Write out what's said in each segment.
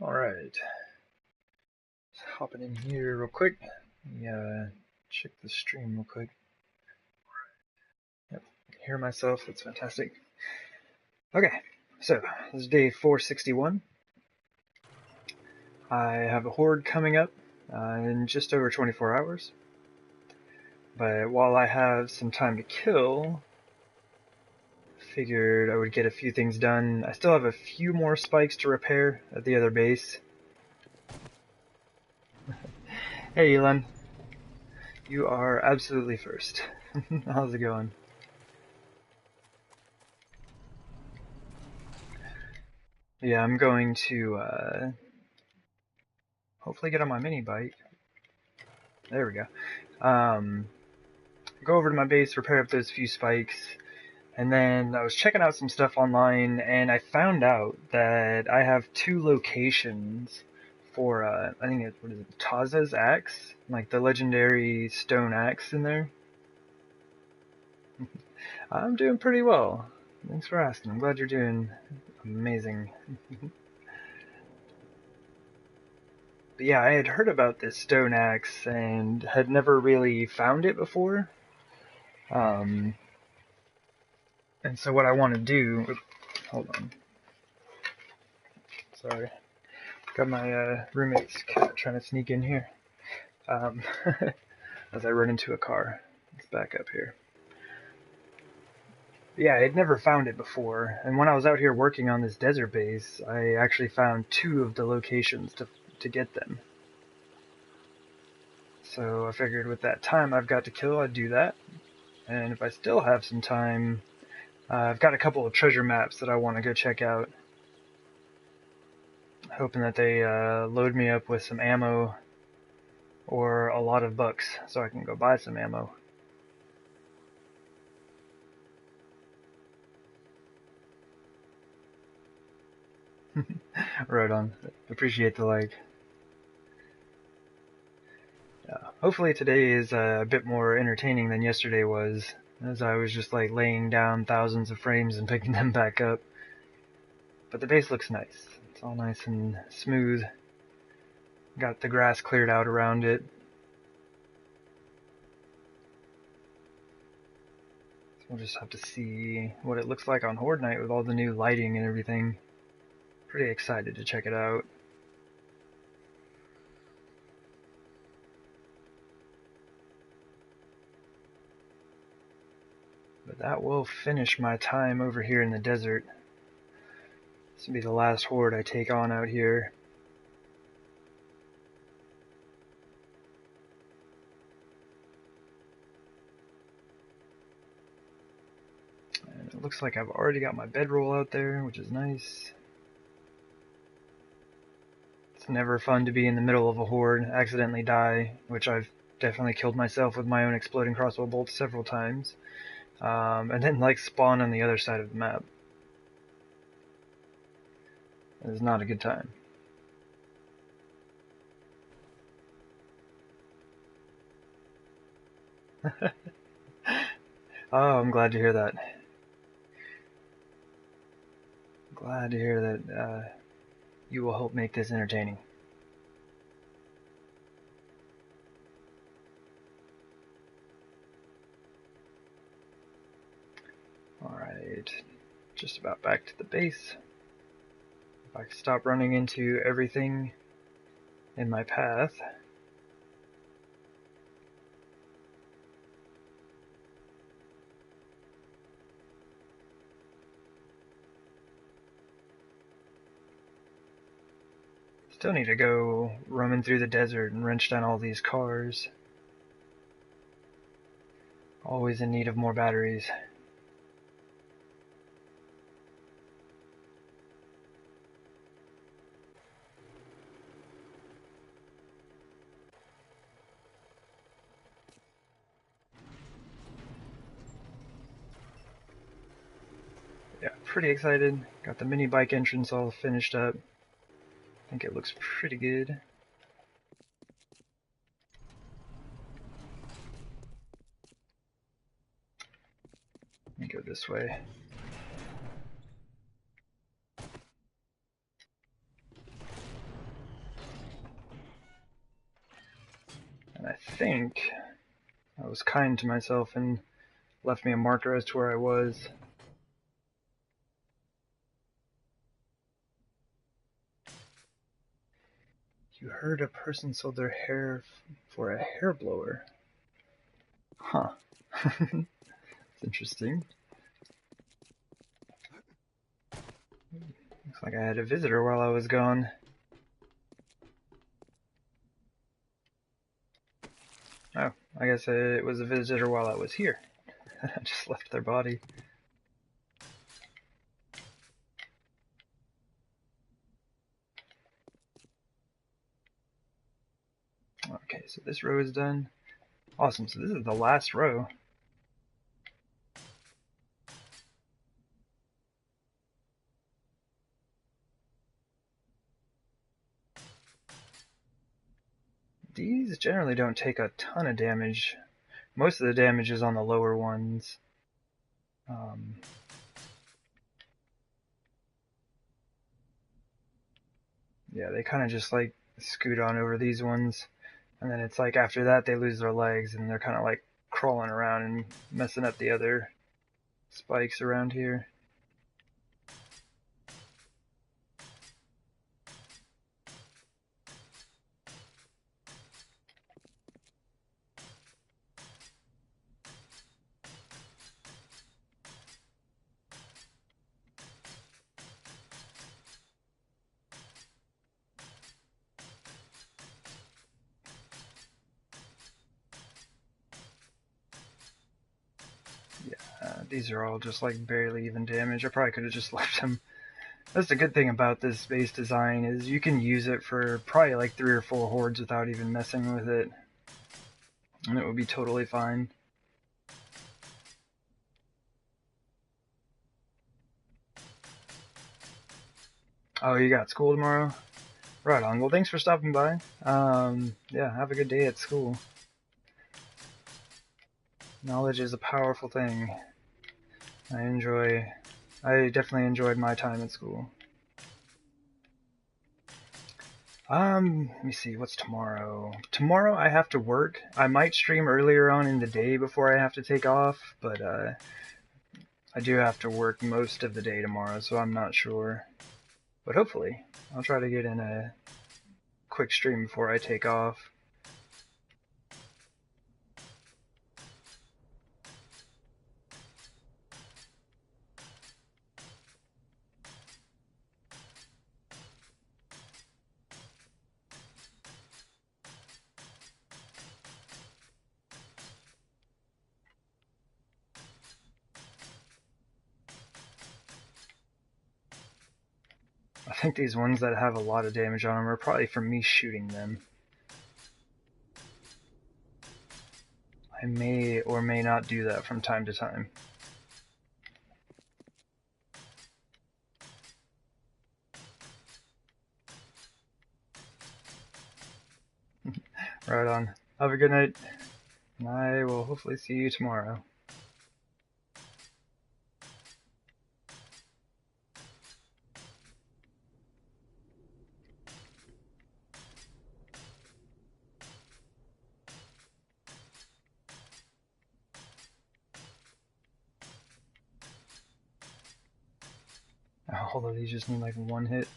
Alright, hopping in here real quick. Let me check the stream real quick. Yep, hear myself, that's fantastic. Okay, so this is day 461. I have a horde coming up in just over 24 hours. But while I have some time to kill, figured I would get a few things done. I still have a few more spikes to repair at the other base. Hey Elon, you are absolutely first. How's it going? Yeah, I'm going to hopefully get on my mini bike. There we go. Go over to my base, repair up those few spikes, and then I was checking out some stuff online, and I found out that I have two locations for I think it's, what is it, Taza's axe, like the legendary stone axe in there. I'm doing pretty well. Thanks for asking. I'm glad you're doing amazing. But yeah, I had heard about this stone axe and had never really found it before. And so what I want to do, hold on. Sorry. Got my roommate's cat trying to sneak in here. As I run into a car. Let's back up here. Yeah, I had never found it before, and when I was out here working on this desert base, I actually found two of the locations to get them. So I figured with that time I've got to kill, I'd do that. And if I still have some time, I've got a couple of treasure maps that I want to go check out. Hoping that they load me up with some ammo or a lot of bucks so I can go buy some ammo. Right on. Appreciate the like. Hopefully today is a bit more entertaining than yesterday was, as I was just like laying down thousands of frames and picking them back up. But the base looks nice. It's all nice and smooth. Got the grass cleared out around it. So we'll just have to see what it looks like on Horde Night with all the new lighting and everything. Pretty excited to check it out. But that will finish my time over here in the desert. This will be the last horde I take on out here. And it looks like I've already got my bedroll out there, which is nice. It's never fun to be in the middle of a horde, accidentally die, which I've definitely killed myself with my own exploding crossbow bolts several times. And then like spawn on the other side of the map. It is not a good time. Oh, I'm glad to hear that. Glad to hear that you will help make this entertaining. Alright, just about back to the base. If I can stop running into everything in my path. Still need to go roaming through the desert and wrench down all these cars. Always in need of more batteries. Yeah, pretty excited. Got the mini bike entrance all finished up. I think it looks pretty good. Let me go this way. think I was kind to myself and left me a marker as to where I was. You heard a person sold their hair for a hair blower. Huh. It's interesting. Looks like I had a visitor while I was gone. Oh, I guess it was a visitor while I was here. I just left their body. Okay, so this row is done. Awesome, so this is the last row. These generally don't take a ton of damage. Most of the damage is on the lower ones. Yeah, they kind of just like scoot on over these ones. And then it's like after that they lose their legs and they're kind of like crawling around and messing up the other spikes around here. These are all just like barely even damage. I probably could have just left them. That's the good thing about this base design is you can use it for probably like 3 or 4 hordes without even messing with it. And it would be totally fine. Oh, you got school tomorrow? Right on. Well, thanks for stopping by. Yeah, have a good day at school. Knowledge is a powerful thing. I definitely enjoyed my time at school. Let me see, what's tomorrow? Tomorrow I have to work. I might stream earlier on in the day before I have to take off, but I do have to work most of the day tomorrow, so I'm not sure. But hopefully, I'll try to get in a quick stream before I take off. I think these ones that have a lot of damage on them are probably from me shooting them. I may or may not do that from time to time. Right on. Have a good night, and I will hopefully see you tomorrow. All of these just need like one hit.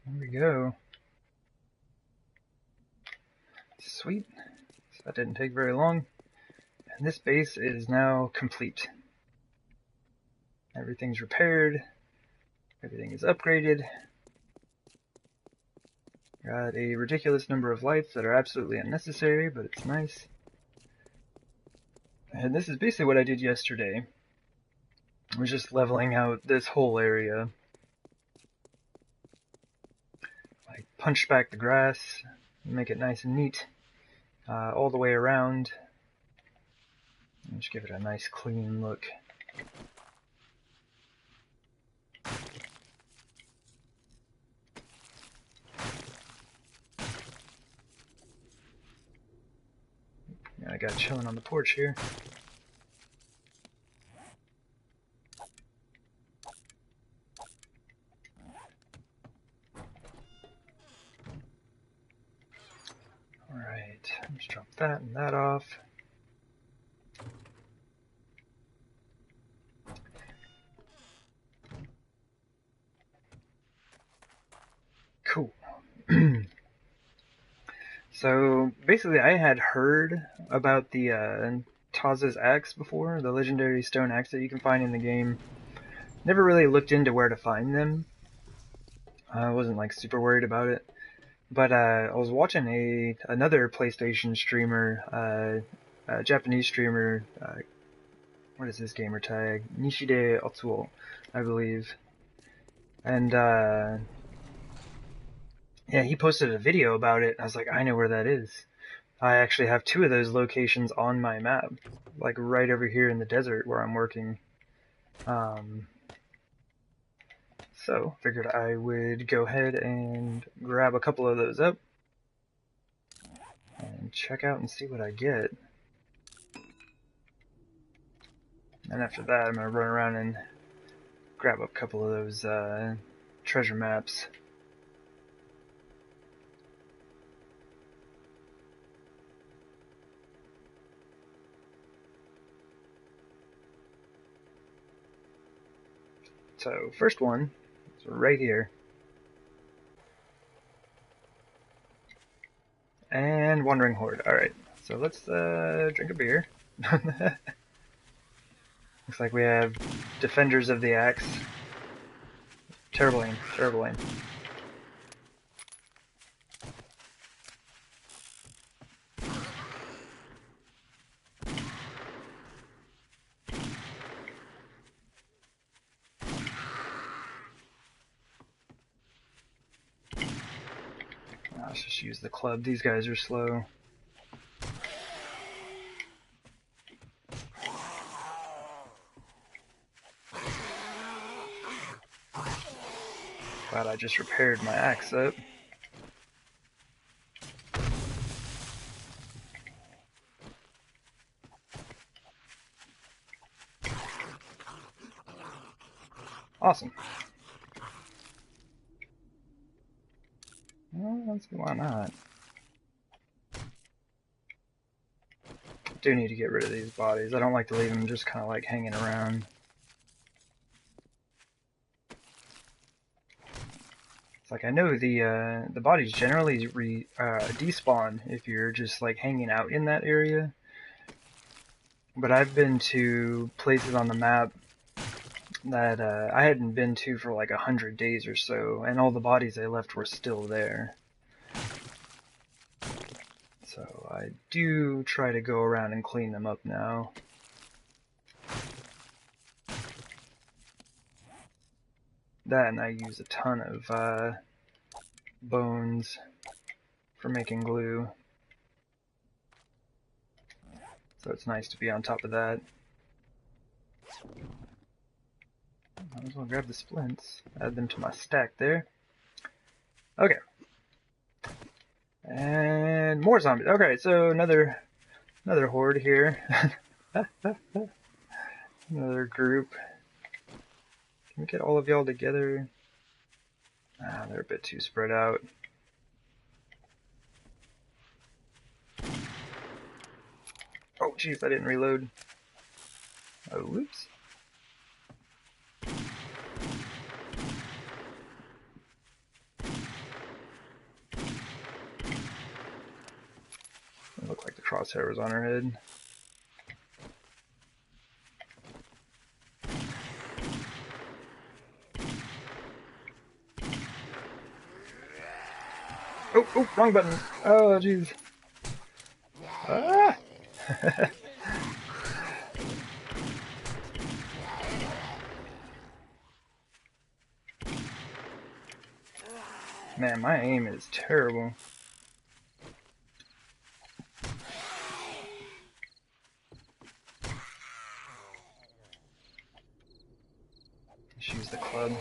There we go. Sweet. So that didn't take very long. And this base is now complete. Everything's repaired. Everything is upgraded. Got a ridiculous number of lights that are absolutely unnecessary, but it's nice. And this is basically what I did yesterday. I was just leveling out this whole area. I punched back the grass, make it nice and neat, all the way around. And just give it a nice clean look. I got chilling on the porch here. Alright, let's drop that and that off. Cool. So basically I had heard about the Taza's axe before, the legendary stone axe that you can find in the game. Never really looked into where to find them. I wasn't like super worried about it. But I was watching another PlayStation streamer, a Japanese streamer, what is his gamer tag? Nishide Otsuo, I believe. And yeah, he posted a video about it. I was like, I know where that is. I actually have 2 of those locations on my map, like right over here in the desert where I'm working. So figured I would go ahead and grab a couple of those up and check out and see what I get. And after that, I'm gonna run around and grab up a couple of those treasure maps. So, first one is right here. And Wandering Horde. Alright, so let's drink a beer. Looks like we have Defenders of the Axe. Terrible aim, terrible aim. Let's just use the club. These guys are slow. Glad I just repaired my axe up. Awesome. Well, let's see, why not? Do need to get rid of these bodies. I don't like to leave them just kind of like hanging around. It's like I know the bodies generally despawn if you're just like hanging out in that area. But I've been to places on the map that I hadn't been to for like 100 days or so, and all the bodies I left were still there. So I do try to go around and clean them up now. That, and I use a ton of bones for making glue. So it's nice to be on top of that. Might as well grab the splints, add them to my stack there. Okay. And more zombies. Okay, so another horde here. Another group. Can we get all of y'all together? Ah, they're a bit too spread out. Oh, jeez, I didn't reload. Oh, whoops. It looked like the crosshair was on her head. Oh, wrong button. Oh, jeez. Ah! Man, my aim is terrible. Let's use the club.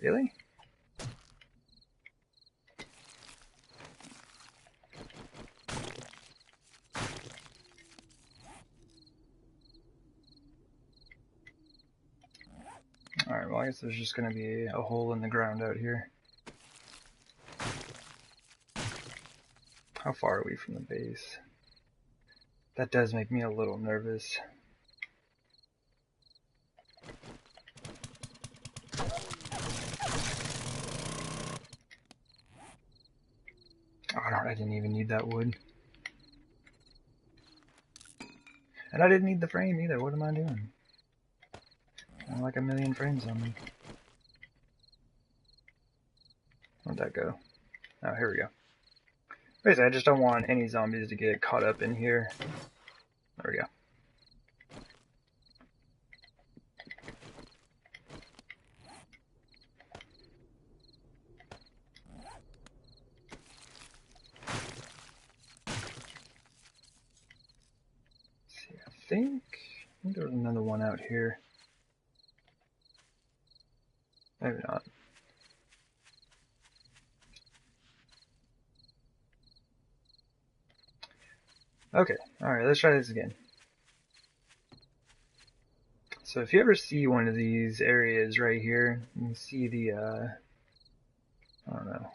Really? Alright, well I guess there's just gonna be a hole in the ground out here. How far are we from the base? That does make me a little nervous. Oh, I didn't even need that wood. And I didn't need the frame either. What am I doing? I have like a million frames on me. Where'd that go? Oh, here we go. Basically, I just don't want any zombies to get caught up in here. There we go. See, I think there was another one out here. Maybe not. Okay, alright, let's try this again. So if you ever see one of these areas right here, you see the, I don't know,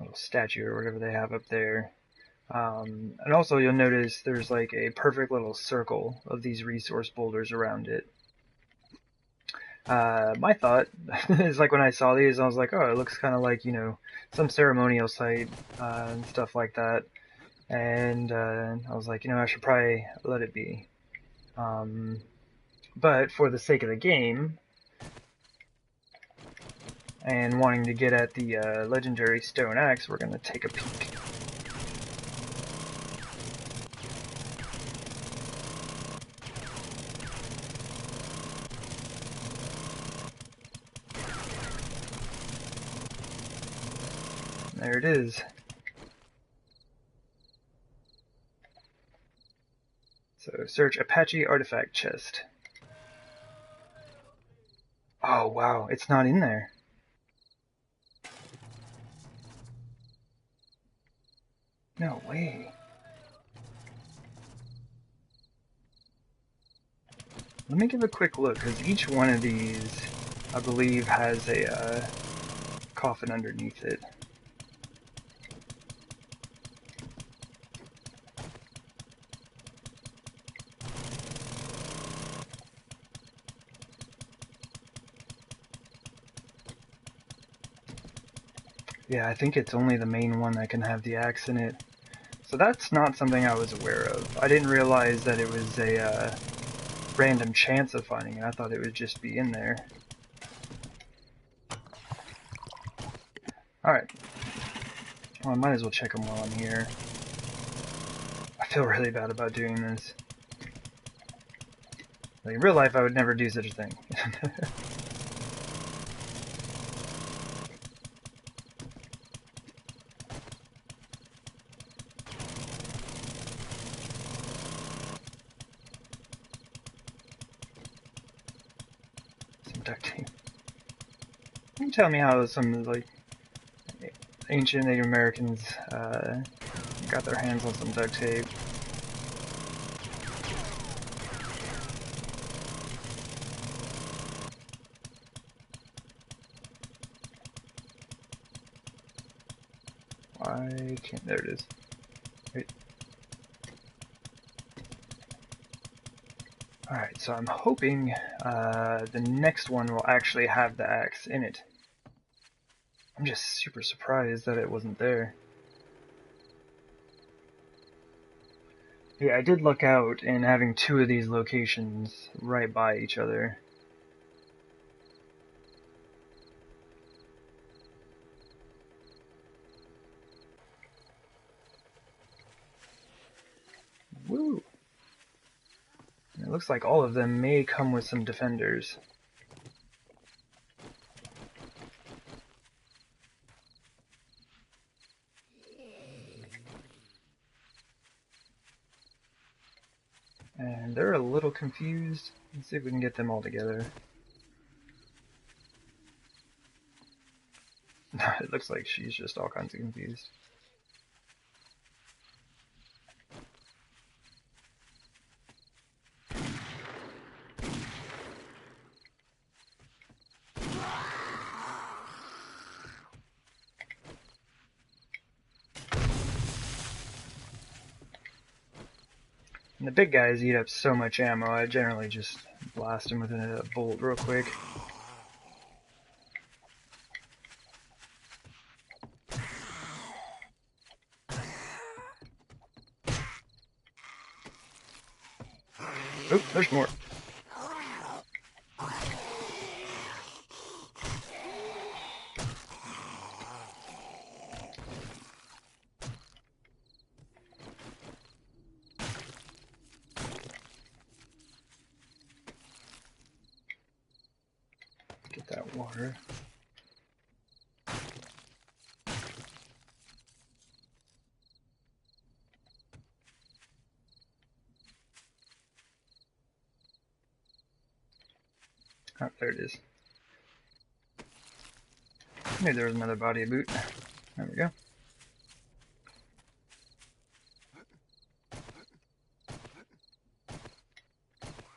little statue or whatever they have up there. And also you'll notice there's like a perfect little circle of these resource boulders around it. My thought is like when I saw these, I was like, oh, it looks kind of like, you know, some ceremonial site and stuff like that. And I was like, you know, I should probably let it be. But for the sake of the game, and wanting to get at the legendary stone axe, we're going to take a peek. There it is. So search Apache artifact chest. Oh wow, it's not in there. No way. Let me give a quick look, because each one of these, I believe, has a coffin underneath it. Yeah, I think it's only the main one that can have the axe in it. So that's not something I was aware of. I didn't realize that it was a random chance of finding it. I thought it would just be in there. Alright. Well, I might as well check them while I'm here. I feel really bad about doing this. Like, in real life, I would never do such a thing. Some duct tape. Can you tell me how some, like, ancient Native Americans got their hands on some duct tape? Why can't... There it is. Wait. Alright, so I'm hoping the next one will actually have the axe in it. I'm just super surprised that it wasn't there. Yeah, I did luck out in having two of these locations right by each other. Woo! It looks like all of them may come with some defenders. And they're a little confused. Let's see if we can get them all together. It looks like she's just all kinds of confused. And the big guys eat up so much ammo, I generally just blast them with a bolt real quick. Oop, there's more. Get that water. Oh, there it is. Maybe there was another body of boot. There we go.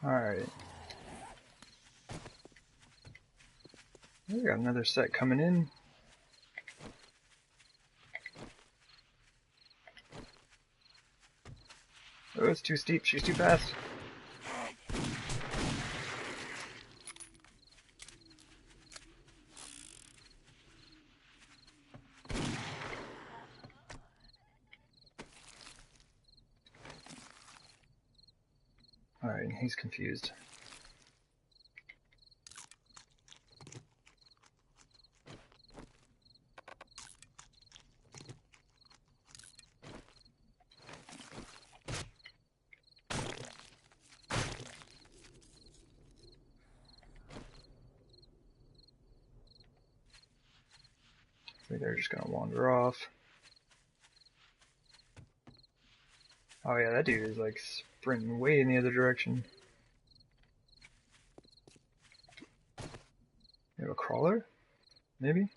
Alright. We got another set coming in. Oh, it's too steep. She's too fast. Alright, he's confused. I think they're just gonna wander off. Oh yeah, that dude is like sprinting way in the other direction. You have a crawler? Maybe?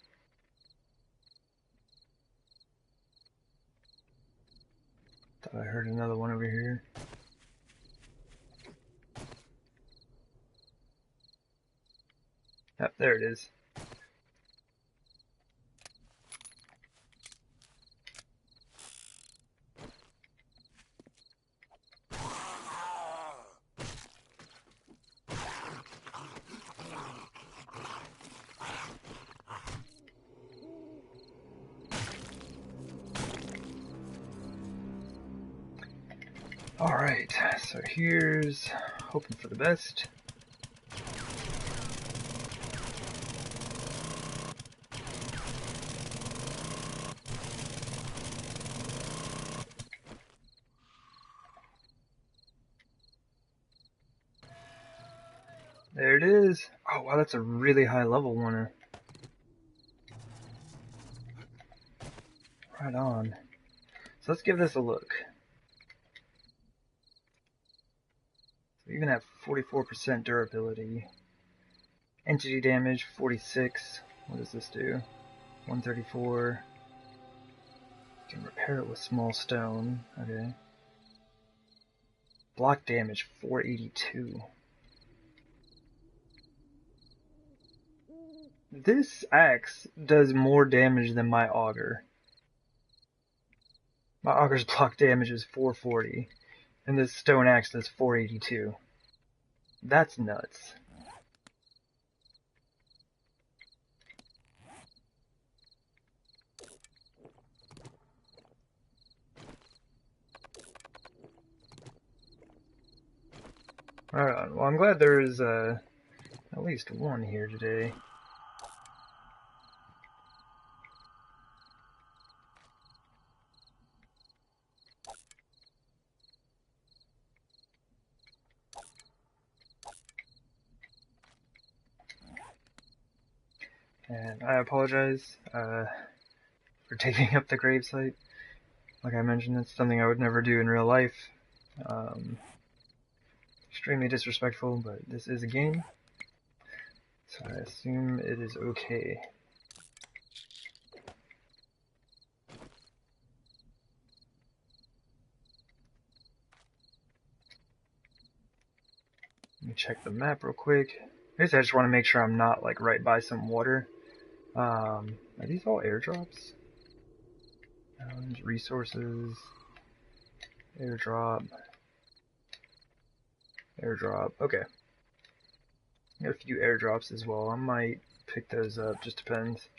Thought I heard another one over here. Yep, there it is. Alright, so here's hoping for the best. There it is. Oh wow, that's a really high level one. Right on. So let's give this a look. So even at 44% durability, entity damage 46. What does this do? 134. You can repair it with small stone. Okay. Block damage 482. This axe does more damage than my auger. My auger's block damage is 440, and this stone axe does 482. That's nuts. Right on. Well, I'm glad there is at least one here today. And I apologize for taking up the gravesite. Like I mentioned, it's something I would never do in real life. Extremely disrespectful, but this is a game, so I assume it is okay. check the map real quick. I guess I just want to make sure I'm not like right by some water. Are these all airdrops? Resources, airdrop, airdrop. Okay. Got a few airdrops as well. I might pick those up, just depends.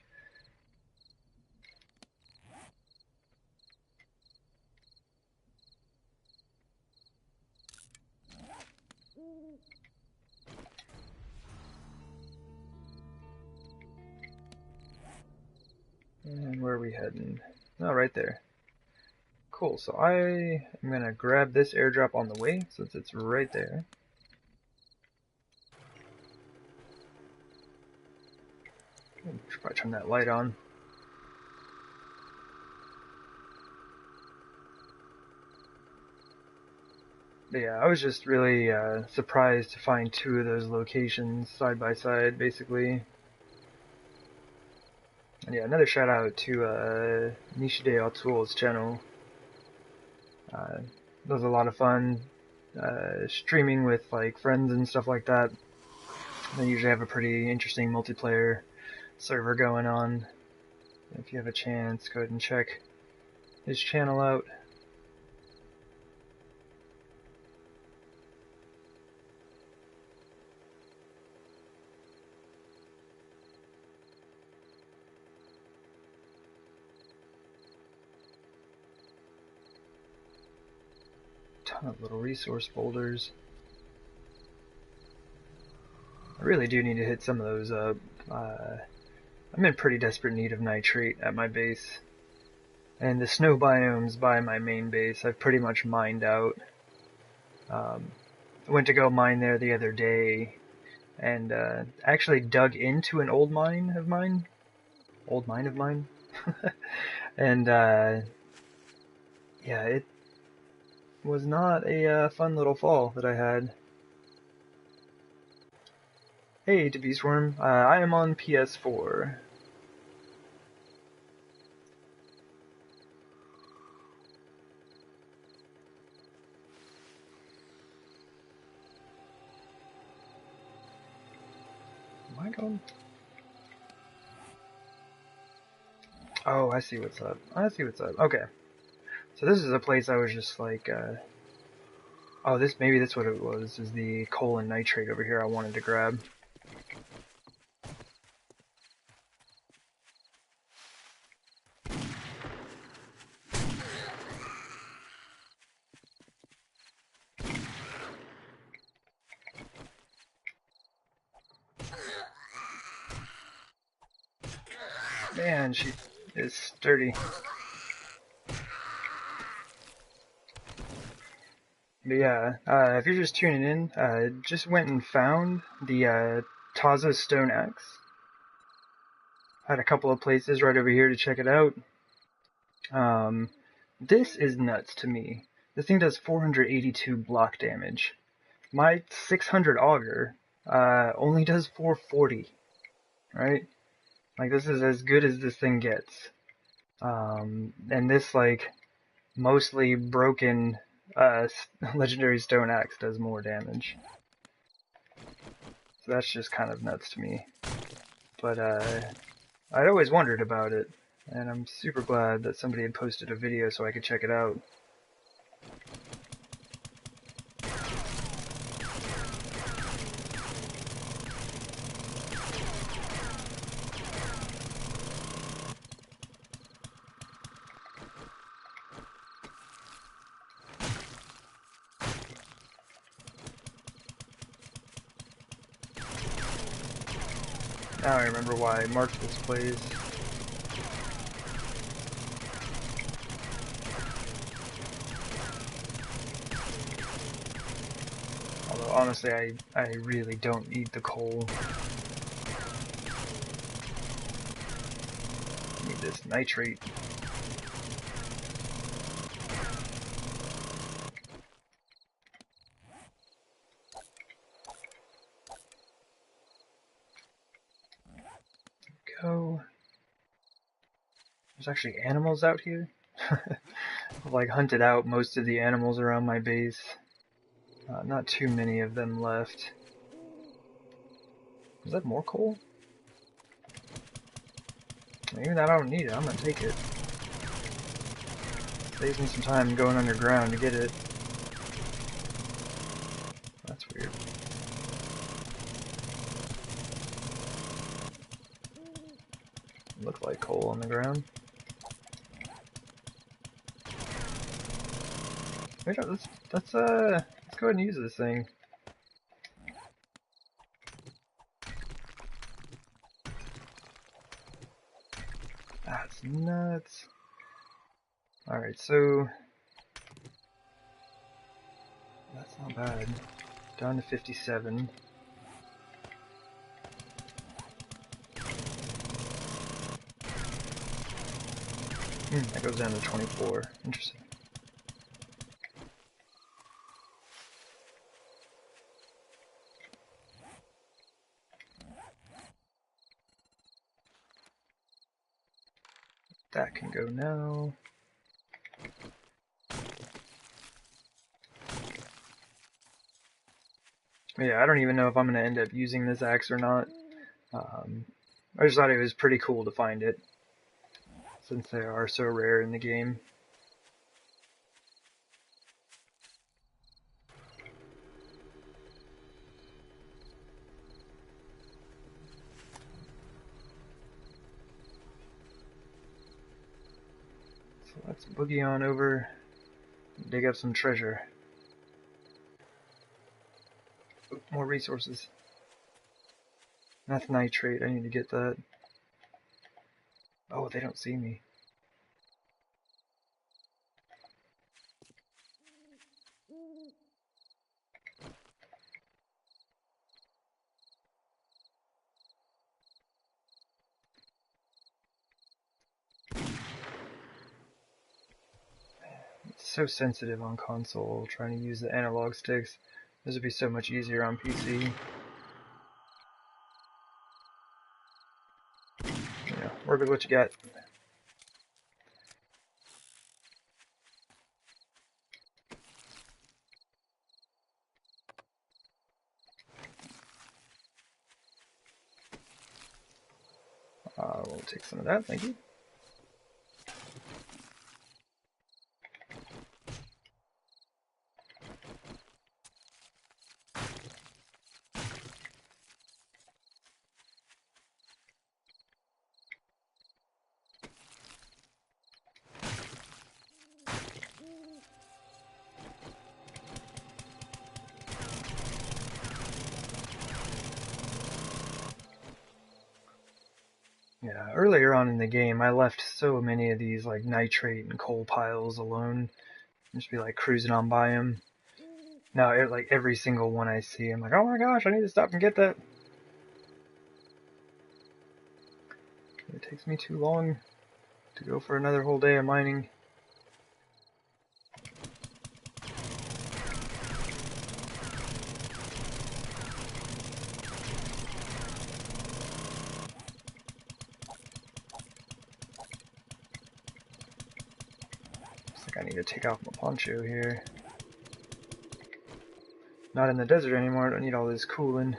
And where are we heading? Oh, right there. Cool, so I am gonna grab this airdrop on the way, since it's right there. Should probably turn that light on. But yeah, I was just really surprised to find two of those locations side by side, basically. And yeah, another shout out to Nishide Otsuo's channel. That was a lot of fun. Streaming with like friends and stuff like that. They usually have a pretty interesting multiplayer server going on. If you have a chance, go ahead and check his channel out. Ton of little resource boulders. I really do need to hit some of those up. I'm in pretty desperate need of nitrate at my base. And the snow biomes by my main base I've pretty much mined out. I went to go mine there the other day and actually dug into an old mine of mine. And yeah, it was not a fun little fall that I had. Hey, to Beastworm, I am on PS4. Am I going? Oh, I see what's up. Okay. So this is a place I was just like, oh, maybe that's what it was, is the coal and nitrate over here I wanted to grab. Man, she is sturdy. But yeah, if you're just tuning in, just went and found the Taza stone axe. Had a couple of places right over here to check it out. This is nuts to me. This thing does 482 block damage. My 600 auger only does 440, right? Like, this is as good as this thing gets. And this, like, mostly broken legendary stone axe does more damage. So that's just kind of nuts to me. But I'd always wondered about it, and I'm super glad that somebody had posted a video so I could check it out. Now I remember why I marked this place. Although honestly, I really don't need the coal. I need this nitrate. Go. There's actually animals out here. I've like hunted out most of the animals around my base. Not too many of them left. Is that more coal? Even that I don't need it, I'm gonna take it. Saves me some time going underground to get it. That's weird. Look like coal on the ground. Wait, let's go ahead and use this thing. That's nuts. Alright, so that's not bad. Down to 57. That goes down to 24. Interesting. That can go now. Yeah, I don't even know if I'm going to end up using this axe or not. I just thought it was pretty cool to find it, since they are so rare in the game. So let's boogie on over and dig up some treasure. Ooh, more resources. That's nitrate, I need to get that. Oh, they don't see me. It's so sensitive on console, trying to use the analog sticks. This would be so much easier on PC. Yeah, work with what you got. We'll take some of that, thank you. Yeah, earlier on in the game, I left so many of these like nitrate and coal piles alone. Just be like cruising on by them. Now, like every single one I see, I'm like, oh my gosh, I need to stop and get that. It takes me too long to go for another whole day of mining. Looks like I need to take off my poncho here. Not in the desert anymore, I don't need all this cooling.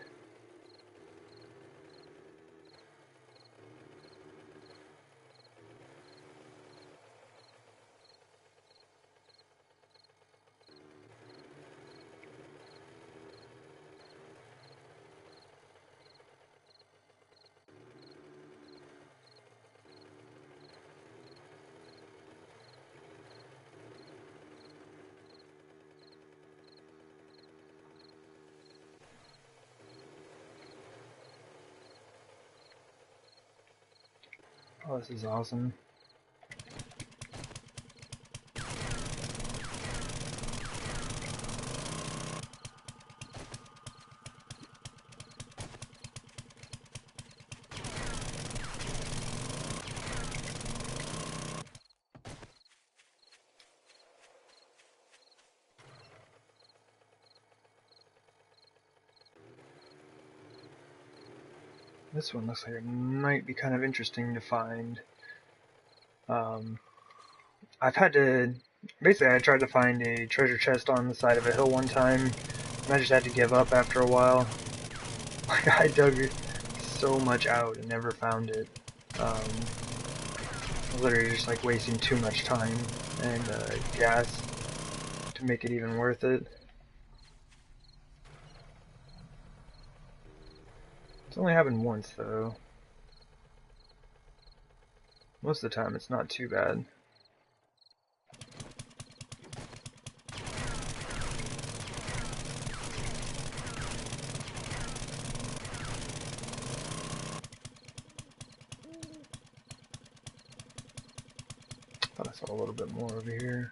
Oh, this is awesome. This one looks like it might be kind of interesting to find. I've had to, basically I tried to find a treasure chest on the side of a hill one time, and I just had to give up after a while. Like I dug so much out and never found it. Literally just like wasting too much time and gas to make it even worth it. It's only happened once though. Most of the time it's not too bad. Thought I saw a little bit more over here.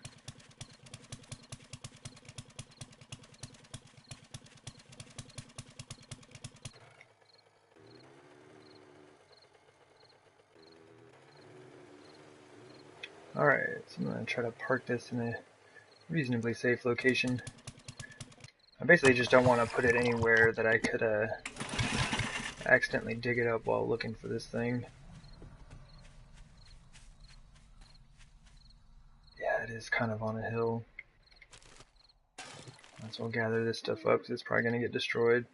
Alright, so I'm going to try to park this in a reasonably safe location. I basically just don't want to put it anywhere that I could accidentally dig it up while looking for this thing. Yeah, it is kind of on a hill. Might as well gather this stuff up because it's probably going to get destroyed.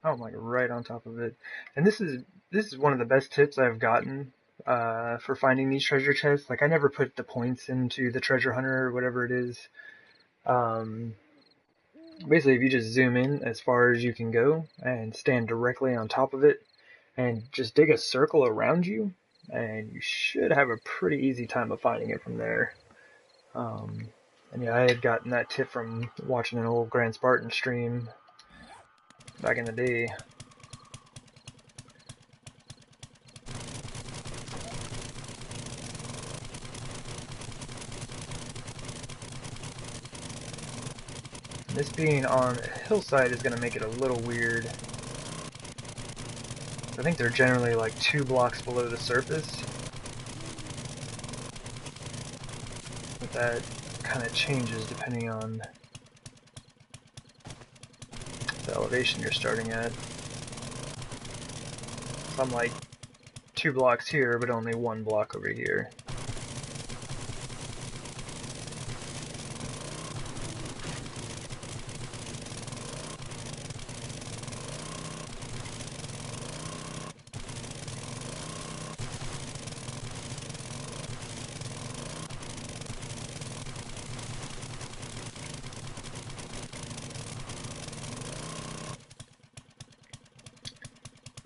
Oh, I'm like right on top of it. And this is one of the best tips I've gotten for finding these treasure chests. Like I never put the points into the treasure hunter or whatever it is. Basically, if you just zoom in as far as you can go and stand directly on top of it and just dig a circle around you, and you should have a pretty easy time of finding it from there. And yeah, I had gotten that tip from watching an old Grand Spartan stream back in the day. This being on a hillside is going to make it a little weird. I think they're generally like 2 blocks below the surface. But that kind of changes depending on the elevation you're starting at. So I'm like 2 blocks here, but only 1 block over here.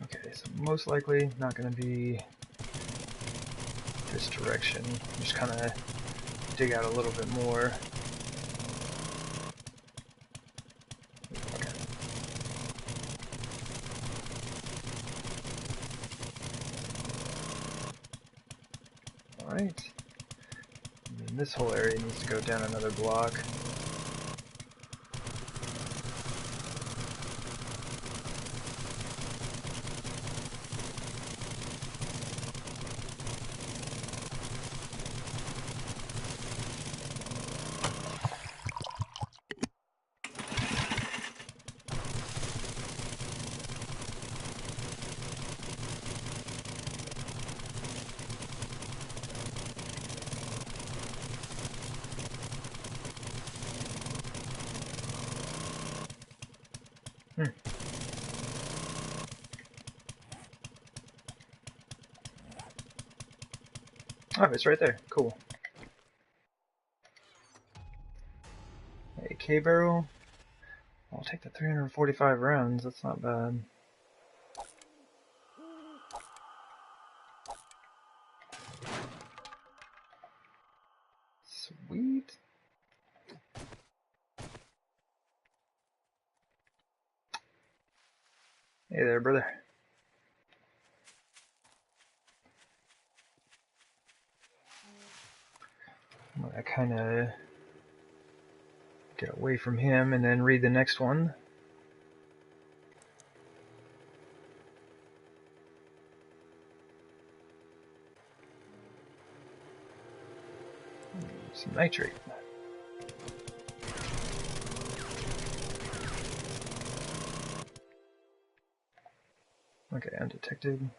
Okay, so most likely not going to be this direction. Just kind of dig out a little bit more. Okay. Alright. And then this whole area needs to go down another block. Oh, it's right there. Cool. AK barrel. I'll take the 345 rounds. That's not bad. Sweet. Hey there, brother. I'm gonna kind of get away from him and then read the next one. Some nitrate. Okay, undetected.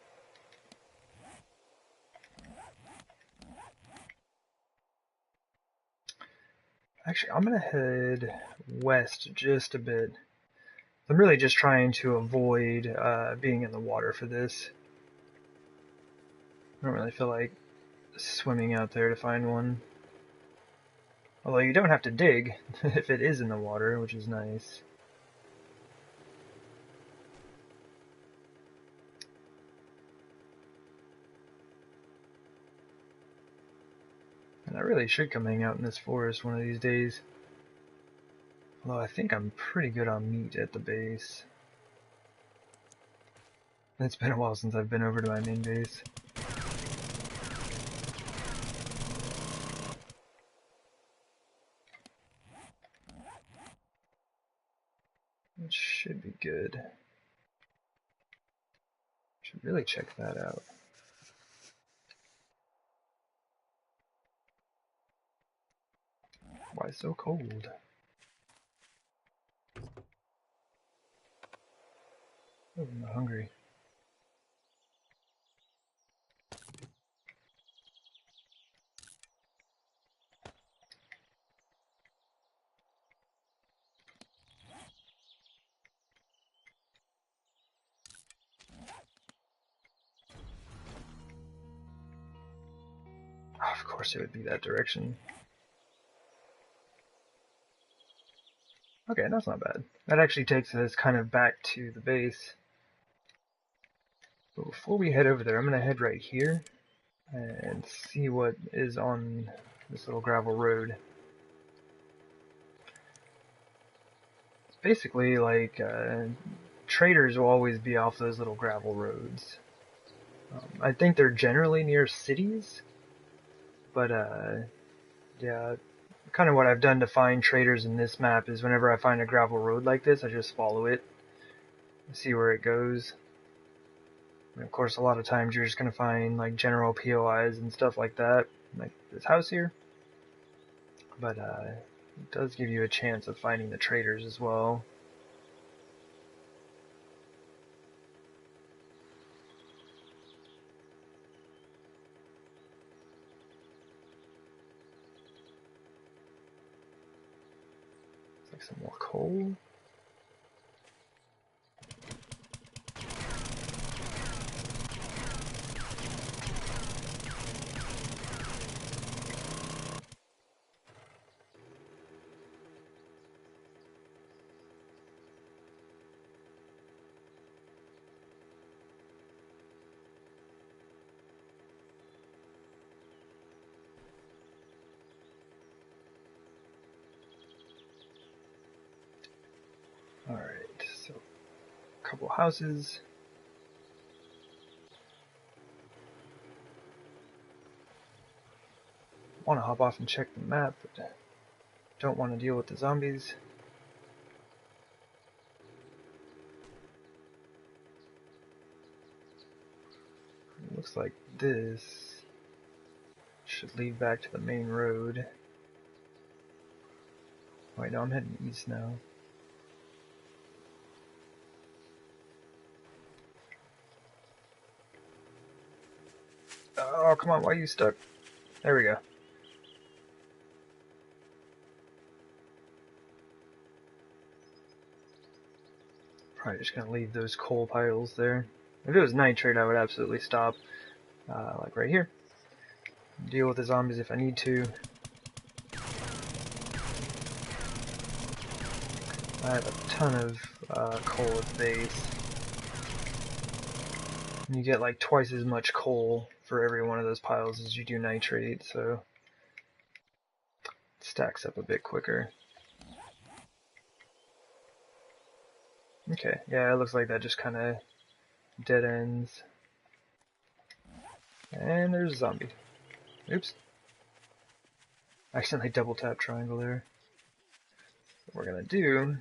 Actually, I'm gonna head west just a bit. I'm really just trying to avoid being in the water for this. I don't really feel like swimming out there to find one. Although you don't have to dig if it is in the water, which is nice. And I really should come hang out in this forest one of these days. Although I think I'm pretty good on meat at the base. It's been a while since I've been over to my main base. It should be good. Should really check that out. Why so cold? Oh, I'm hungry. Oh, of course it would be that direction. Okay, that's not bad. That actually takes us kind of back to the base. But before we head over there, I'm going to head right here and see what is on this little gravel road. It's basically like traders will always be off those little gravel roads. I think they're generally near cities, but yeah, kind of what I've done to find traders in this map is whenever I find a gravel road like this, I just follow it, see where it goes. And of course, a lot of times you're just going to find like general POIs and stuff like that, like this house here. But it does give you a chance of finding the traders as well. It's like some more coal. Alright, so a couple houses. Want to hop off and check the map, but don't want to deal with the zombies. It looks like this should lead back to the main road. Wait, no, I'm heading east now. Oh, come on, why are you stuck? There we go. Probably just gonna leave those coal piles there. If it was nitrate, I would absolutely stop, like right here. Deal with the zombies if I need to. I have a ton of coal at the base. And you get like twice as much coal for every one of those piles as you do nitrate, so it stacks up a bit quicker. Okay, yeah, it looks like that just kind of dead ends. And there's a zombie. Oops. I accidentally double tap triangle there. What we're gonna do,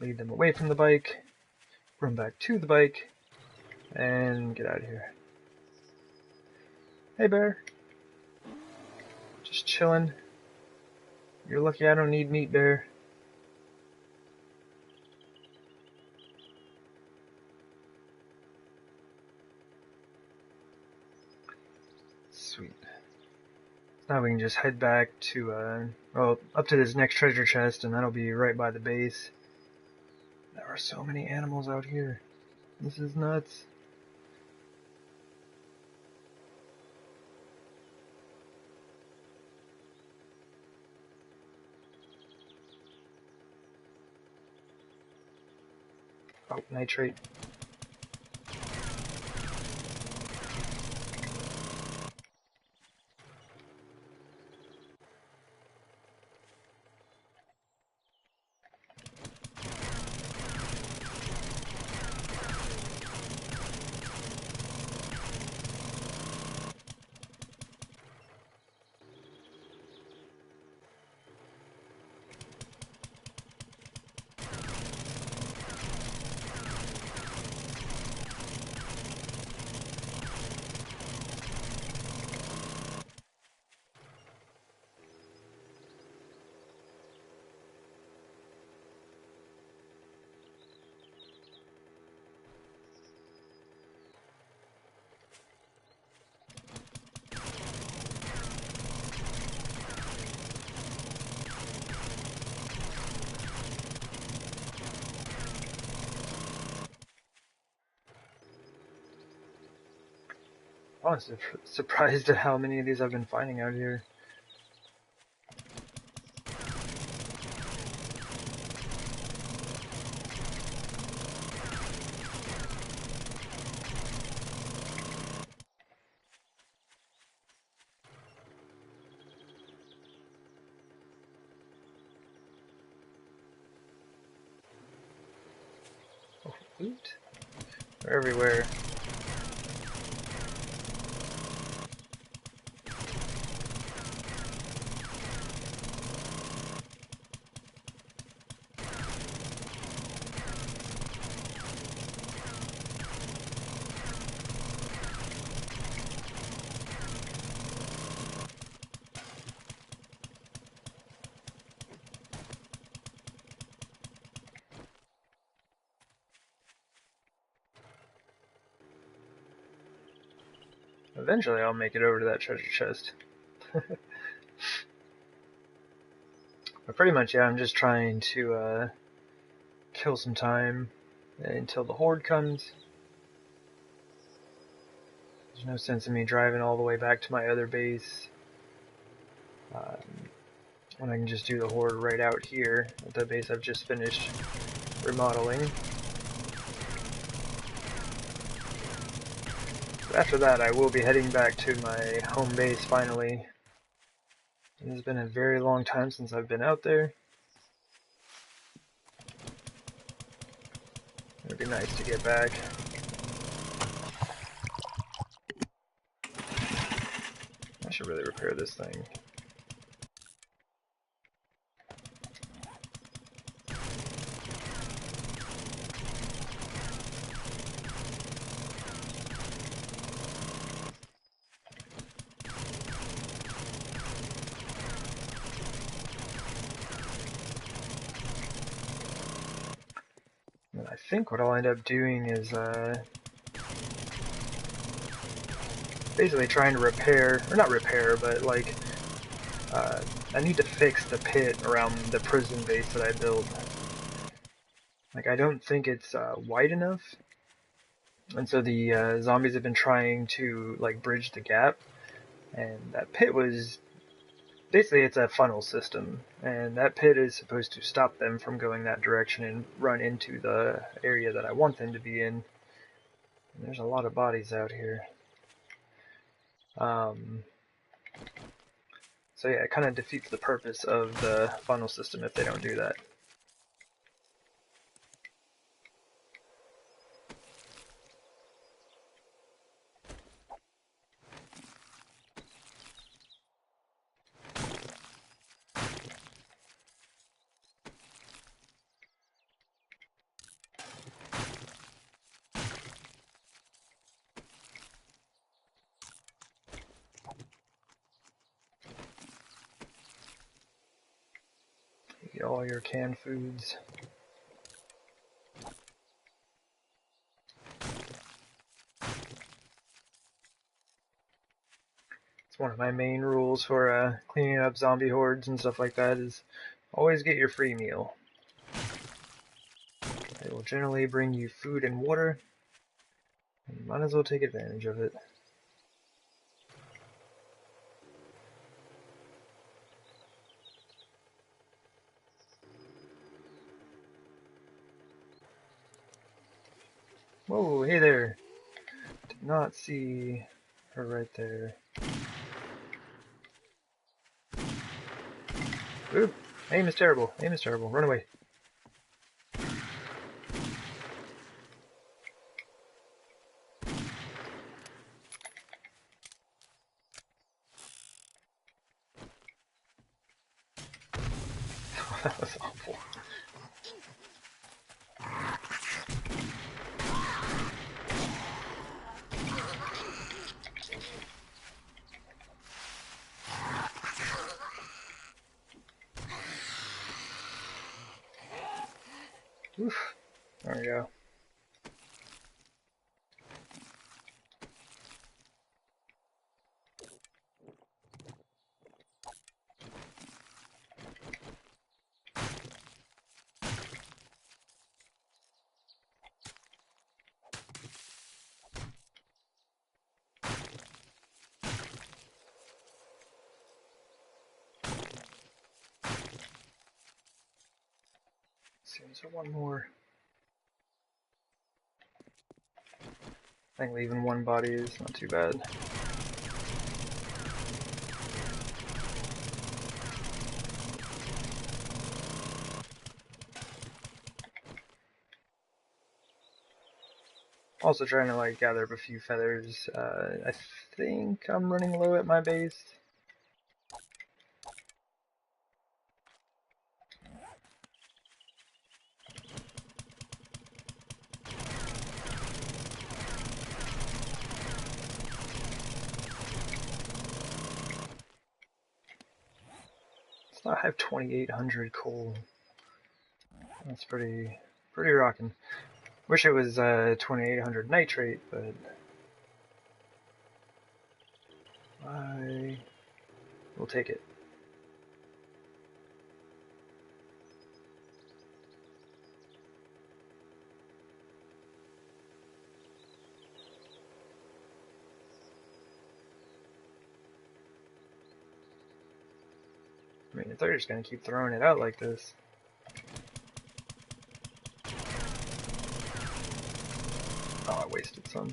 lead them away from the bike, run back to the bike, and get out of here. Hey bear. Just chilling. You're lucky I don't need meat, bear. Sweet. Now we can just head back to, well, up to this next treasure chest, and that'll be right by the base. There are so many animals out here. This is nuts. Oh, nitrate. Honestly, surprised at how many of these I've been finding out here. Oh, loot? They're everywhere. Eventually I'll make it over to that treasure chest. But pretty much, yeah, I'm just trying to kill some time until the Horde comes. There's no sense in me driving all the way back to my other base when I can just do the Horde right out here at the base I've just finished remodeling. But after that, I will be heading back to my home base finally. It has been a very long time since I've been out there. It would be nice to get back. I should really repair this thing. And I think what I'll end up doing is basically trying to repair, or not repair, but like I need to fix the pit around the prison base that I built. Like, I don't think it's wide enough, and so the zombies have been trying to like bridge the gap, and that pit was basically, it's a funnel system, and that pit is supposed to stop them from going that direction and run into the area that I want them to be in. And there's a lot of bodies out here. So yeah, it kind of defeats the purpose of the funnel system if they don't do that. Get all your canned foods. It's one of my main rules for cleaning up zombie hordes and stuff like that is always get your free meal. They will generally bring you food and water. And you might as well take advantage of it. Whoa, hey there. Did not see her right there. Ooh, aim is terrible. Aim is terrible. Run away. That was awful. Oof. There we go. Seems there one more. I think leaving one body is not too bad. Also trying to like gather up a few feathers. I think I'm running low at my base. I have 2,800 coal. That's pretty rocking. Wish it was 2,800 nitrate, but I will take it. I mean, if they're just gonna keep throwing it out like this. Oh, I wasted some.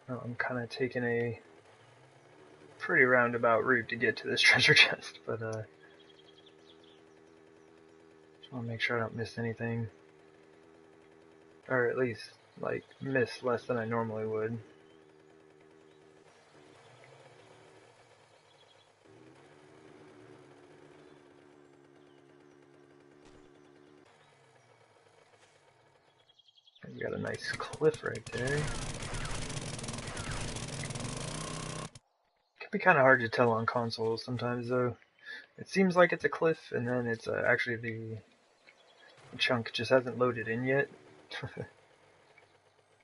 Oh, I'm kind of taking a pretty roundabout route to get to this treasure chest, but just want to make sure I don't miss anything. Or at least, like, miss less than I normally would. You got a nice cliff right there. Can be kind of hard to tell on consoles sometimes, though. It seems like it's a cliff, and then it's actually the chunk just hasn't loaded in yet.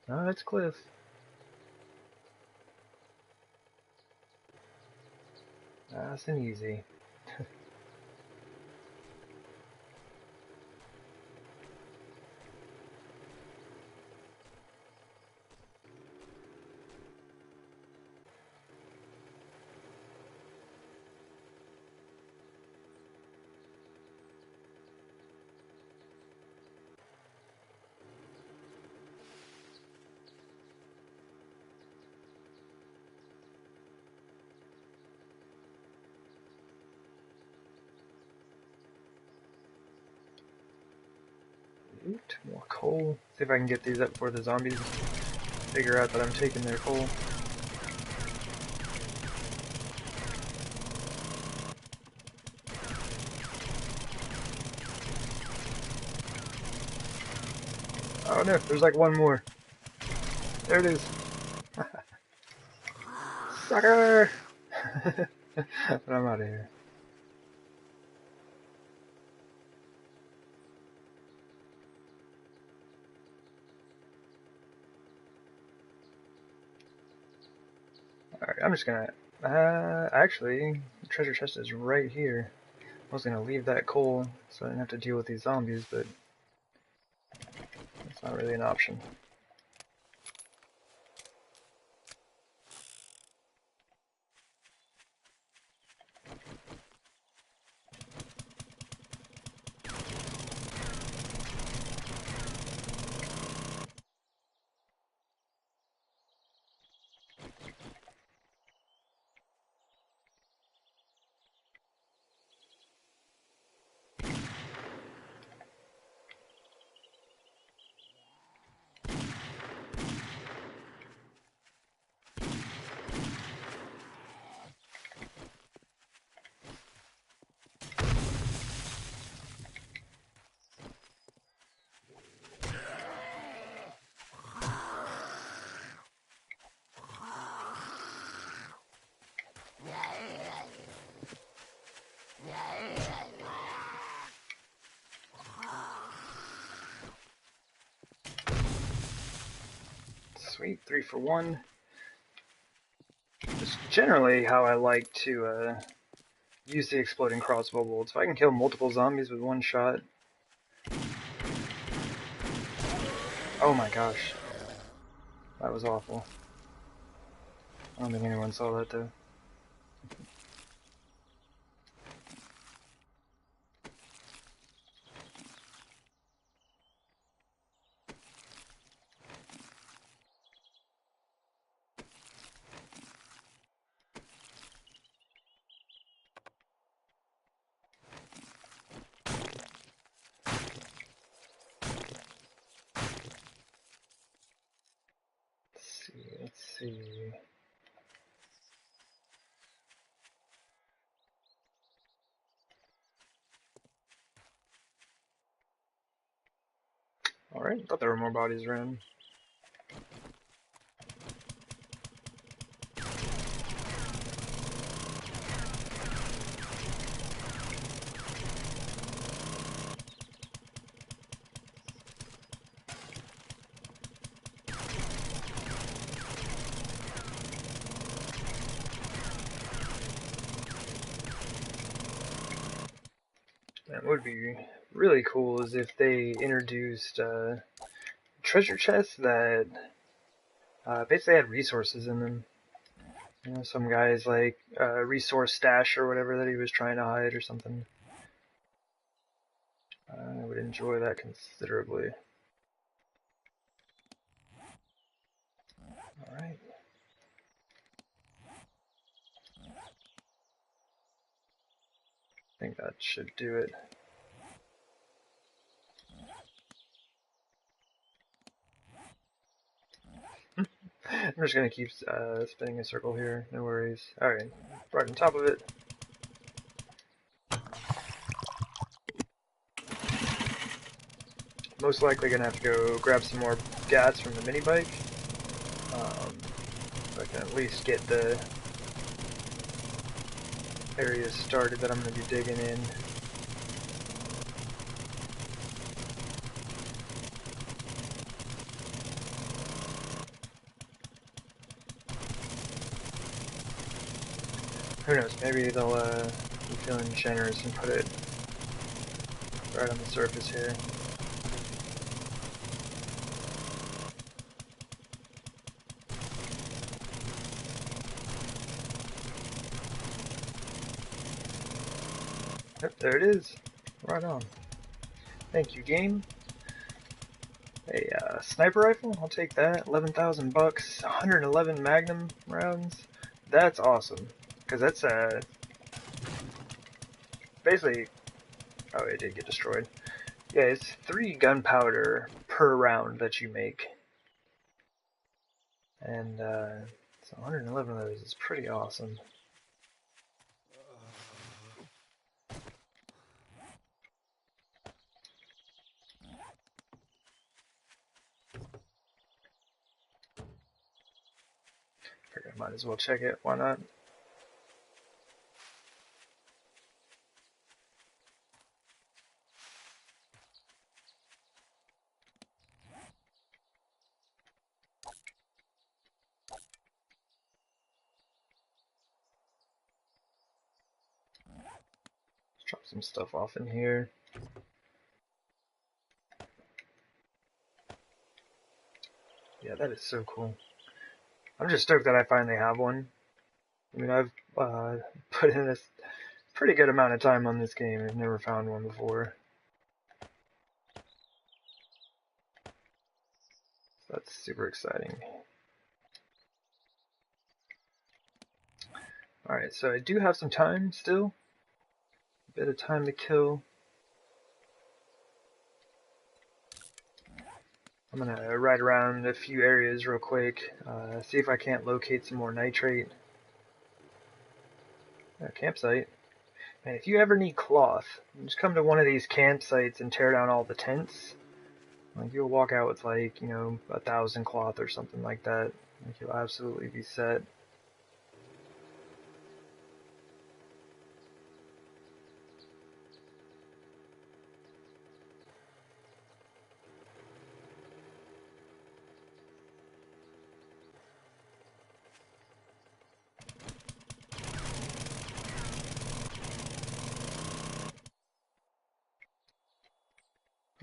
Oh, it's cliff. Nice and easy. Loot, more coal. See if I can get these up before the zombies figure out that I'm taking their coal. Oh no, there's like one more. There it is. Sucker! But I'm out of here. Alright, I'm just gonna... actually, the treasure chest is right here. I was gonna leave that coal so I didn't have to deal with these zombies, but... it's not really an option. Sweet, 3 for 1. That's generally how I like to use the exploding crossbow bolts. If I can kill multiple zombies with one shot. Oh my gosh. That was awful. I don't think anyone saw that though. Let's see. Alright, thought there were more bodies around. That would be really cool is if they introduced treasure chests that basically had resources in them. You know, some guy's like resource stash or whatever that he was trying to hide or something. I would enjoy that considerably. Alright. I think that should do it. I'm just gonna keep spinning a circle here, no worries. Alright, right on top of it. Most likely gonna have to go grab some more gas from the mini bike. So I can at least get the area started that I'm gonna be digging in. Who knows, maybe they'll be feeling generous and put it right on the surface here. Yep, there it is. Right on. Thank you, game. A sniper rifle, I'll take that. 11,000 bucks, 111 Magnum rounds. That's awesome, because that's basically. Oh, it did get destroyed. Yeah, it's 3 gunpowder per round that you make, and so 111 of those is pretty awesome. Figured I might as well check it. Why not? Let's drop some stuff off in here. Yeah, that is so cool. I'm just stoked that I finally have one. I mean, I've put in a pretty good amount of time on this game. I've never found one before. So that's super exciting. Alright, so I do have some time still. A bit of time to kill. I'm gonna ride around a few areas real quick, see if I can't locate some more nitrate. Campsite. And if you ever need cloth, just come to one of these campsites and tear down all the tents. Like, you'll walk out with, like, 1,000 cloth or something like that. Like, you'll absolutely be set.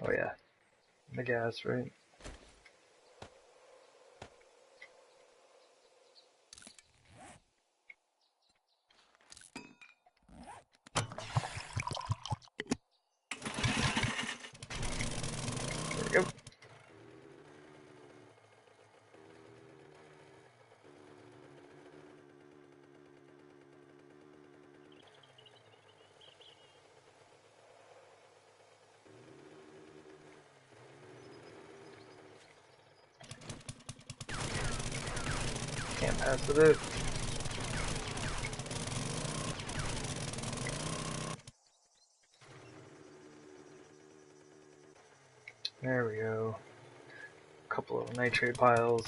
Oh yeah, the gas, right? There we go. Can't pass with it. There we go. A couple of nitrate piles.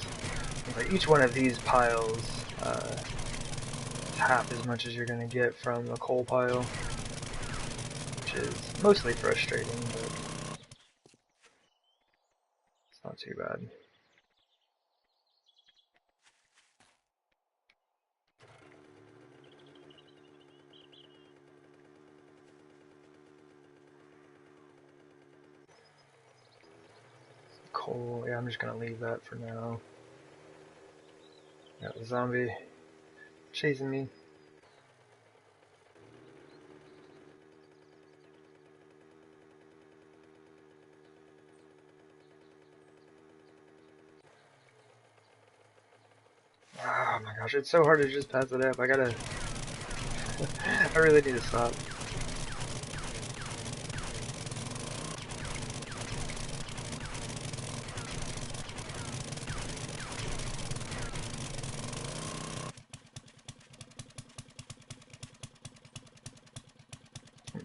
But each one of these piles is half as much as you're going to get from a coal pile, which is mostly frustrating, but it's not too bad. Coal, yeah, I'm just going to leave that for now. Got the zombie chasing me. Oh my gosh, it's so hard to just pass it up. I gotta... I really need to stop.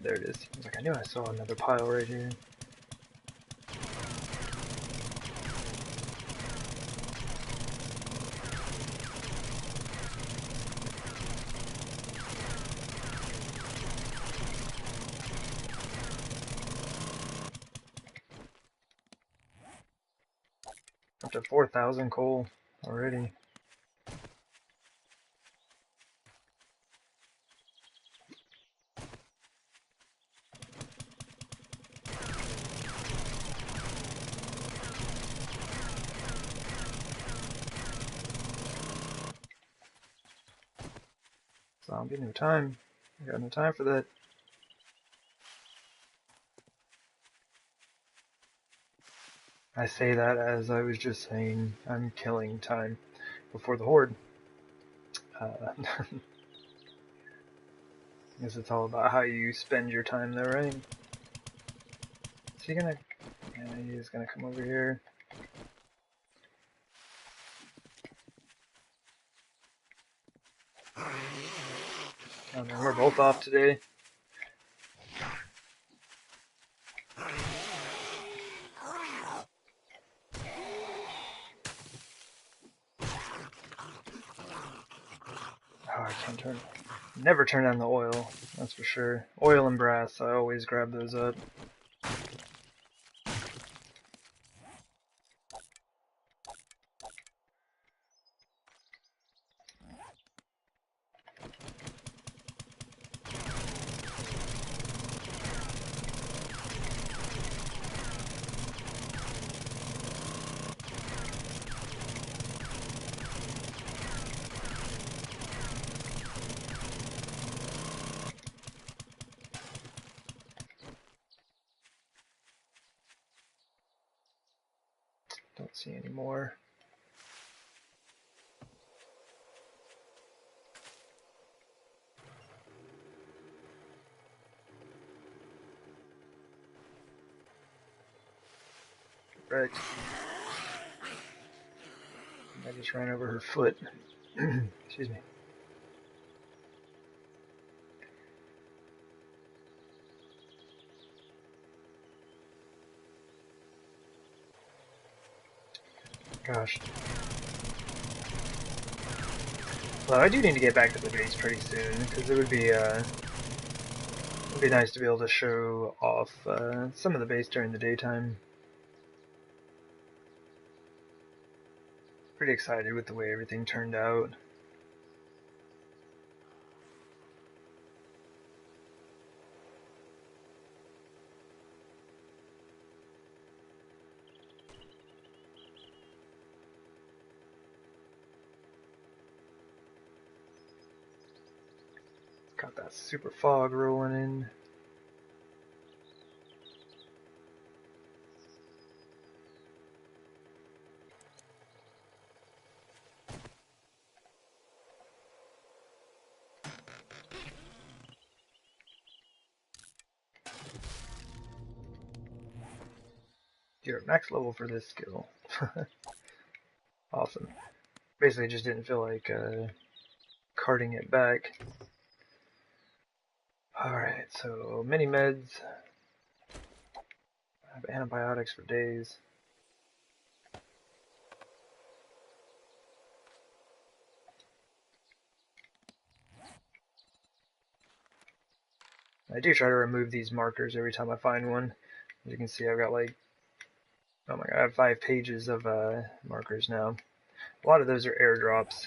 There it is. I was like, I knew I saw another pile right here. Up to 4,000 coal already. Zombie, no time. I got no time for that. I say that as I was just saying I'm killing time before the Horde. I guess it's all about how you spend your time though, right? Is he gonna... Yeah, he's gonna come over here. Oh man, we're both off today. Never turn on the oil, that's for sure. Oil and brass, I always grab those up. Don't see any more. Right. I just ran over her foot. Excuse me. Gosh. Well, I do need to get back to the base pretty soon, because it would be nice to be able to show off some of the base during the daytime. Pretty excited with the way everything turned out. Got that super fog rolling in. You're at max level for this skill. Awesome. Basically just didn't feel like carting it back. Alright, so mini meds. I have antibiotics for days. I do try to remove these markers every time I find one. As you can see, I've got like, oh my god, I have 5 pages of markers now. A lot of those are airdrops.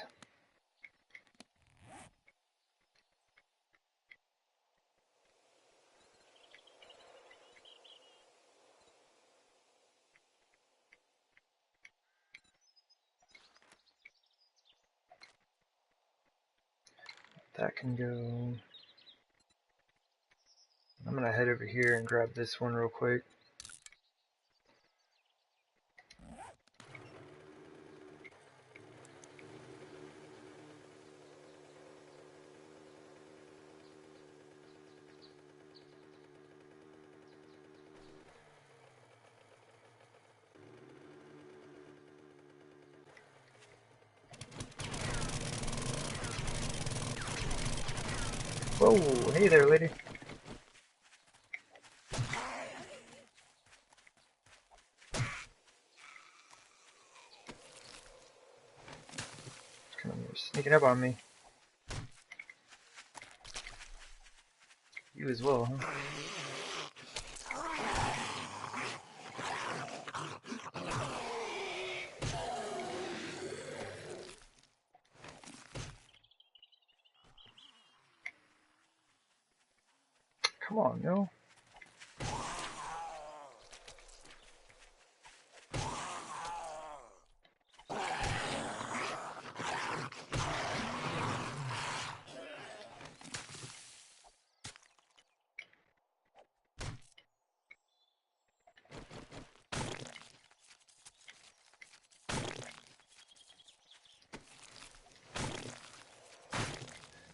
That can go. I'm gonna head over here and grab this one real quick. Whoa, hey there, lady. Come on, you're sneaking up on me. You as well, huh? Come on, no.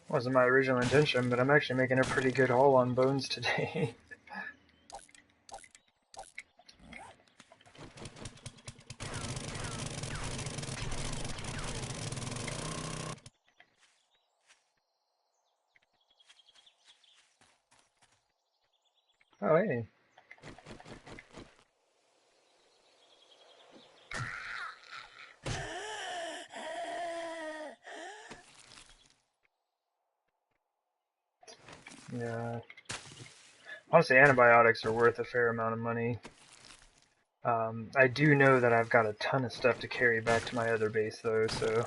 Wasn't my original intention, but I'm actually making a pretty good haul on bones today. Oh, hey. Yeah. Honestly, antibiotics are worth a fair amount of money. I do know that I've got a ton of stuff to carry back to my other base, though, so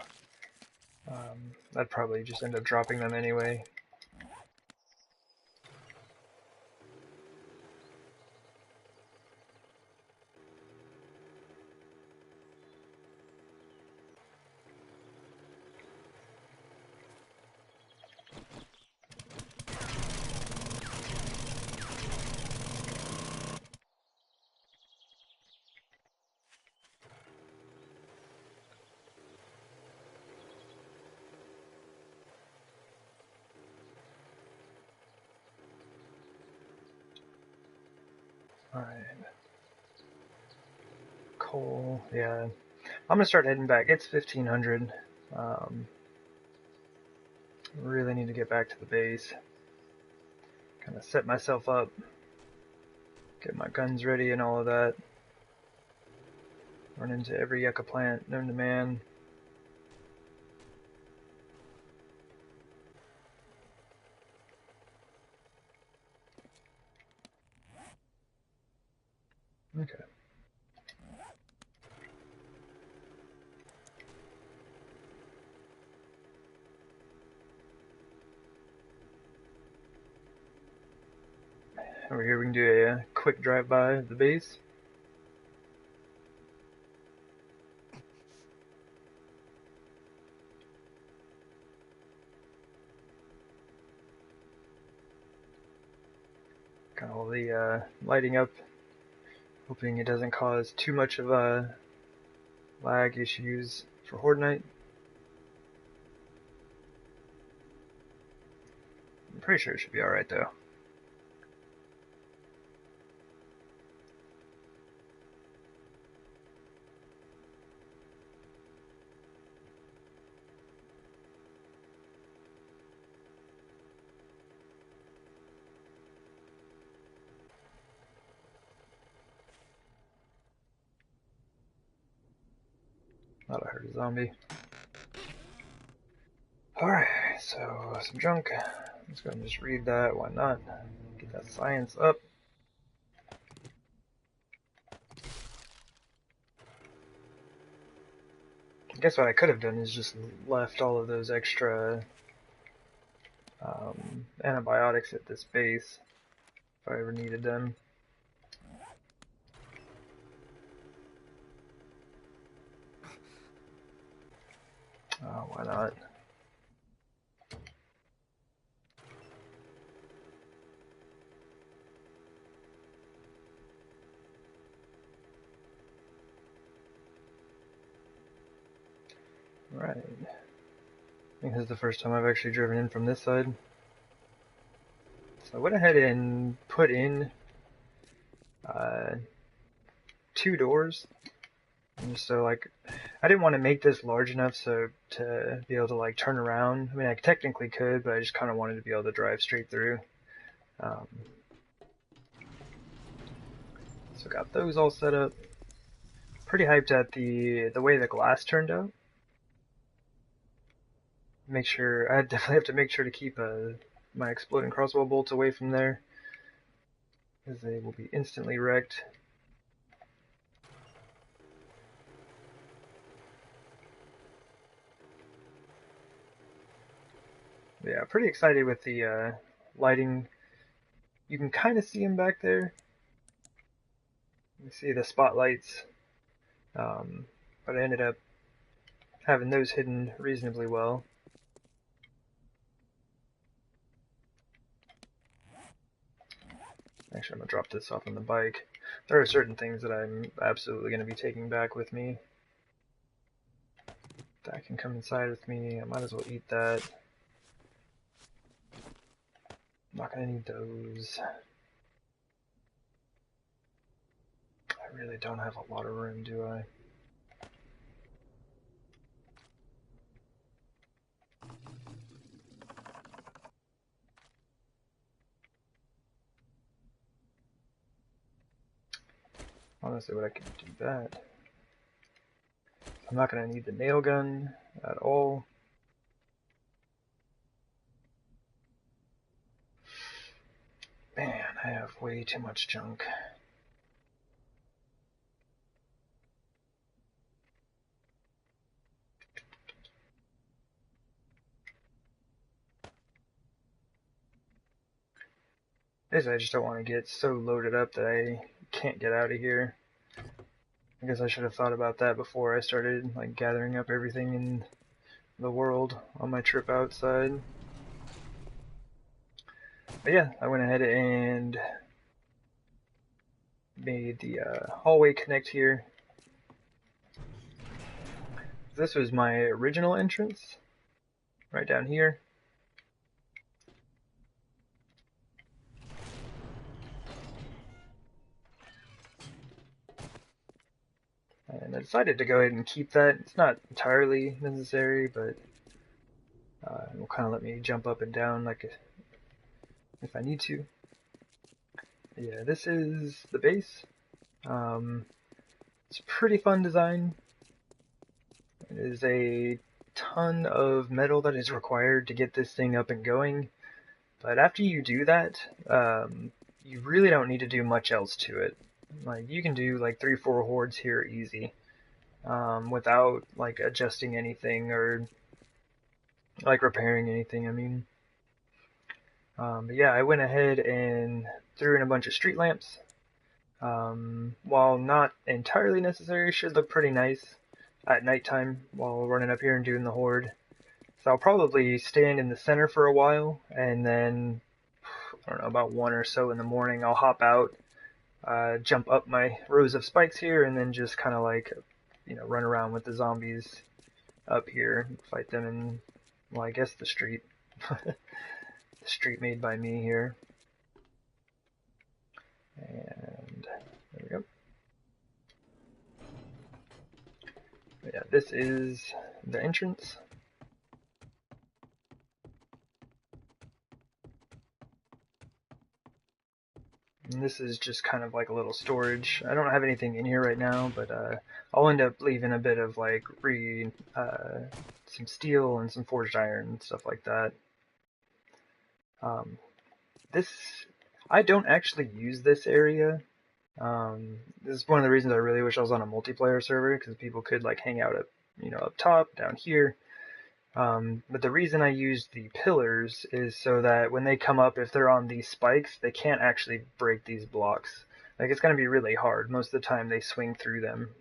I'd probably just end up dropping them anyway. Alright. Coal, yeah. I'm gonna start heading back. It's 1500. Really need to get back to the base. Kind of set myself up. Get my guns ready and all of that. Run into every yucca plant known to man. Okay. Over here we can do a quick drive-by of the base. Got all the lighting up, hoping it doesn't cause too much of lag issues for Horde Night. I'm pretty sure it should be alright though. Thought I heard a zombie. Alright, so some junk. Let's go and just read that, why not? Get that science up. I guess what I could have done is just left all of those extra antibiotics at this base if I ever needed them. Oh, why not? Right. I think this is the first time I've actually driven in from this side. So I went ahead and put in 2 doors. And so like, I didn't want to make this large enough so to be able to like turn around. I mean, I technically could, but I just kind of wanted to be able to drive straight through. So got those all set up. Pretty hyped at the way the glass turned out. Make sure I definitely have to make sure to keep my exploding crossbow bolts away from there, because they will be instantly wrecked. Yeah, pretty excited with the lighting. You can kind of see them back there. You see the spotlights, but I ended up having those hidden reasonably well. Actually, I'm going to drop this off on the bike. There are certain things that I'm absolutely going to be taking back with me. That can come inside with me. I might as well eat that. I'm not going to need those. I really don't have a lot of room, do I? Honestly, what I could do that. I'm not going to need the nail gun at all. way too much junk. Basically, I just don't want to get so loaded up that I can't get out of here. I guess I should have thought about that before I started like gathering up everything in the world on my trip outside. But yeah, I went ahead and made the hallway connect here. This was my original entrance, right down here. And I decided to go ahead and keep that. It's not entirely necessary, but it will kind of let me jump up and down like if I need to. Yeah, this is the base. It's a pretty fun design. It is a ton of metal that is required to get this thing up and going, but after you do that, you really don't need to do much else to it. Like, you can do like 3-4 hordes here easy, without like adjusting anything or like repairing anything, I mean. But yeah, I went ahead and threw in a bunch of street lamps. While not entirely necessary, should look pretty nice at nighttime while running up here and doing the horde. So I'll probably stand in the center for a while, and then, I don't know, about 1 or so in the morning, I'll hop out, jump up my rows of spikes here, and then just kind of like, run around with the zombies up here, fight them in, well, I guess the street. The street made by me here. And there we go. But yeah, this is the entrance. And this is just kind of like a little storage. I don't have anything in here right now, but I'll end up leaving a bit of like some steel and some forged iron and stuff like that. This, I don't actually use this area. This is one of the reasons I really wish I was on a multiplayer server, because people could like hang out up top, down here. But the reason I use the pillars is so that when they come up, if they're on these spikes, they can't actually break these blocks. Like, it's going to be really hard. Most of the time they swing through them,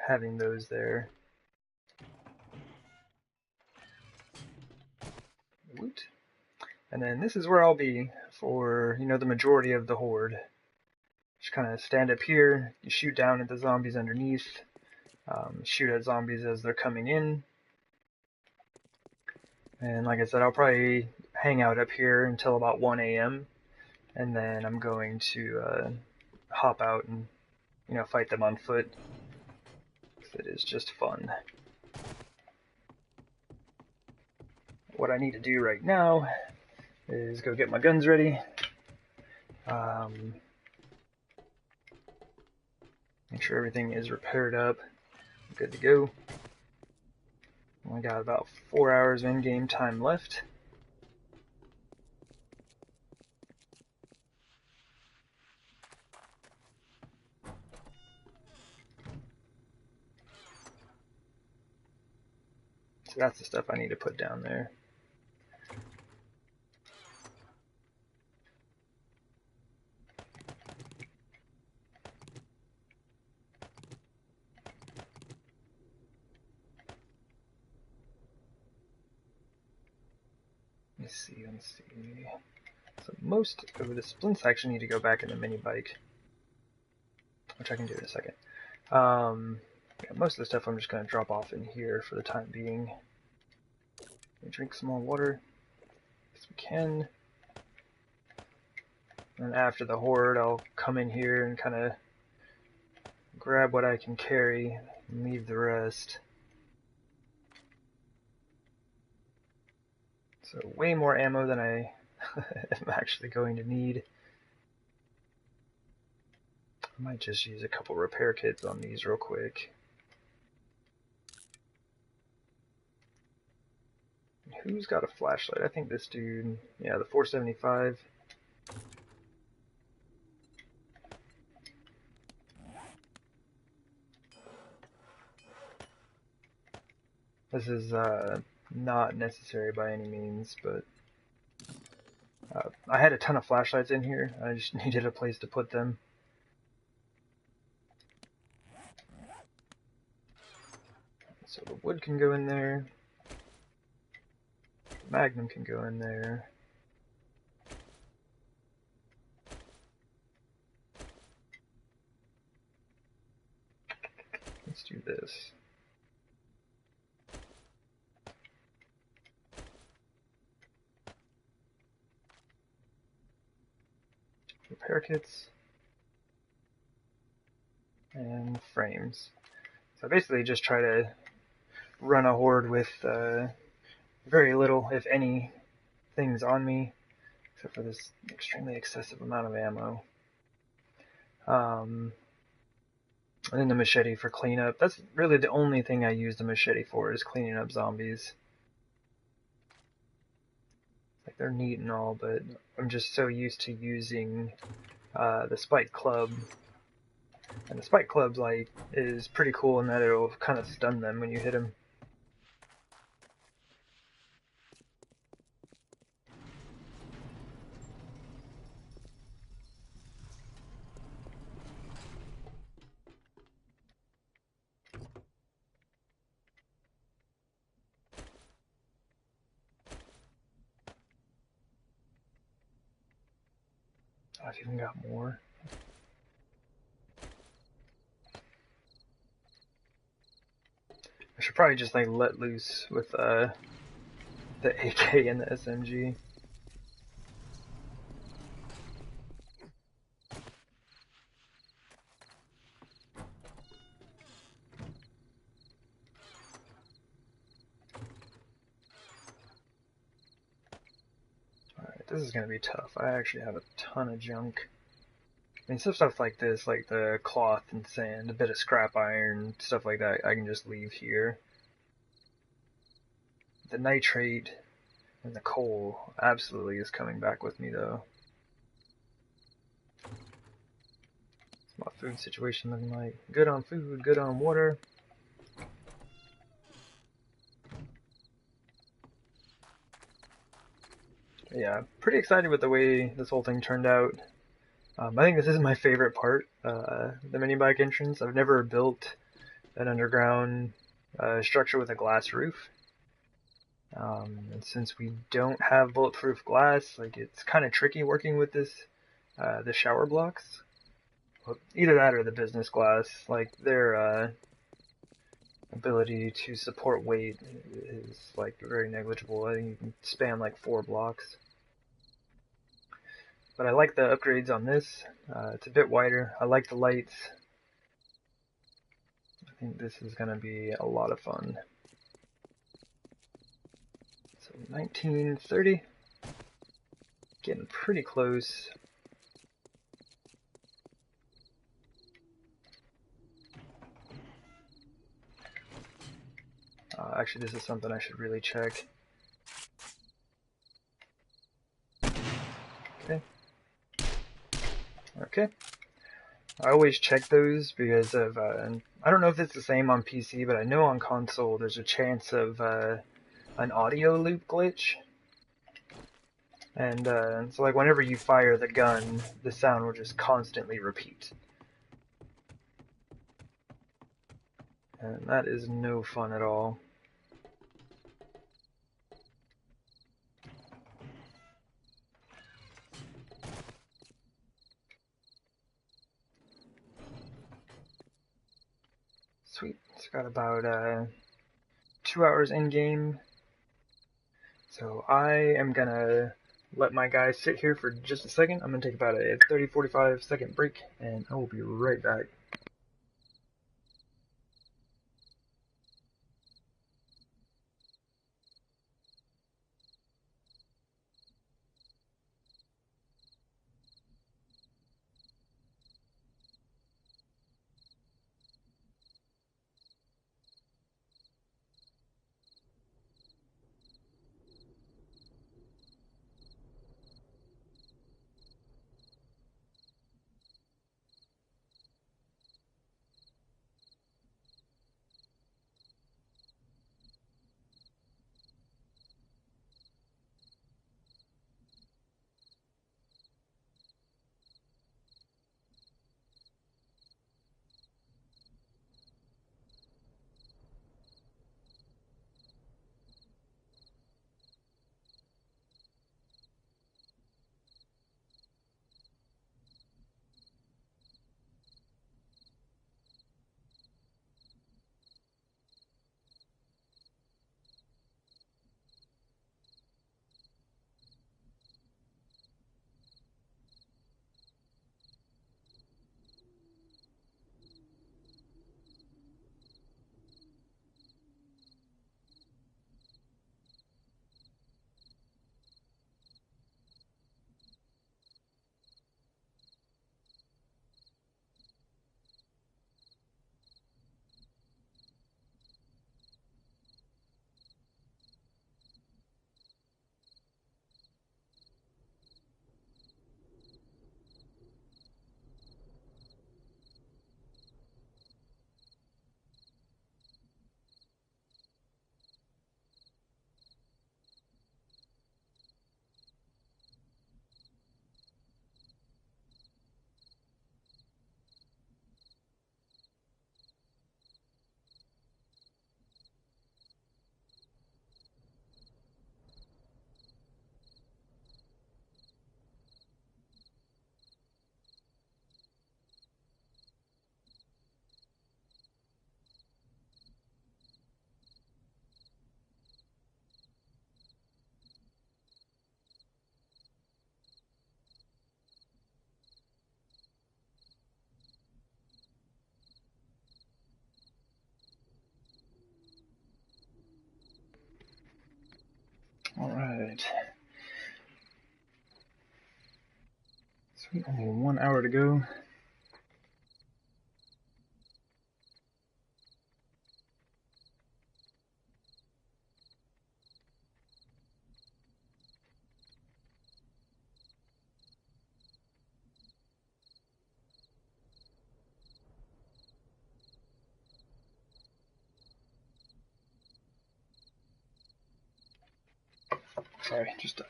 having those there. Woot. And then this is where I'll be for, the majority of the horde. Just kind of stand up here, you shoot down at the zombies underneath, shoot at zombies as they're coming in. And like I said, I'll probably hang out up here until about 1 a.m. and then I'm going to hop out and fight them on foot. It is just fun. What I need to do right now is go get my guns ready. Make sure everything is repaired up. Good to go. Only got about 4 hours of in-game time left. So that's the stuff I need to put down there. Let's see. So most of the splints actually need to go back in the mini bike, which I can do in a second. Yeah, most of the stuff I'm just going to drop off in here for the time being. Drink some more water, as we can. And after the horde, I'll come in here and kind of grab what I can carry and leave the rest. So way more ammo than I am actually going to need. I might just use a couple repair kits on these real quick. Who's got a flashlight? I think this dude, yeah, the 475. This is not necessary by any means, but I had a ton of flashlights in here. I just needed a place to put them. So the wood can go in there. Magnum can go in there. Let's do this. Repair kits. And frames. So I basically just try to run a horde with very little, if any, things on me, except for this extremely excessive amount of ammo. And then the machete for cleanup. That's really the only thing I use the machete for, is cleaning up zombies. Like, they're neat and all, but I'm just so used to using the spike club. And the spike club, like, is pretty cool in that it'll kind of stun them when you hit them. I've even got more. I should probably just like let loose with the AK and the SMG. Alright, this is gonna be tough. I actually have a ton of junk. I mean, stuff like this, like the cloth and sand, a bit of scrap iron, stuff like that, I can just leave here. The nitrate and the coal absolutely is coming back with me, though. What's my food situation looking like? Good on food, good on water. Yeah, pretty excited with the way this whole thing turned out. I think this is my favorite part, the mini bike entrance. I've never built an underground structure with a glass roof. And since we don't have bulletproof glass, like, it's kind of tricky working with this, the shower blocks. Well, either that or the business glass. Like, their ability to support weight is like very negligible. I think you can span like 4 blocks. But I like the upgrades on this. It's a bit wider. I like the lights. I think this is going to be a lot of fun. So 1930. Getting pretty close. Actually, this is something I should really check. Okay. Okay. I always check those because of, and I don't know if it's the same on PC, but I know on console there's a chance of an audio loop glitch. And so like whenever you fire the gun, the sound will just constantly repeat. And that is no fun at all. Sweet. It's got about 2 hours in game. So I am gonna let my guys sit here for just a second. I'm gonna take about a 30-45 second break, and I will be right back. Only 1 hour to go. Sorry, just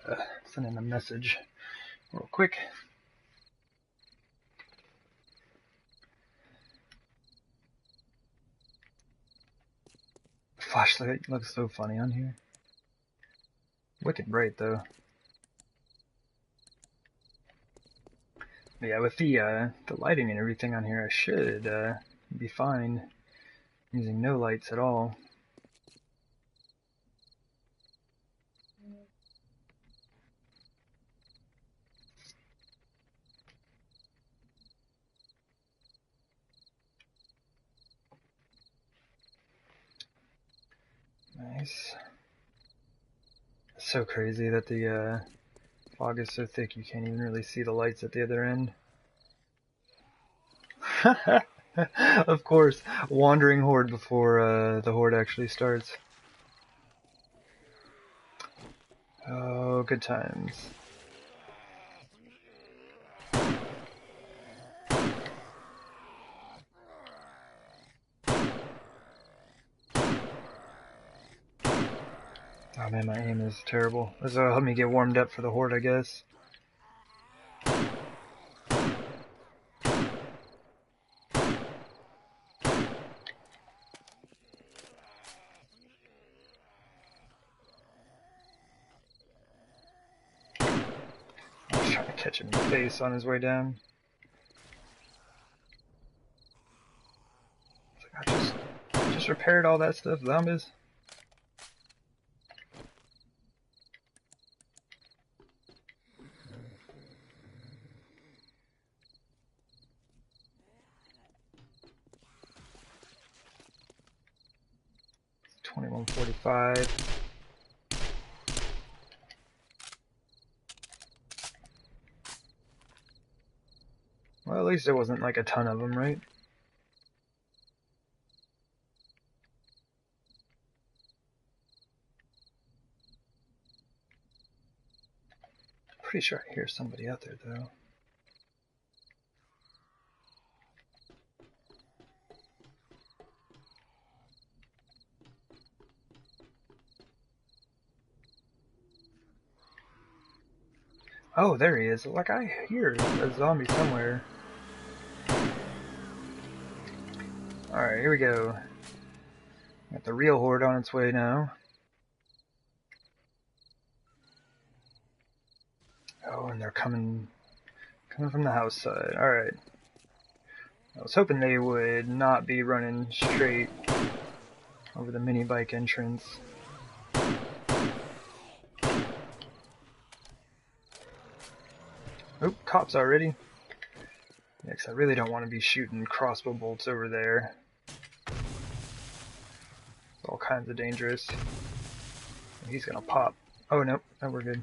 sending a message real quick. The flashlight looks so funny on here. Wicked bright though. But yeah, with the lighting and everything on here, I should be fine using no lights at all. Nice. It's so crazy that the fog is so thick you can't even really see the lights at the other end. Of course, wandering horde before the horde actually starts. Oh, good times. Oh man, my aim is terrible. This will help me get warmed up for the horde, I guess. I was trying to catch him in the face on his way down. It's like, I just repaired all that stuff, zombies. It's 21:45. Well, at least there wasn't like a ton of them, right? Pretty sure I hear somebody out there though. Oh, there he is. Like, I hear a zombie somewhere. Alright, here we go. Got the real horde on its way now. Oh, and they're coming from the house side. Alright. I was hoping they would not be running straight over the mini bike entrance. Oh, cops already. Yeah, 'cause I really don't want to be shooting crossbow bolts over there. It's all kinds of dangerous. He's gonna pop. Oh, no, we're good.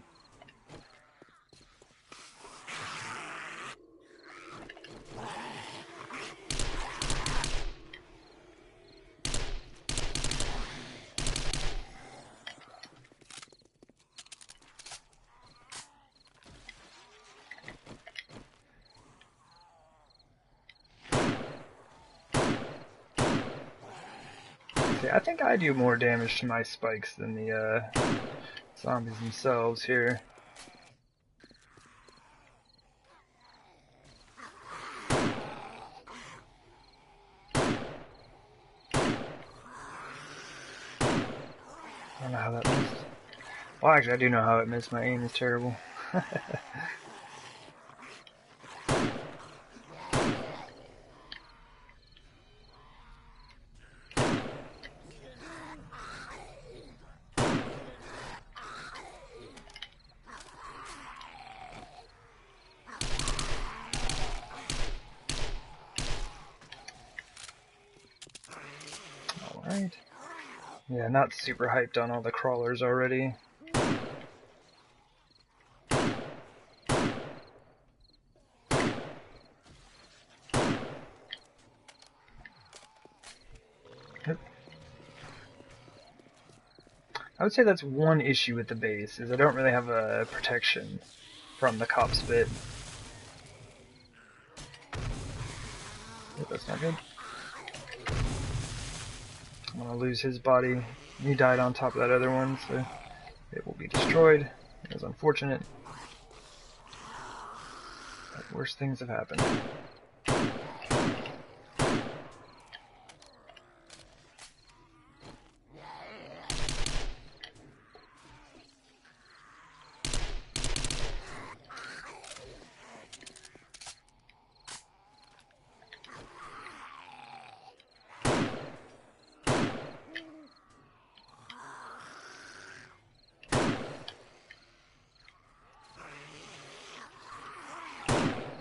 I think I do more damage to my spikes than the zombies themselves here. I don't know how that missed. Well, actually, I do know how it missed. My aim is terrible. Alright. Yeah, not super hyped on all the crawlers already. I would say that's one issue with the base, is I don't really have a protection from the cop spit. Oh, that's not good. I'm gonna lose his body. He died on top of that other one, so it will be destroyed. It was unfortunate. But worse things have happened.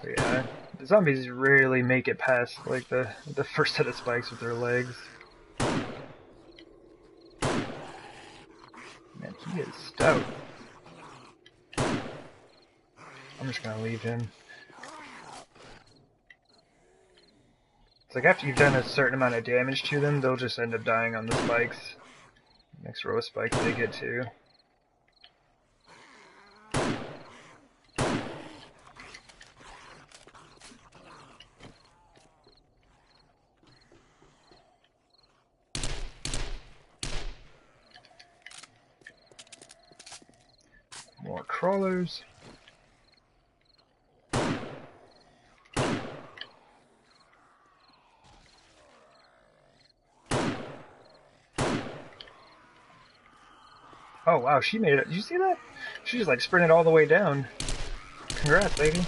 Yeah, the zombies rarely make it past like the first set of spikes with their legs. Man, he is stout. I'm just gonna leave him. It's like after you've done a certain amount of damage to them, they'll just end up dying on the spikes. Next row of spikes they get to. More crawlers. Oh wow, she made it. Did you see that? She just like sprinted all the way down. Congrats, lady.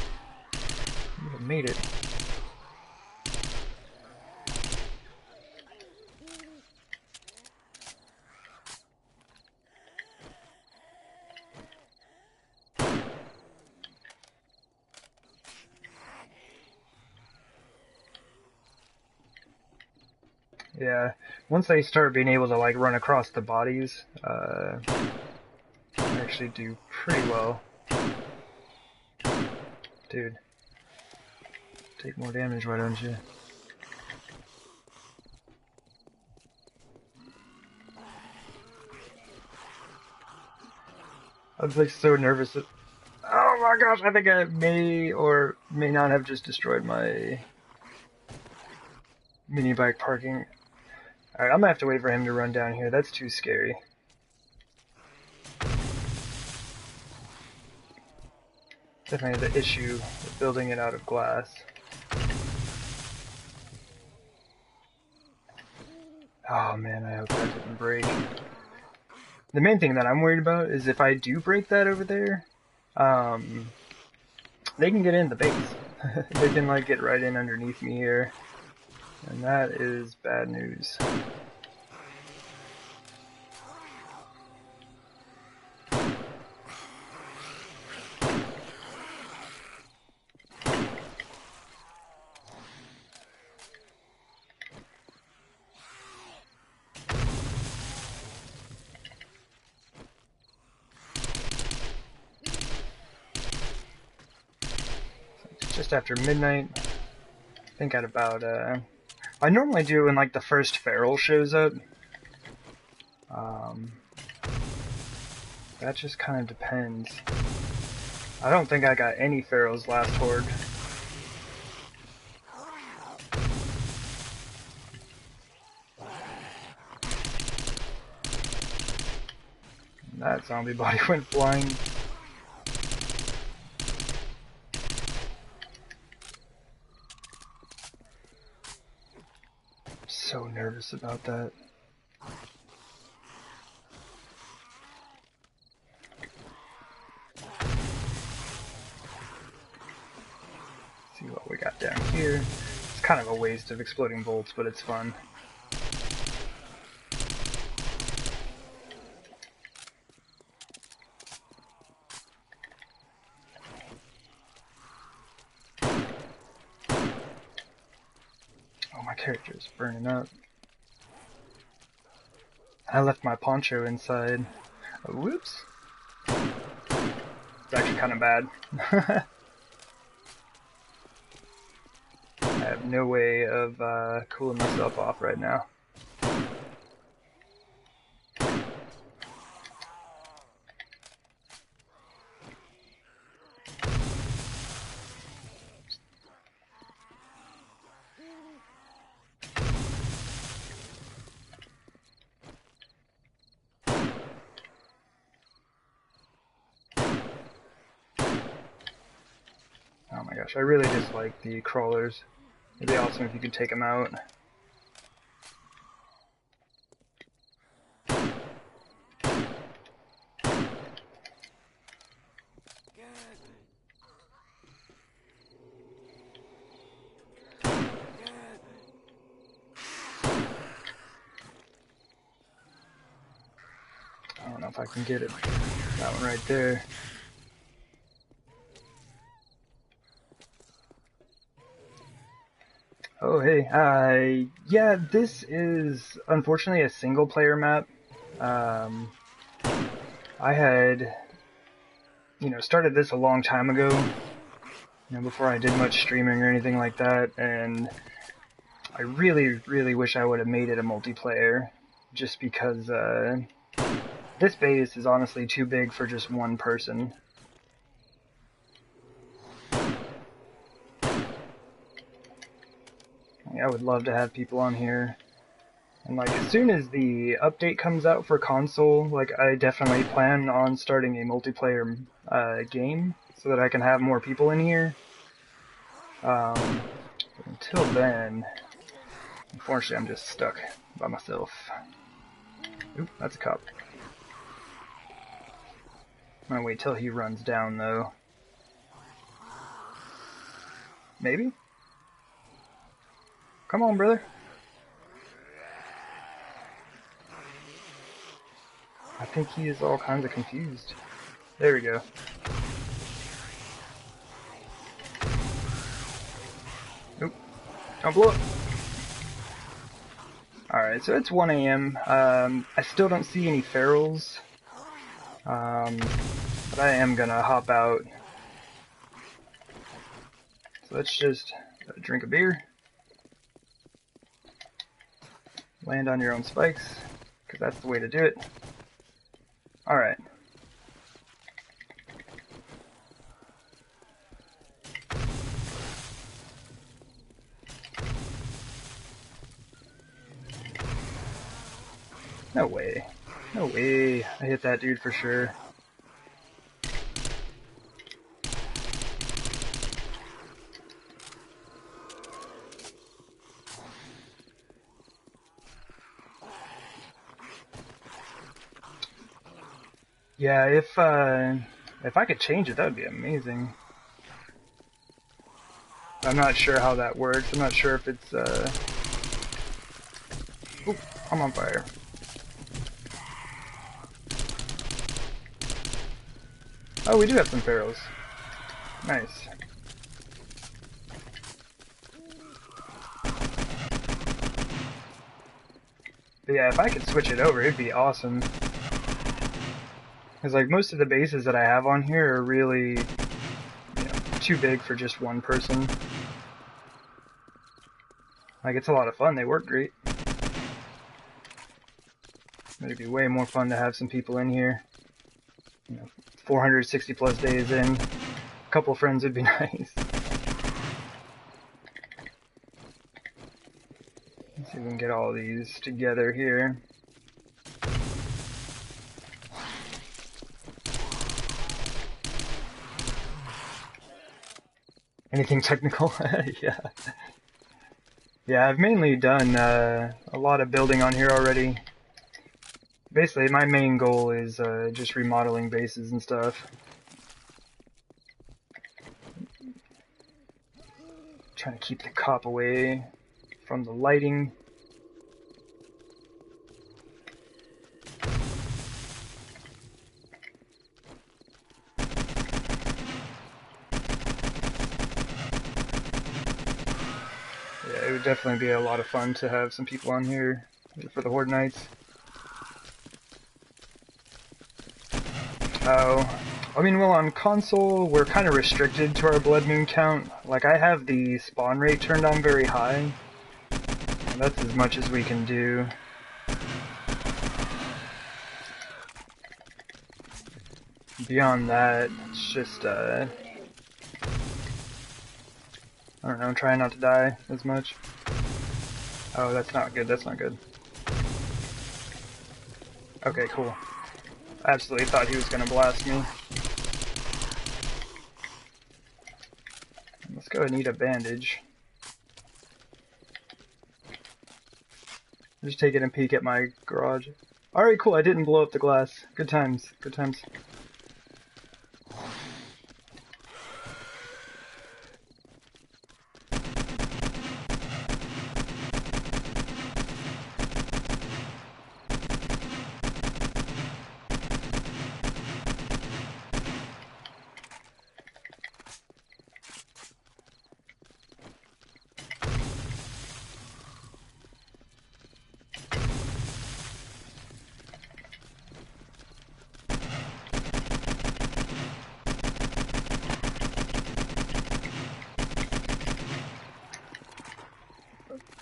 You have made it. Yeah, once they start being able to like run across the bodies, actually do pretty well. Dude, take more damage, why don't you? I was like so nervous that, oh my gosh, I think I may or may not have just destroyed my mini bike parking. Alright, I'm gonna have to wait for him to run down here. That's too scary. Definitely the issue with building it out of glass. Oh man, I hope that didn't break. The main thing that I'm worried about is if I do break that over there, they can get in the base. They can like get right in underneath me here. And that is bad news. Just after midnight. I think at about, I normally do when like the first feral shows up. That just kind of depends. I don't think I got any ferals last horde. That zombie body went flying. I'm so nervous about that. See what we got down here. It's kind of a waste of exploding bolts, but it's fun. Oh, my character is burning up. I left my poncho inside. Oh, whoops. It's actually kind of bad. I have no way of cooling myself off right now. Gosh, I really dislike the crawlers. It'd be awesome if you could take them out. I don't know if I can get it. That one right there. Oh, hey. Yeah, this is unfortunately a single player map. I had, started this a long time ago, before I did much streaming or anything like that, and I really, really wish I would have made it a multiplayer, just because, this base is honestly too big for just one person. I would love to have people on here. And like as soon as the update comes out for console, like I definitely plan on starting a multiplayer game so that I can have more people in here. But until then, unfortunately I'm just stuck by myself. Oop, that's a cop. I'm gonna wait till he runs down though. Maybe? Come on, brother. I think he is all kinds of confused. There we go. Oop. Don't blow up. Alright, so it's 1 a.m. I still don't see any ferals. But I am gonna hop out. So let's just drink a beer. Land on your own spikes, because that's the way to do it. Alright. No way. No way. I hit that dude for sure. Yeah, if I could change it, that would be amazing. I'm not sure how that works. I'm not sure if it's Oop, I'm on fire. Oh, we do have some pharaohs. Nice. But yeah, if I could switch it over, it'd be awesome. Because like most of the bases that I have on here are really, too big for just one person. Like it's a lot of fun. They work great. It'd be way more fun to have some people in here. 460 plus days in. A couple friends would be nice. Let's see if we can get all these together here. Anything technical? Yeah. Yeah, I've mainly done a lot of building on here already. Basically, my main goal is just remodeling bases and stuff. Trying to keep the cop away from the lighting. Yeah, it would definitely be a lot of fun to have some people on here for the Horde nights. Oh, I mean, well, on console, we're kind of restricted to our blood moon count. Like, I have the spawn rate turned on very high. And that's as much as we can do. Beyond that, it's just, I don't know, try not to die as much. Oh, that's not good, that's not good. Okay, cool. I absolutely thought he was gonna blast me. go and eat a bandage. Just taking a peek at my garage. Alright, cool, I didn't blow up the glass. Good times, good times.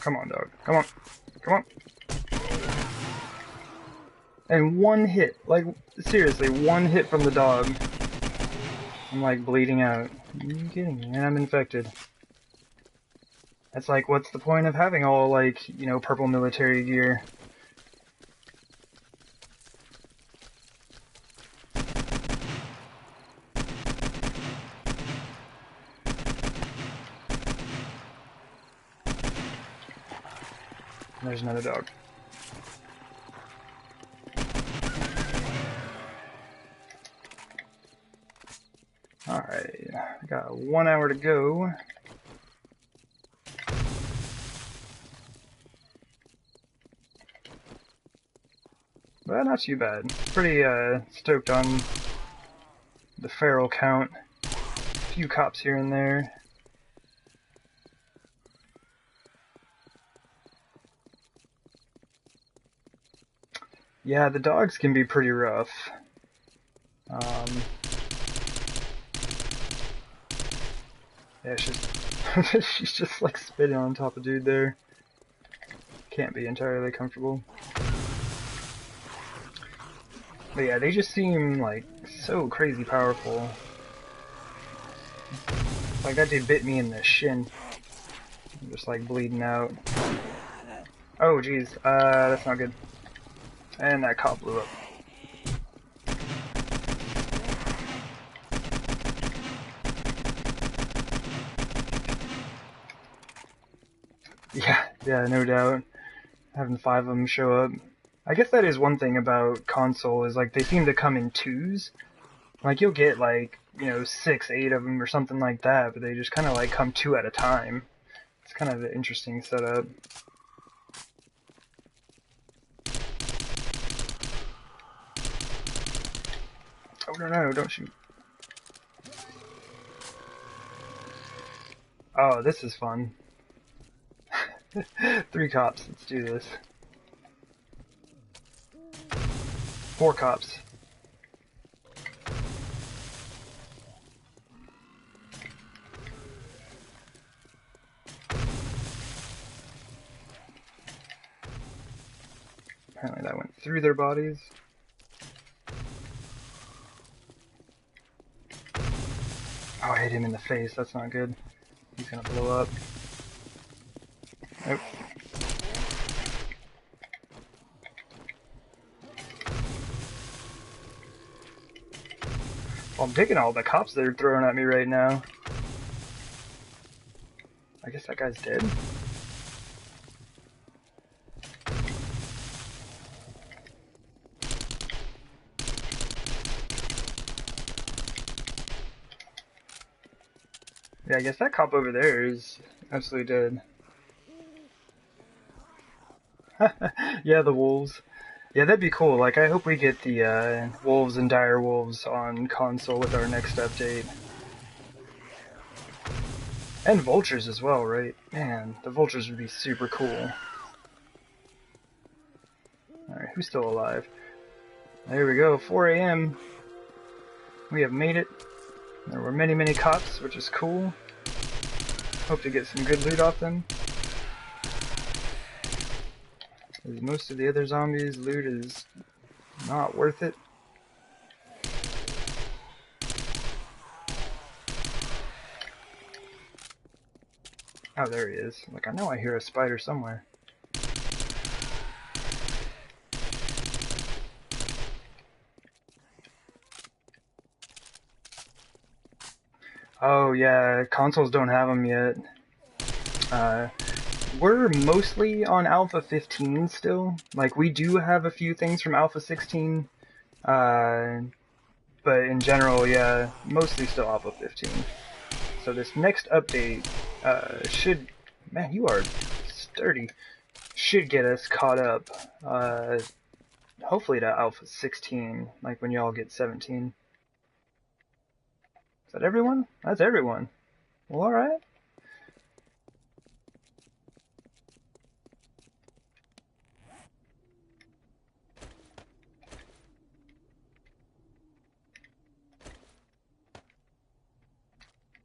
Come on, dog. Come on. Come on. And one hit. Like, seriously, one hit from the dog. I'm, like, bleeding out. Are you kidding me? And I'm infected. That's like, what's the point of having all, like, you know, purple military gear? There's another dog. Alright, I got 1 hour to go. But not too bad. Pretty stoked on the feral count. A few cops here and there. Yeah, the dogs can be pretty rough. Yeah, she's just like spitting on top of dude there. Can't be entirely comfortable. But yeah, they just seem like so crazy powerful. Like that dude bit me in the shin. I'm just like bleeding out. Oh jeez, that's not good. And that cop blew up. Yeah, no doubt. Having 5 of them show up. I guess that is one thing about console, is like they seem to come in twos. Like you'll get like, you know, 6, 8 of them or something like that, but they just kind of like come 2 at a time. It's kind of an interesting setup. Oh no, don't shoot. Oh, this is fun. 3 cops, let's do this. 4 cops. Apparently that went through their bodies. Oh, I hit him in the face, that's not good. He's gonna blow up. Nope. Well, I'm digging all the cops that are throwing at me right now. I guess that guy's dead. Yeah, I guess that cop over there is absolutely dead. Yeah, the wolves. Yeah, that'd be cool. Like, I hope we get the wolves and dire wolves on console with our next update. And vultures as well, right? Man, the vultures would be super cool. Alright, who's still alive? There we go, 4 AM. We have made it. There were many, many cops, which is cool. Hope to get some good loot off them. As most of the other zombies' loot is not worth it. Oh, there he is. Like, I know I hear a spider somewhere. Oh yeah, consoles don't have them yet. We're mostly on Alpha 15 still. Like, we do have a few things from Alpha 16, but in general, yeah, mostly still Alpha 15. So this next update should... Man, you are sturdy. Should get us caught up, hopefully to Alpha 16, like when y'all get 17. Is that everyone? That's everyone. Well, alright.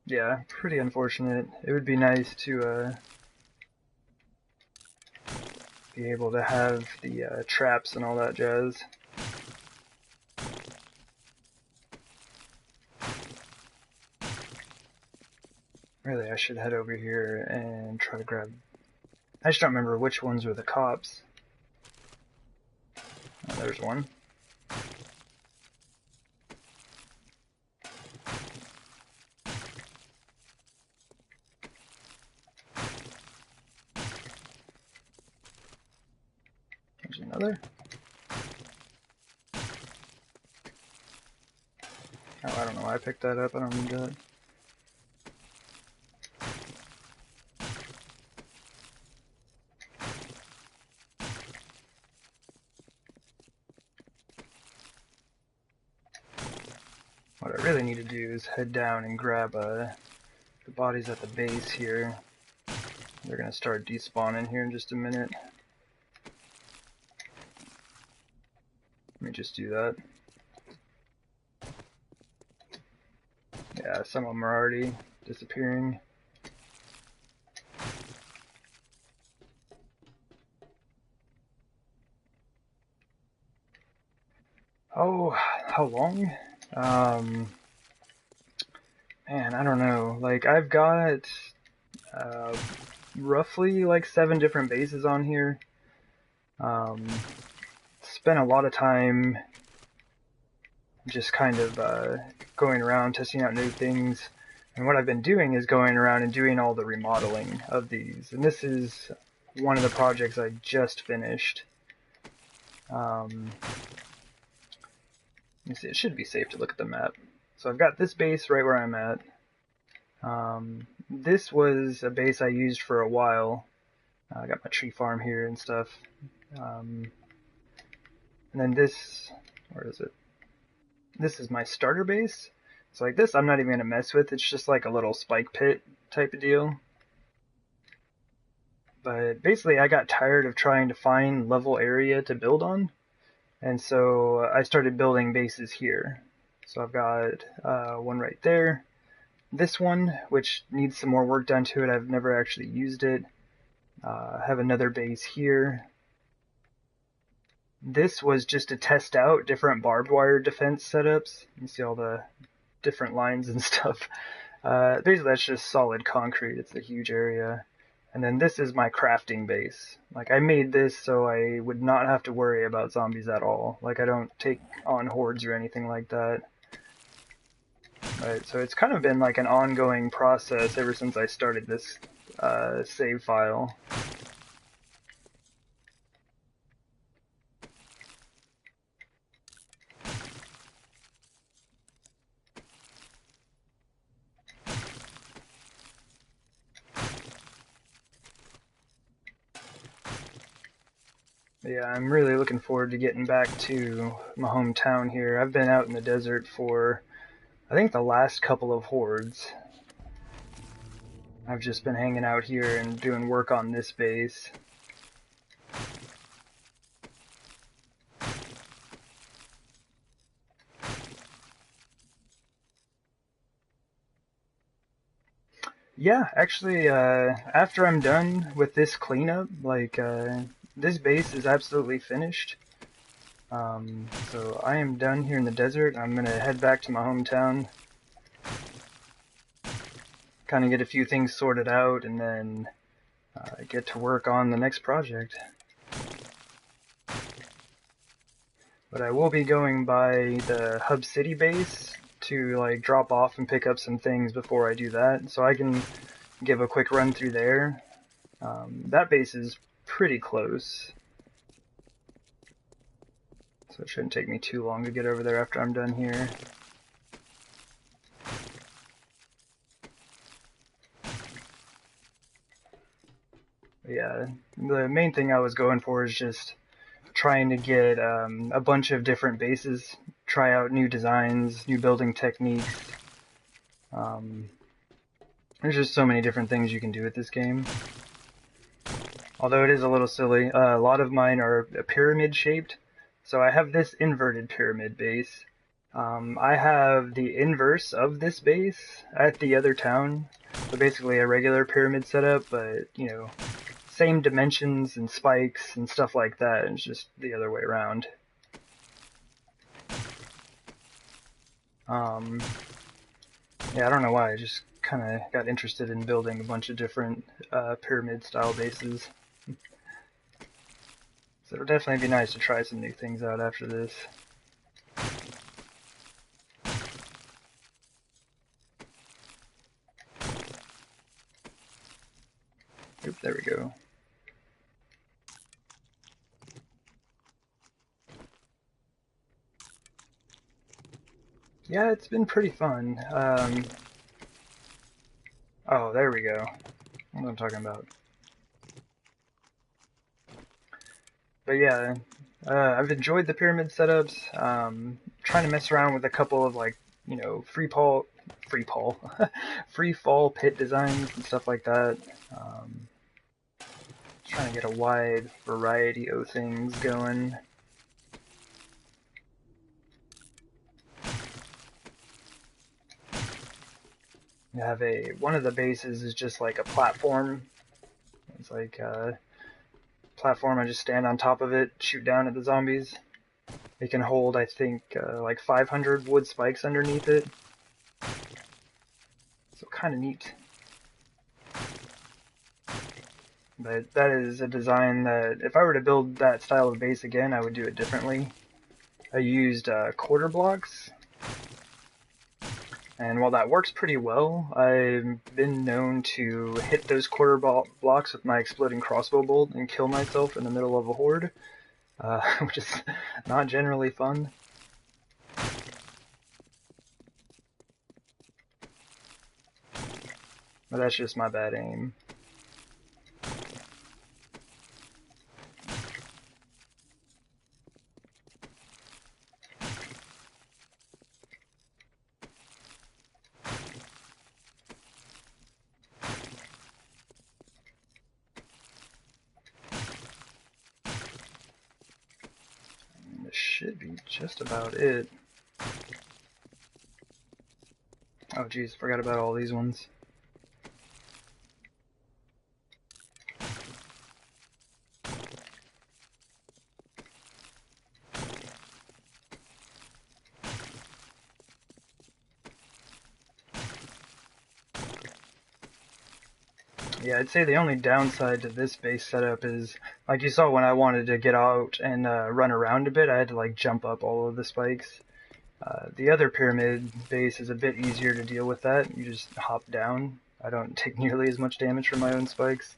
Yeah, pretty unfortunate. It would be nice to be able to have the traps and all that jazz. Really, I should head over here and try to grab... I just don't remember which ones were the cops. Oh, there's one. There's another. Oh, I don't know why I picked that up. I don't need that. What I really need to do is head down and grab the bodies at the base here. They're going to start despawning here in just a minute. Let me just do that. Yeah, some of them are already disappearing. Oh, how long? Man, I don't know. Like, I've got roughly like 7 different bases on here. Spent a lot of time just kind of going around testing out new things. And what I've been doing is going around and doing all the remodeling of these. And this is one of the projects I just finished. Let me see, it should be safe to look at the map. So I've got this base right where I'm at. This was a base I used for a while. I got my tree farm here and stuff. And then this, where is it? This is my starter base. So like this I'm not even going to mess with. It's just like a little spike pit type of deal. But basically I got tired of trying to find level area to build on. And so I started building bases here. So I've got one right there. This one, which needs some more work done to it. I've never actually used it. I have another base here. This was just to test out different barbed wire defense setups. You see all the different lines and stuff. Basically that's just solid concrete. It's a huge area. And then this is my crafting base. Like, I made this so I would not have to worry about zombies at all. Like, I don't take on hordes or anything like that. Right, so it's kind of been like an ongoing process ever since I started this save file. Yeah, I'm really looking forward to getting back to my hometown here. I've been out in the desert for, I think, the last couple of hordes. I've just been hanging out here and doing work on this base. Yeah, actually, after I'm done with this cleanup, like, this base is absolutely finished. So I am done here in the desert. I'm gonna head back to my hometown, kind of get a few things sorted out, and then get to work on the next project. But I will be going by the Hub City base to like drop off and pick up some things before I do that, so I can give a quick run through there. That base is pretty close, so it shouldn't take me too long to get over there after I'm done here. But yeah, the main thing I was going for is just trying to get a bunch of different bases, try out new designs, new building techniques. There's just so many different things you can do with this game. Although it is a little silly, a lot of mine are pyramid shaped. So I have this inverted pyramid base. I have the inverse of this base at the other town. So basically a regular pyramid setup, but you know, same dimensions and spikes and stuff like that. It's just the other way around. Yeah, I don't know why. I just kind of got interested in building a bunch of different pyramid-style bases. So it'll definitely be nice to try some new things out after this. Oop, there we go. Yeah, it's been pretty fun. Oh, there we go. What am I talking about? But yeah, I've enjoyed the pyramid setups. Trying to mess around with a couple of like, you know, free fall pit designs and stuff like that. Trying to get a wide variety of things going. You have one of the bases is just like a platform. It's like a platform, I just stand on top of it, shoot down at the zombies. It can hold, I think, like 500 wood spikes underneath it. So kind of neat. But that is a design that, if I were to build that style of base again, I would do it differently. I used quarter blocks. And while that works pretty well, I've been known to hit those quarter blocks with my exploding crossbow bolt and kill myself in the middle of a horde, which is not generally fun. But that's just my bad aim. This should be just about it. Oh geez, forgot about all these ones. Yeah, I'd say the only downside to this base setup is, like you saw when I wanted to get out and run around a bit, I had to like jump up all of the spikes. The other pyramid base is a bit easier to deal with that. You just hop down. I don't take nearly as much damage from my own spikes.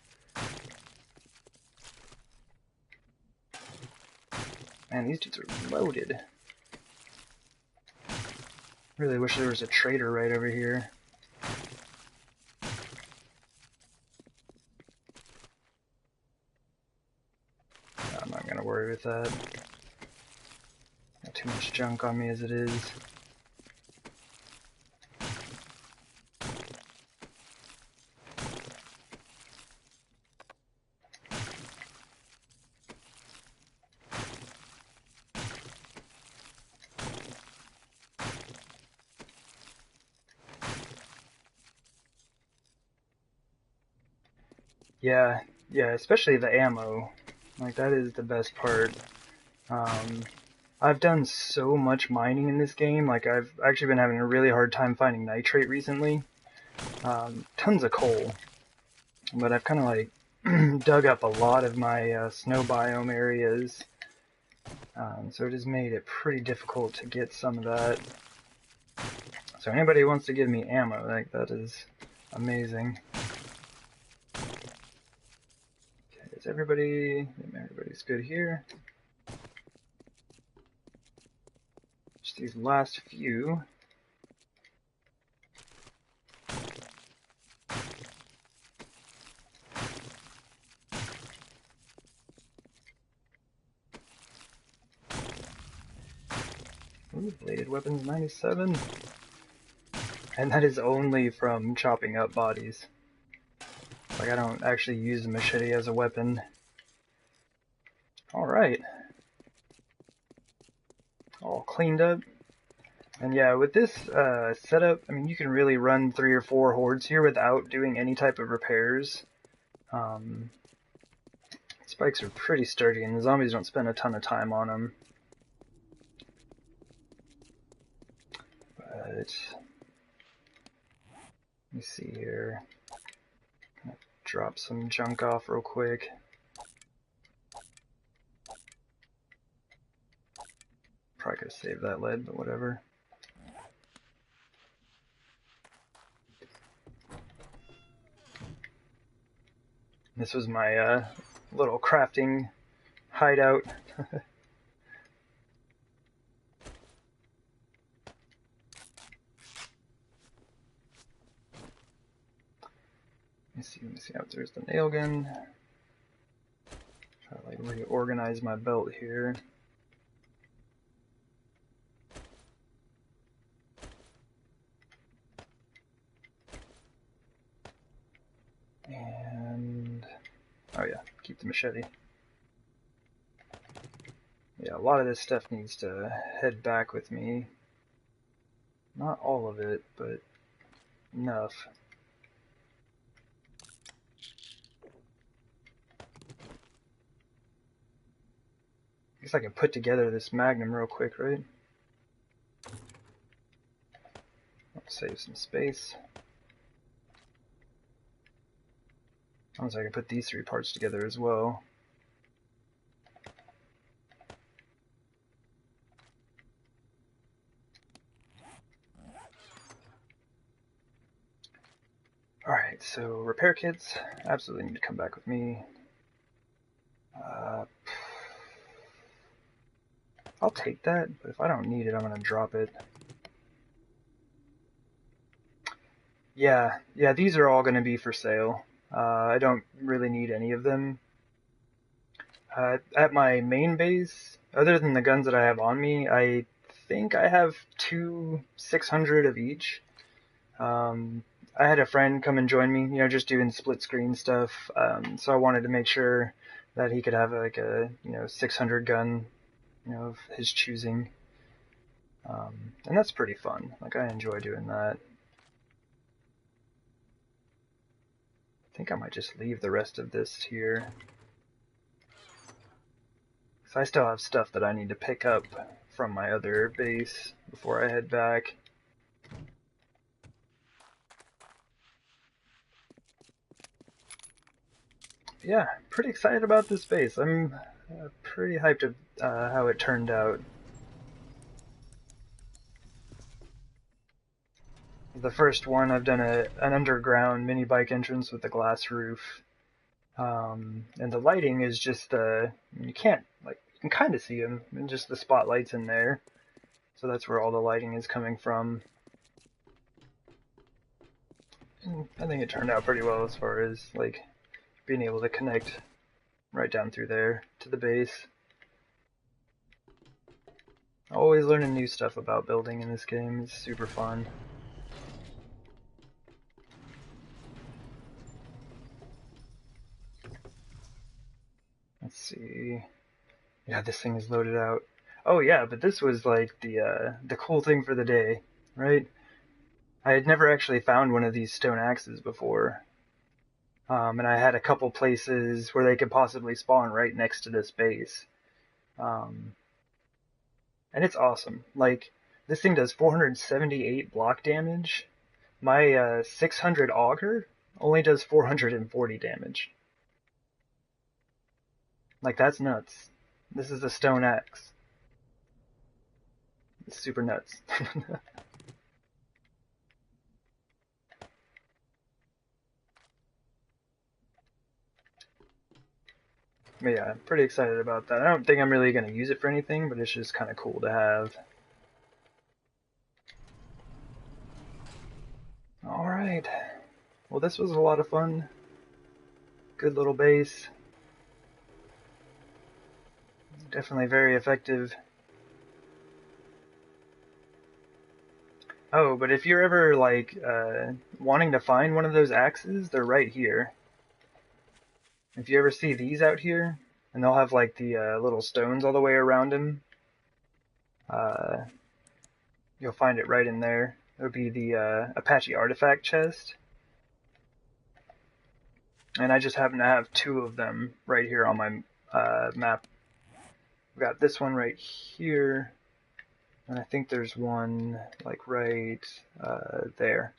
Man, these dudes are loaded. Really wish there was a trader right over here. I'm not gonna worry with that. Got too much junk on me as it is. Yeah, especially the ammo. Like, that is the best part. I've done so much mining in this game, like I've actually been having a really hard time finding nitrate recently. Tons of coal. But I've kind of like dug up a lot of my snow biome areas. So it has made it pretty difficult to get some of that. So anybody who wants to give me ammo, like, that is amazing. Okay, is everybody's good here? Just these last few. Ooh, bladed weapons 97. And that is only from chopping up bodies. Like, I don't actually use a machete as a weapon. Alright. All cleaned up. And yeah, with this setup, I mean, you can really run 3 or 4 hordes here without doing any type of repairs. Spikes are pretty sturdy, and the zombies don't spend a ton of time on them. But let me see here. Drop some junk off real quick. Probably could have saved that lead, but whatever. This was my little crafting hideout. Let me see. Oh, there's the nail gun. Try to like reorganize my belt here. And oh yeah, keep the machete. Yeah, a lot of this stuff needs to head back with me. Not all of it, but enough. I guess I can put together this magnum real quick, right? Save some space. As I can put these 3 parts together as well. Alright, so repair kits absolutely need to come back with me. I'll take that, but if I don't need it, I'm going to drop it. Yeah, these are all going to be for sale. I don't really need any of them. At my main base, other than the guns that I have on me, I think I have 2 600 of each. I had a friend come and join me, you know, just doing split screen stuff. So I wanted to make sure that he could have like a, 600 gun, of his choosing. And that's pretty fun. Like, I enjoy doing that. I think I might just leave the rest of this here. Because I still have stuff that I need to pick up from my other base before I head back. Yeah, pretty excited about this base. I'm pretty hyped at how it turned out. The first one, I've done an underground mini bike entrance with a glass roof. And the lighting is just, you can't, like, you can kind of see them, and just the spotlights in there. So that's where all the lighting is coming from. And I think it turned out pretty well as far as, like, being able to connect right down through there to the base. Always learning new stuff about building in this game. It's super fun. Let's see. Yeah, this thing is loaded out. Oh yeah, but this was like the cool thing for the day, right? I had never actually found one of these stone axes before. And I had a couple places where they could possibly spawn right next to this base. And it's awesome. Like, this thing does 478 block damage. My 600 auger only does 440 damage. Like, that's nuts. This is a stone axe. It's super nuts. But yeah, I'm pretty excited about that. I don't think I'm really going to use it for anything, but it's just kind of cool to have. Alright. Well, this was a lot of fun. Good little base. Definitely very effective. Oh, but if you're ever, like, wanting to find one of those axes, they're right here. If you ever see these out here, and they'll have, like, the little stones all the way around them, uh, you'll find it right in there. It'll be the Apache artifact chest. And I just happen to have 2 of them right here on my map. I've got this one right here, and I think there's one like right there.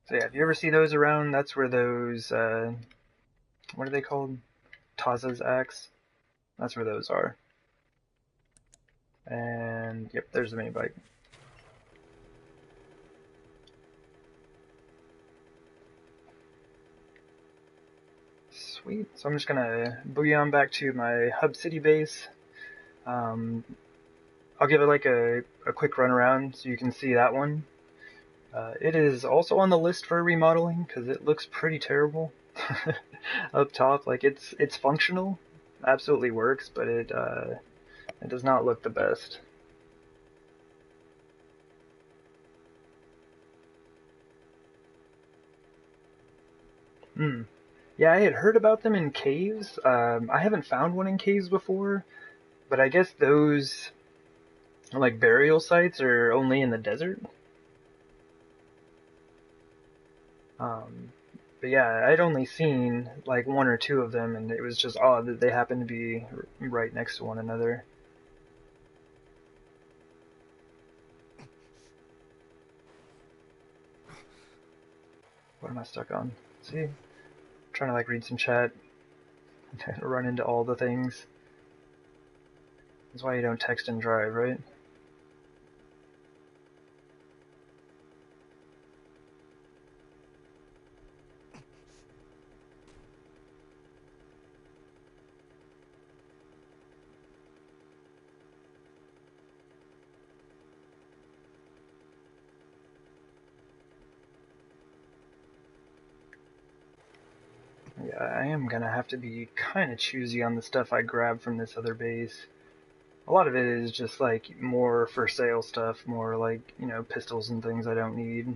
So yeah, if you ever see those around, that's where those, what are they called? Taza's axe. That's where those are. And yep, there's the mini bike. Sweet. So I'm just gonna boogie on back to my hub city base. I'll give it like a quick run around so you can see that one. It is also on the list for remodeling because it looks pretty terrible up top. Like it's functional, absolutely works, but it does not look the best. Yeah, I had heard about them in caves. I haven't found one in caves before, but I guess those like burial sites are only in the desert. But yeah, I'd only seen like 1 or 2 of them, and it was just odd that they happened to be right next to one another. What am I stuck on? See? I'm trying to like read some chat. Run into all the things. That's why you don't text and drive, right? Yeah, I am gonna have to be kind of choosy on the stuff I grab from this other base. A lot of it is just like more for sale stuff, more like, you know, pistols and things I don't need.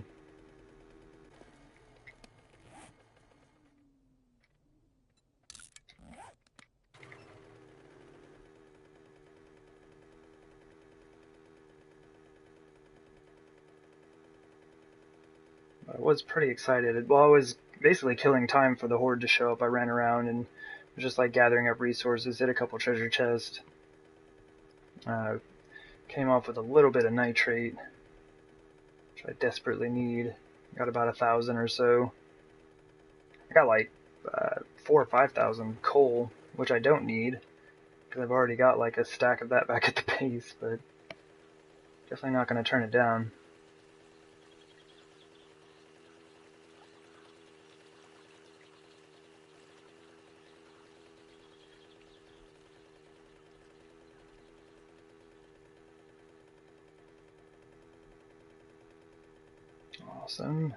I was pretty excited. While I was basically killing time for the Horde to show up, I ran around and was just like gathering up resources, hit a couple treasure chests. Came off with a little bit of nitrate, which I desperately need. Got about 1,000 or so. I got like 4,000 or 5,000 coal, which I don't need, because I've already got like a stack of that back at the base, but definitely not going to turn it down. Awesome.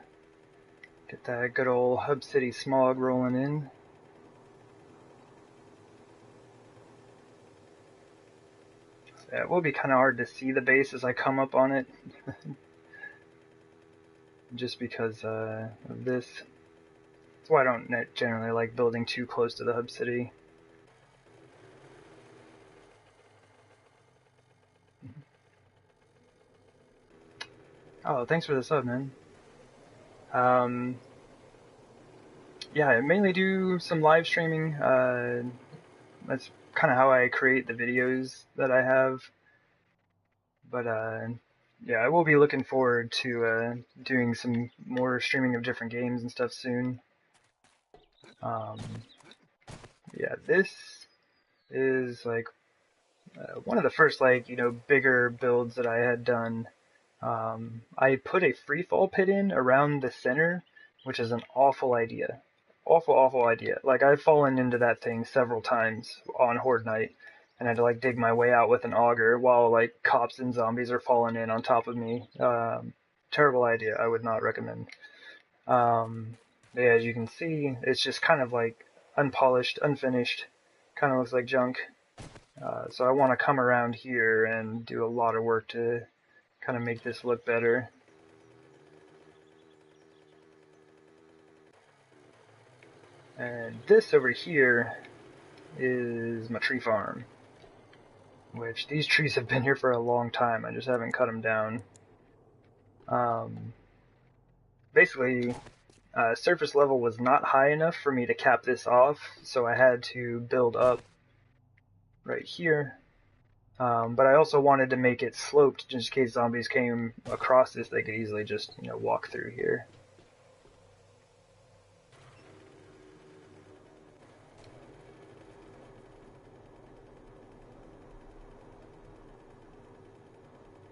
Get that good old Hub City smog rolling in. So yeah, it will be kind of hard to see the base as I come up on it. Just because of this. That's why I don't generally like building too close to the Hub City. Oh, thanks for the sub, man. Yeah, I mainly do some live streaming. That's kind of how I create the videos that I have. But yeah, I will be looking forward to doing some more streaming of different games and stuff soon. Yeah, this is like one of the first like, you know, bigger builds that I had done. I put a free fall pit in around the center, which is an awful idea. awful idea. Like, I've fallen into that thing several times on Horde night, and I had to like dig my way out with an auger while like cops and zombies are falling in on top of me. Terrible idea. I would not recommend. Yeah, as you can see, it's just kind of like unpolished, unfinished, kind of looks like junk. So I want to come around here and do a lot of work to kind of make this look better. And this over here is my tree farm, which these trees have been here for a long time. I just haven't cut them down. Basically, surface level was not high enough for me to cap this off, so I had to build up right here. But I also wanted to make it sloped just in case zombies came across this, they could easily just, walk through here.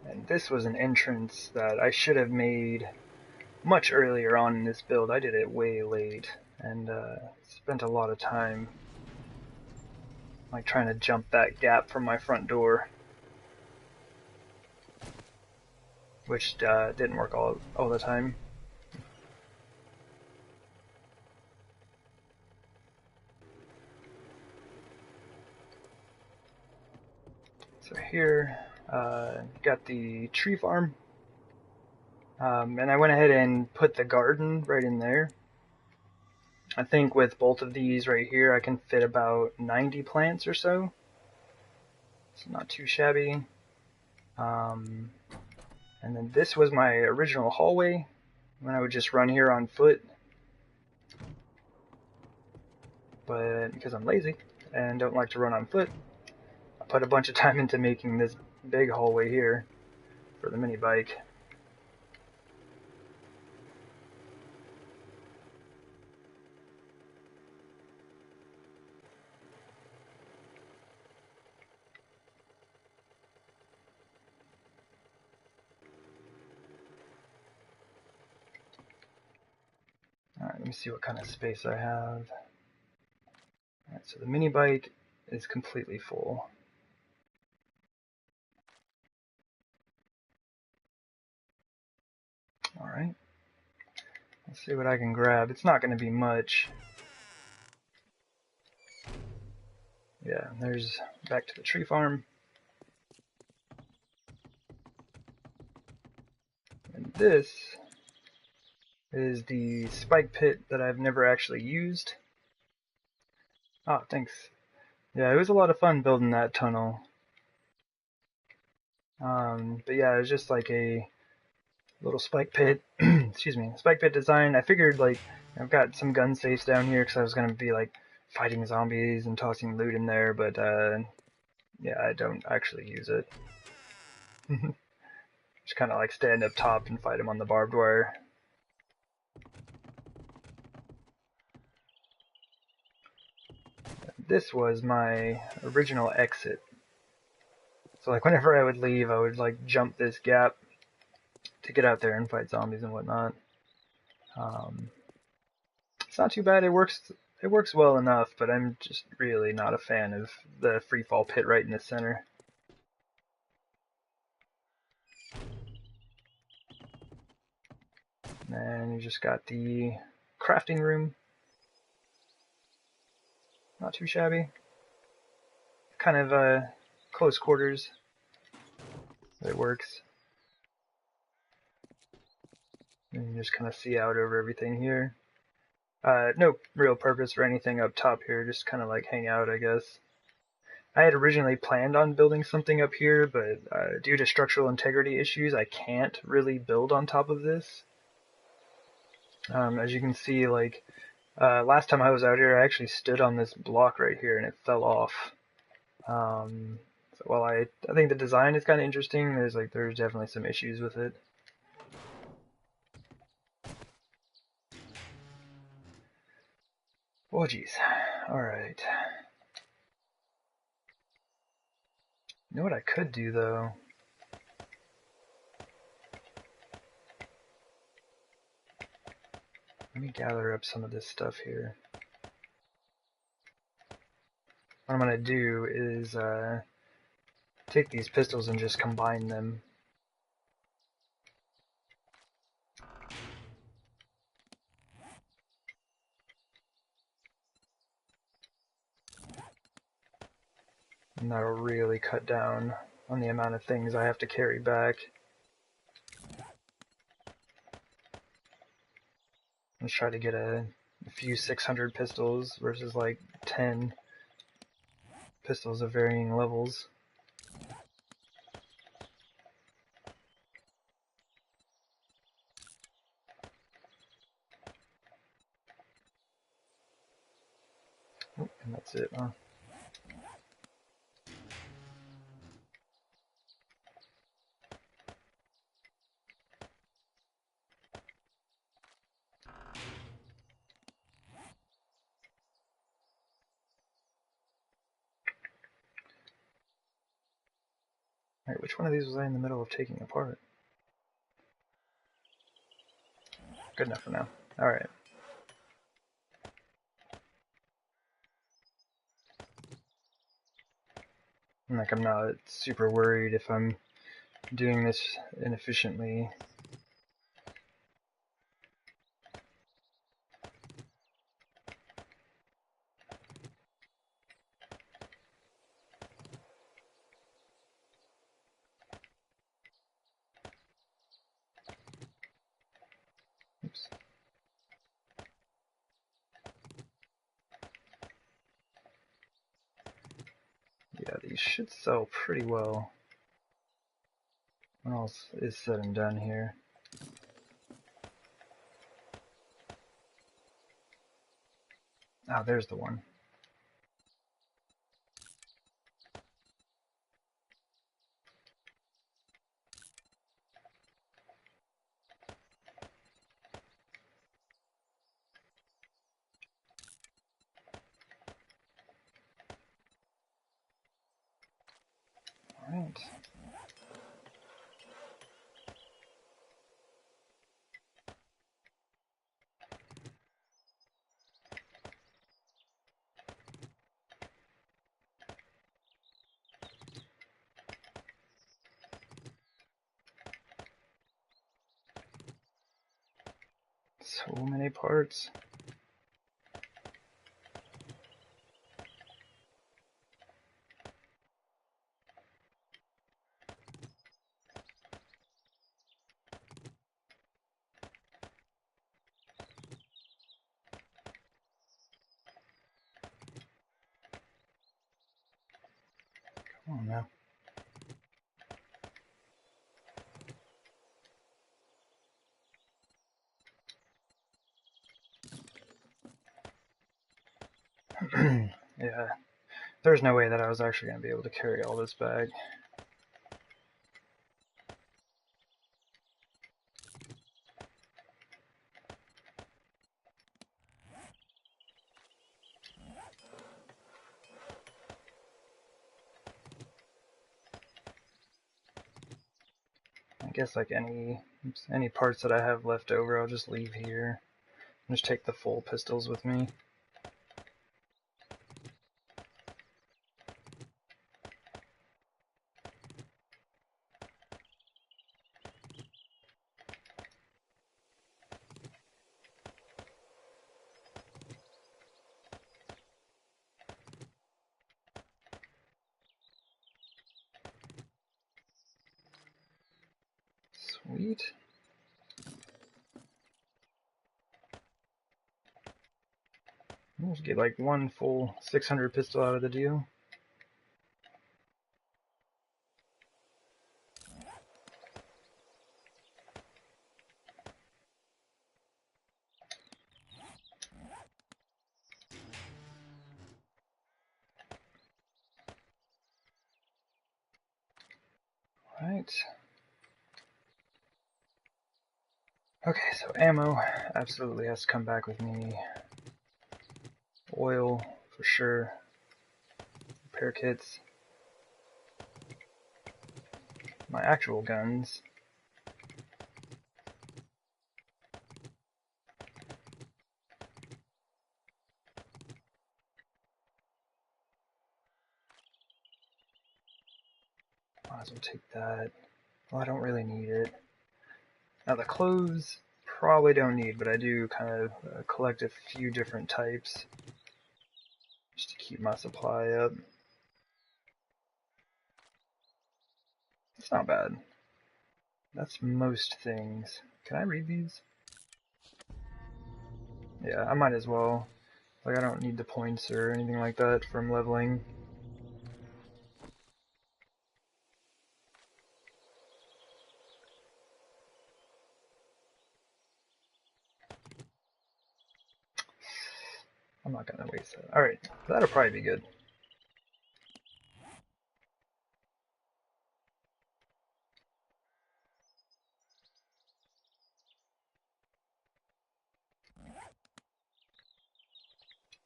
And this was an entrance that I should have made much earlier on in this build. I did it way late and spent a lot of time like trying to jump that gap from my front door, which didn't work all the time. So here, got the tree farm, and I went ahead and put the garden right in there. I think with both of these right here, I can fit about 90 plants or so. It's not too shabby. And then this was my original hallway when I would just run here on foot. But because I'm lazy and don't like to run on foot, I put a bunch of time into making this big hallway here for the mini bike. Alright, let me see what kind of space I have. Alright, so the mini bike is completely full. Alright, let's see what I can grab. It's not going to be much. Yeah, there's back to the tree farm. And this is the spike pit that I've never actually used. Oh, thanks. Yeah, it was a lot of fun building that tunnel. But yeah, it was just like a little spike pit, excuse me, spike pit design. I figured like I've got some gun safes down here because I was gonna be like fighting zombies and tossing loot in there, but yeah, I don't actually use it. Just kind of like stand up top and fight them on the barbed wire. This was my original exit. So like whenever I would leave, I would like jump this gap to get out there and fight zombies and whatnot. It's not too bad. It works well enough, but I'm just really not a fan of the free fall pit right in the center. And you just got the crafting room. Not too shabby. Kind of close quarters. But it works. And you just kind of see out over everything here. No real purpose for anything up top here, just kind of like hang out, I guess. I had originally planned on building something up here, but due to structural integrity issues, I can't really build on top of this. As you can see, like, last time I was out here, I actually stood on this block right here and it fell off. So while I think the design is kind of interesting, there's definitely some issues with it. Oh geez. Alright. You know what I could do though? Let me gather up some of this stuff here. What I'm going to do is take these pistols and just combine them. And that'll really cut down on the amount of things I have to carry back. Let's try to get a few 600 pistols versus like 10 pistols of varying levels. Oh, and that's it, huh? Alright, which one of these was I in the middle of taking apart? Good enough for now. Alright. Like, I'm not super worried if I'm doing this inefficiently. Oops. Yeah, these should sell pretty well when all is said and done here. Ah, there's the one. Alright. So many parts. Come on now. Yeah, there's no way that I was actually going to be able to carry all this bag. I guess like any parts that I have left over, I'll just leave here. Just take the full pistols with me. Sweet. I'll just get like one full 600 pistol out of the deal. Right. Okay, so ammo absolutely has to come back with me. Oil, for sure. Repair kits. My actual guns. Might as well take that. Well, I don't really need it. Now the clothes, probably don't need, but I do kind of collect a few different types just to keep my supply up. It's not bad. That's most things. Can I read these? Yeah, I might as well. Like, I don't need the points or anything like that from leveling. I'm not gonna waste that. Alright, that'll probably be good.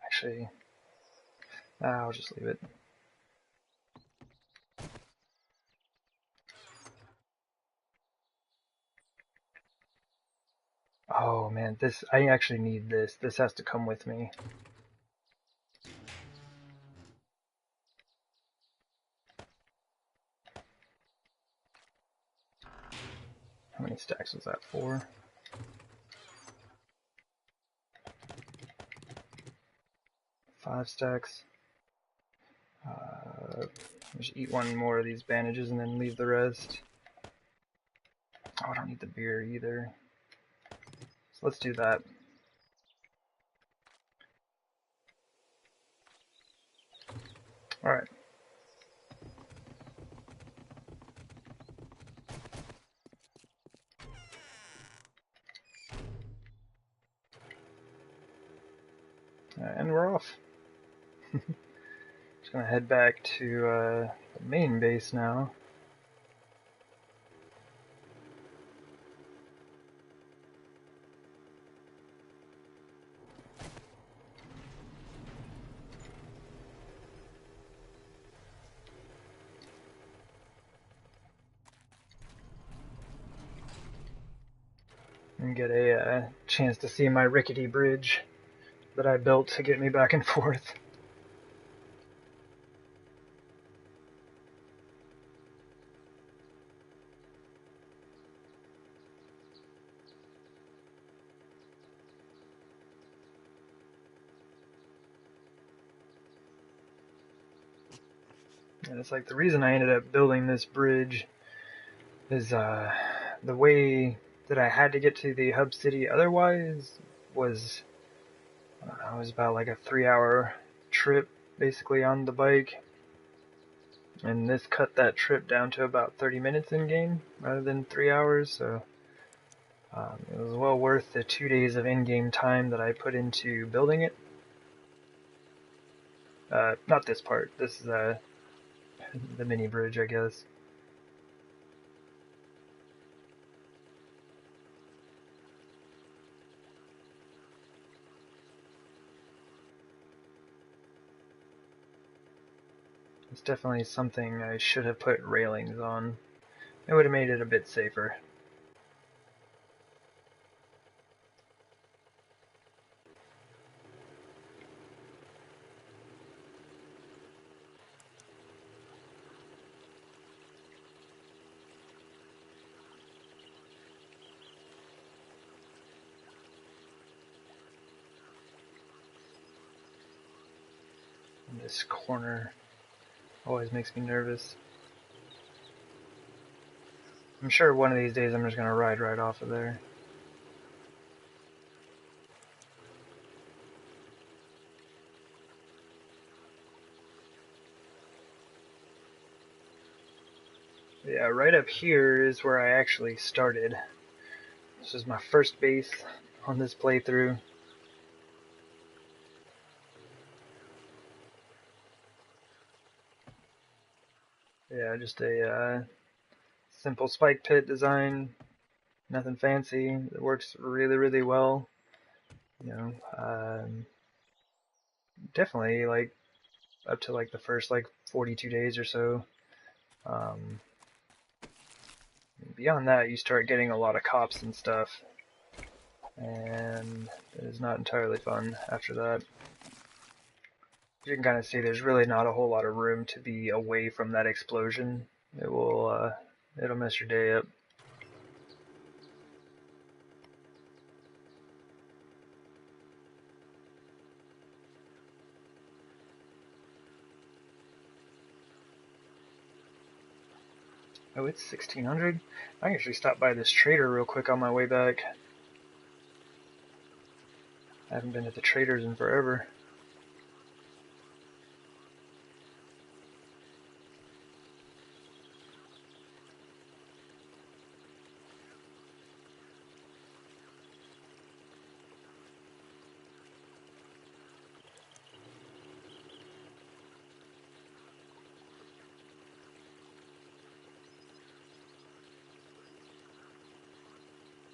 Actually, I'll just leave it. Oh man, this, I actually need this. This has to come with me. How many stacks was that? 4? 5 stacks. Just eat one more of these bandages and then leave the rest. Oh, I don't need the beer either. So let's do that. Alright. And we're off. Just gonna head back to the main base now. And get a chance to see my rickety bridge that I built to get me back and forth. And it's like the reason I ended up building this bridge is the way that I had to get to the hub city otherwise was, I don't know, it was about like a 3-hour trip basically on the bike. And this cut that trip down to about 30 minutes in game rather than 3 hours, so it was well worth the 2 days of in-game time that I put into building it. Not this part, this is the mini bridge, I guess. It's definitely something I should have put railings on. It would have made it a bit safer. And this corner always makes me nervous. I'm sure one of these days I'm just going to ride right off of there. Yeah, right up here is where I actually started. This is my first base on this playthrough. Yeah, just a simple spike pit design, nothing fancy. It works really, really well. You know, definitely like up to like the first like 42 days or so. Beyond that, you start getting a lot of cops and stuff, and it is not entirely fun after that. You can kind of see there's really not a whole lot of room to be away from that explosion it'll mess your day up. Oh, it's 1600? I can actually stop by this trader real quick on my way back. I haven't been at the traders in forever.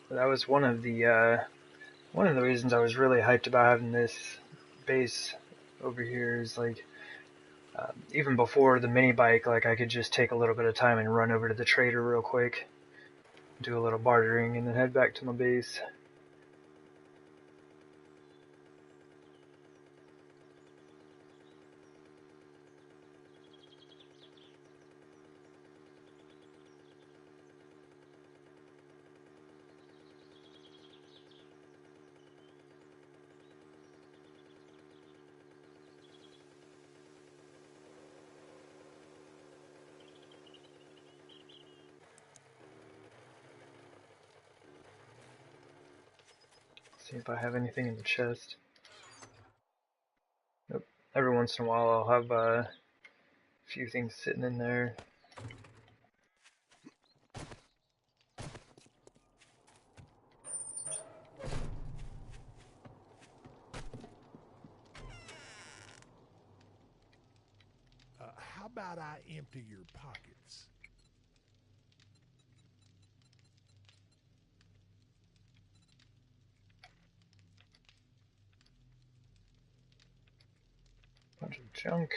That was one of the reasons I was really hyped about having this base over here is like, even before the mini bike, like I could just take a little bit of time and run over to the trader real quick, do a little bartering, and then head back to my base. See if I have anything in the chest. Nope. Every once in a while I'll have a few things sitting in there. How about I empty your pockets? Bunch of junk.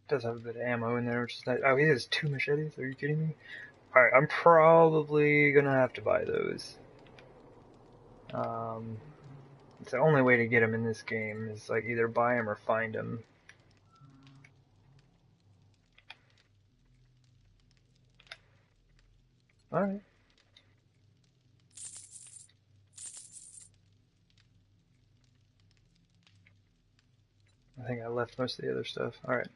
Does have a bit of ammo in there, which is nice. Oh, he has 2 machetes? Are you kidding me? Alright, I'm probably gonna have to buy those. It's the only way to get them in this game is like either buy them or find them. Alright. I think I left most of the other stuff. Alright.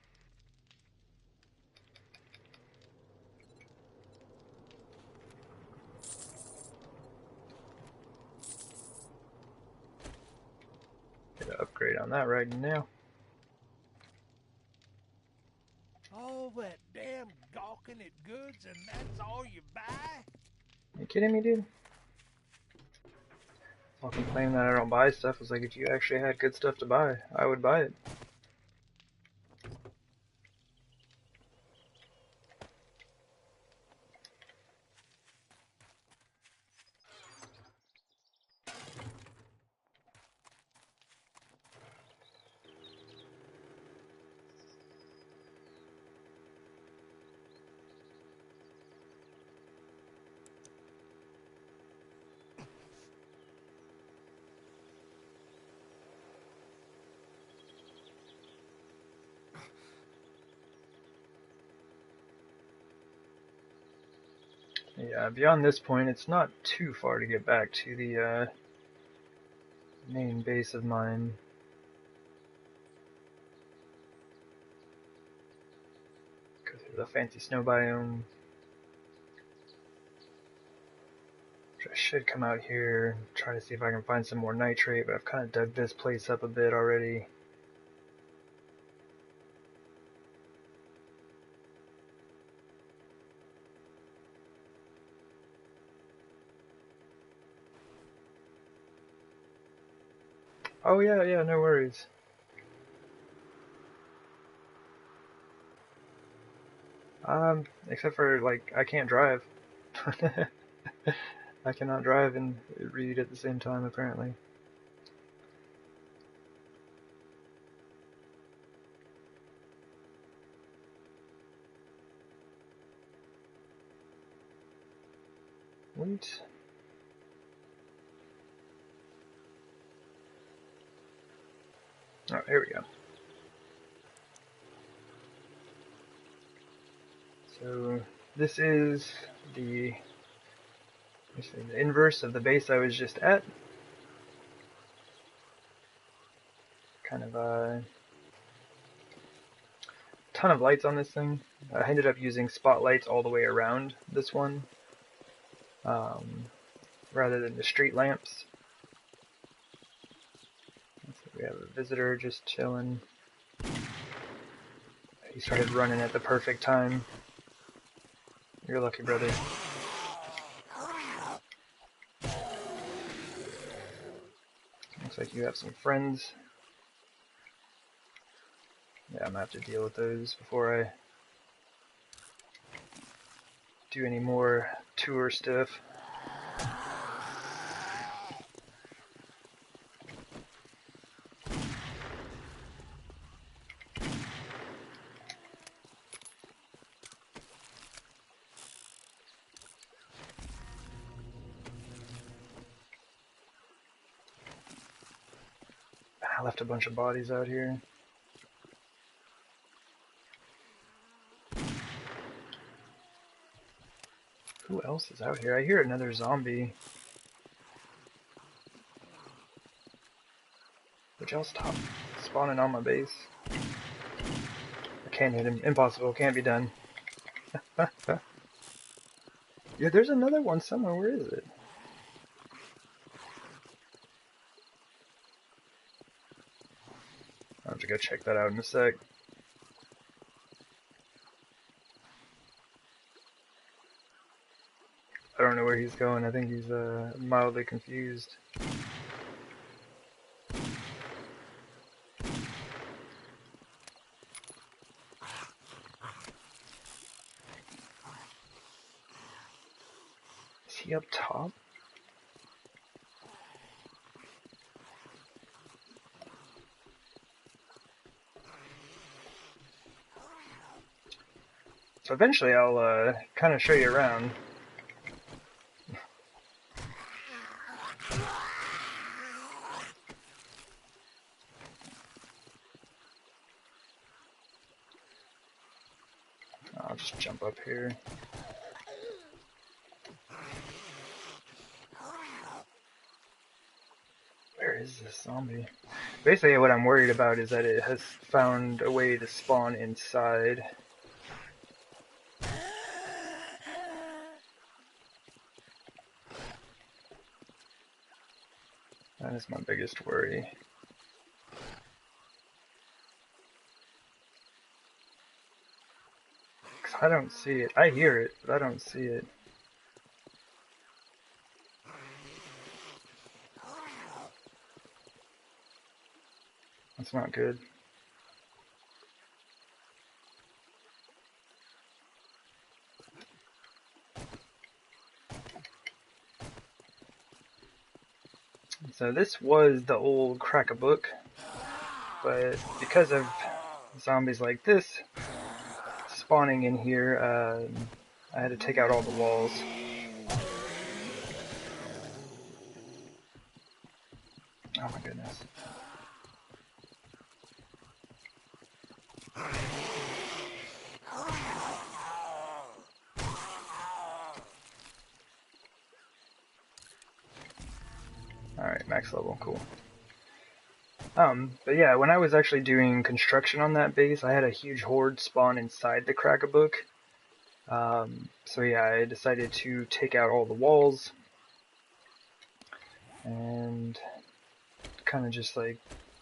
Get an upgrade on that right now. All that damn gawking at goods and that's all you buy? You kidding me, dude? I'll complain that I don't buy stuff. It's like if you actually had good stuff to buy, I would buy it. Yeah, beyond this point, it's not too far to get back to the main base of mine. Go through the fancy snow biome. I should come out here and try to see if I can find some more nitrate, but I've kind of dug this place up a bit already. Oh yeah, no worries. Except for, like, I can't drive. I cannot drive and read at the same time, apparently. Wait. Oh, here we go. So this is the inverse of the base I was just at. Kind of a ton of lights on this thing. I ended up using spotlights all the way around this one, rather than the street lamps. We have a visitor just chilling. He started running at the perfect time. You're lucky, brother. Looks like you have some friends. Yeah, I'm gonna have to deal with those before I do any more tour stuff. I left a bunch of bodies out here. Who else is out here? I hear another zombie. Would y'all stop spawning on my base? I can't hit him. Impossible. Can't be done. Yeah, there's another one somewhere. Where is it? I'll have to go check that out in a sec. I don't know where he's going. I think he's mildly confused. Is he up top? So eventually I'll kind of show you around. I'll just jump up here. Where is this zombie? Basically what I'm worried about is that it has found a way to spawn inside. That is my biggest worry. Because I don't see it. I hear it, but I don't see it. That's not good. So this was the old Crack-a-Book, but because of zombies like this spawning in here, I had to take out all the walls. Oh my goodness. Alright, max level, cool. But yeah, when I was actually doing construction on that base, I had a huge horde spawn inside the Crack-a-Book. So yeah, I decided to take out all the walls and kind of just like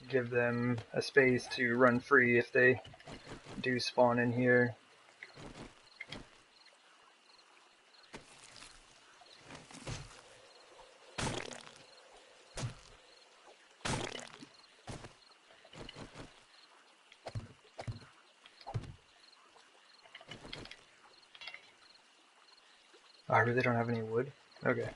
give them a space to run free if they do spawn in here. Oh, I really don't have any wood? Okay.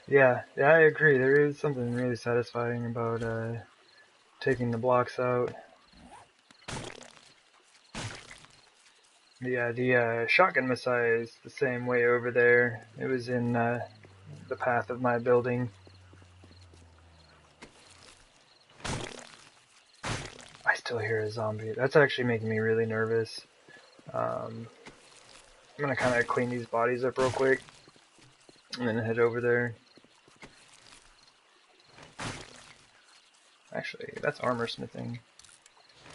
Yeah, I agree. There is something really satisfying about taking the blocks out. Yeah, the shotgun messiah is the same way over there. It was in the path of my building. I still hear a zombie. That's actually making me really nervous. I'm gonna kind of clean these bodies up real quick and then head over there. Actually, that's armor smithing.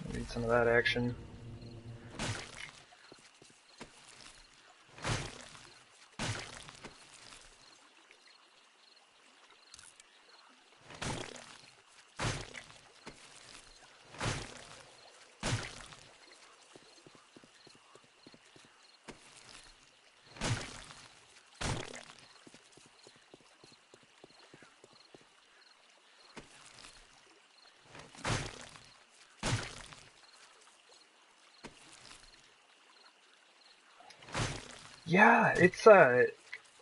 I need some of that action. Yeah, it's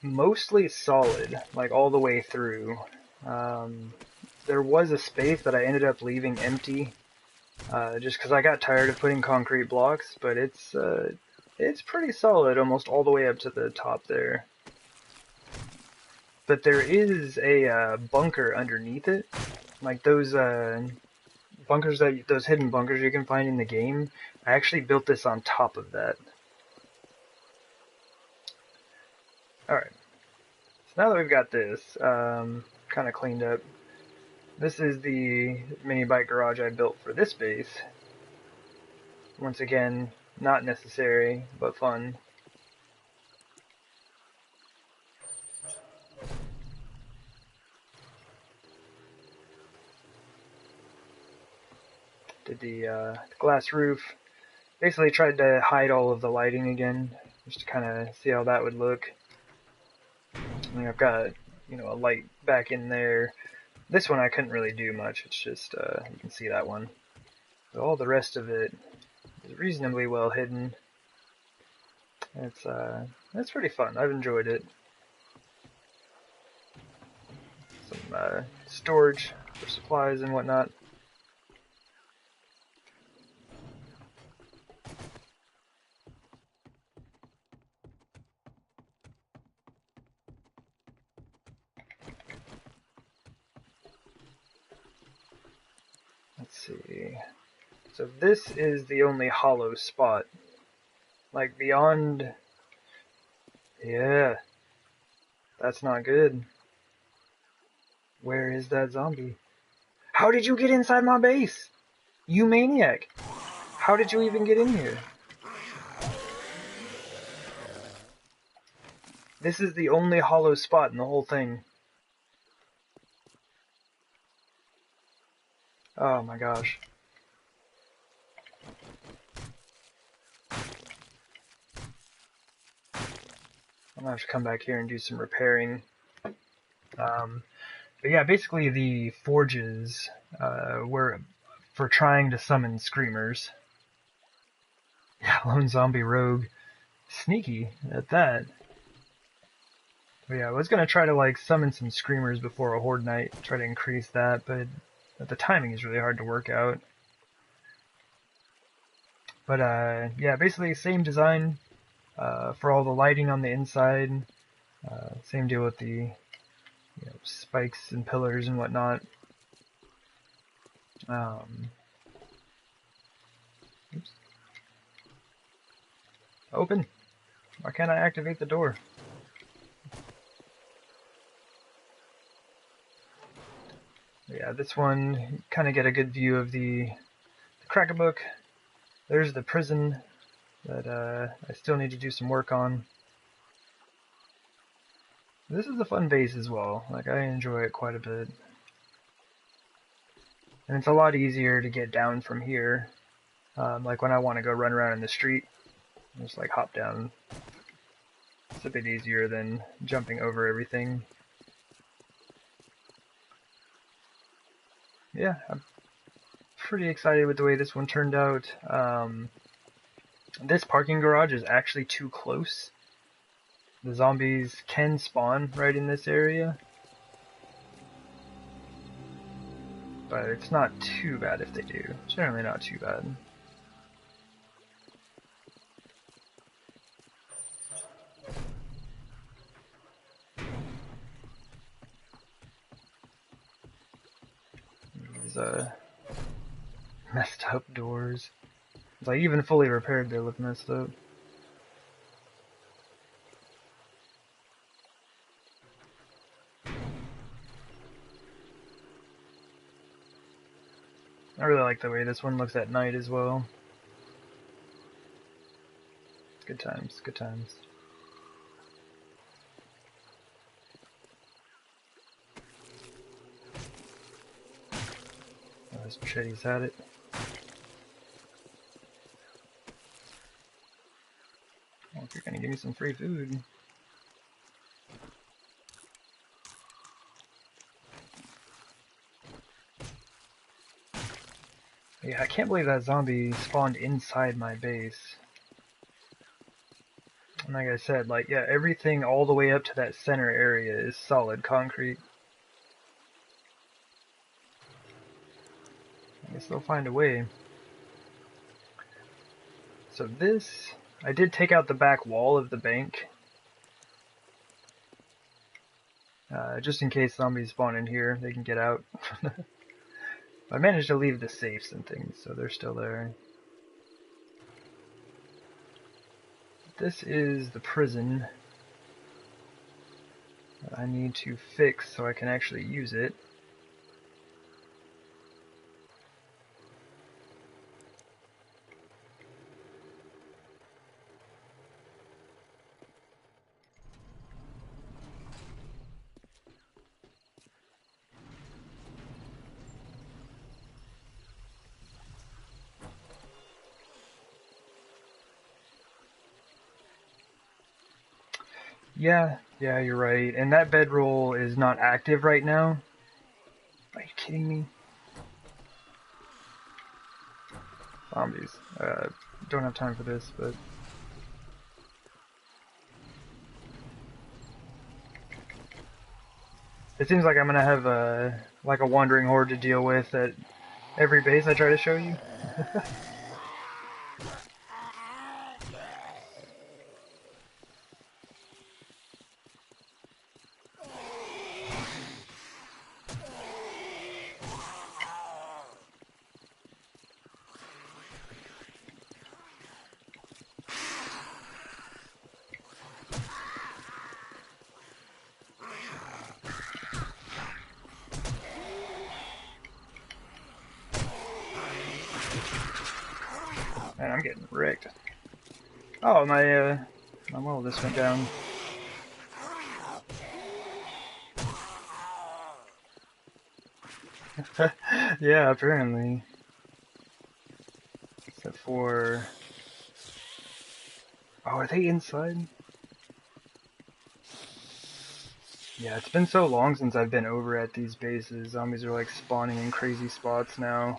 mostly solid, like all the way through. Um, there was a space that I ended up leaving empty, just because I got tired of putting concrete blocks, but it's pretty solid almost all the way up to the top there. But there is a bunker underneath it, like those bunkers those hidden bunkers you can find in the game. I actually built this on top of that. All right. So now that we've got this kind of cleaned up, this is the mini bike garage I built for this base. Once again, not necessary, but fun. Did the glass roof. Basically tried to hide all of the lighting again, just to kind of see how that would look. I mean, I've got, a light back in there. This one I couldn't really do much, it's just, you can see that one. But all the rest of it is reasonably well hidden. It's pretty fun, I've enjoyed it. Some storage for supplies and whatnot. Let's see. So this is the only hollow spot. Like beyond... Yeah. That's not good. Where is that zombie? How did you get inside my base? You maniac. How did you even get in here? This is the only hollow spot in the whole thing. Oh my gosh. I'm gonna have to come back here and do some repairing. But yeah, basically the forges were for trying to summon screamers. Yeah, lone zombie rogue. Sneaky at that. But yeah, I was gonna try to summon some screamers before a horde night, try to increase that, but the timing is really hard to work out. But yeah, basically same design for all the lighting on the inside. Same deal with the spikes and pillars and whatnot. Oops. Open. Why can't I activate the door? Yeah, this one, kind of get a good view of the Crack-a-Book. There's the prison that I still need to do some work on. This is a fun base as well. I enjoy it quite a bit. And it's a lot easier to get down from here. Like when I want to go run around in the street, just hop down. It's a bit easier than jumping over everything. Yeah, I'm pretty excited with the way this one turned out. This parking garage is actually too close. The zombies can spawn right in this area, but it's not too bad if they do. Generally not too bad. those messed up doors. It's like even fully repaired, they look messed up. I really like the way this one looks at night as well. Good times, good times. Oh, this machete's had it. Oh, if you're gonna give me some free food. Yeah, I can't believe that zombie spawned inside my base. And like I said, like, yeah, everything all the way up to that center area is solid concrete. I guess they'll find a way. So this, I did take out the back wall of the bank. Just in case zombies spawn in here, they can get out. I managed to leave the safes and things, so they're still there. This is the prison that I need to fix so I can actually use it. Yeah, you're right. And that bedroll is not active right now. Are you kidding me? Zombies. Don't have time for this, but... It seems like I'm gonna have like a wandering horde to deal with at every base I try to show you. Man, I'm getting wrecked. Oh, my well, this went down. Yeah, apparently. Except for... Oh, are they inside? Yeah, it's been so long since I've been over at these bases. Zombies are like spawning in crazy spots now.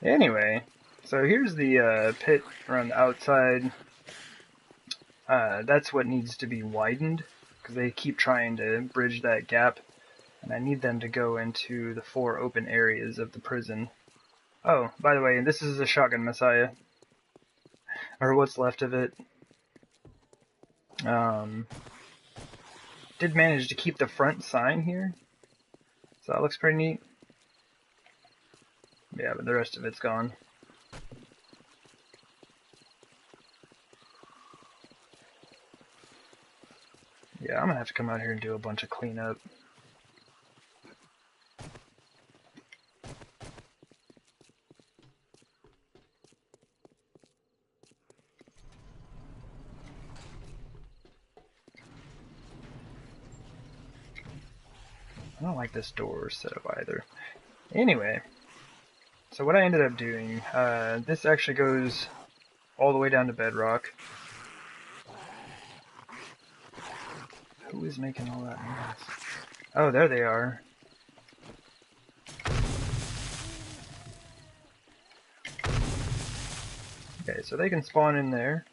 Anyway, so here's the pit around the outside. That's what needs to be widened, because they keep trying to bridge that gap, and I need them to go into the 4 open areas of the prison. Oh, by the way, this is a shotgun messiah, or what's left of it. Did manage to keep the front sign here, so that looks pretty neat. Yeah, but the rest of it's gone. Yeah, I'm gonna have to come out here and do a bunch of cleanup. I don't like this door setup either. Anyway, so what I ended up doing, this actually goes all the way down to bedrock. Who is making all that noise? Oh, there they are. Okay, so they can spawn in there.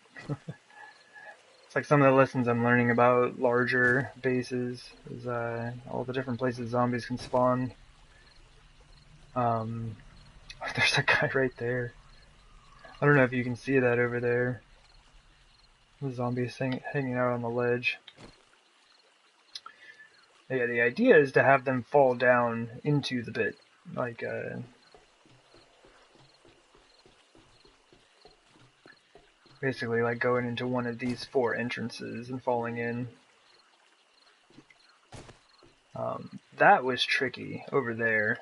It's like some of the lessons I'm learning about larger bases, is all the different places zombies can spawn. There's that guy right there. I don't know if you can see that over there. The zombie's hanging out on the ledge. Yeah, the idea is to have them fall down into the pit. like basically like going into one of these 4 entrances and falling in. That was tricky over there,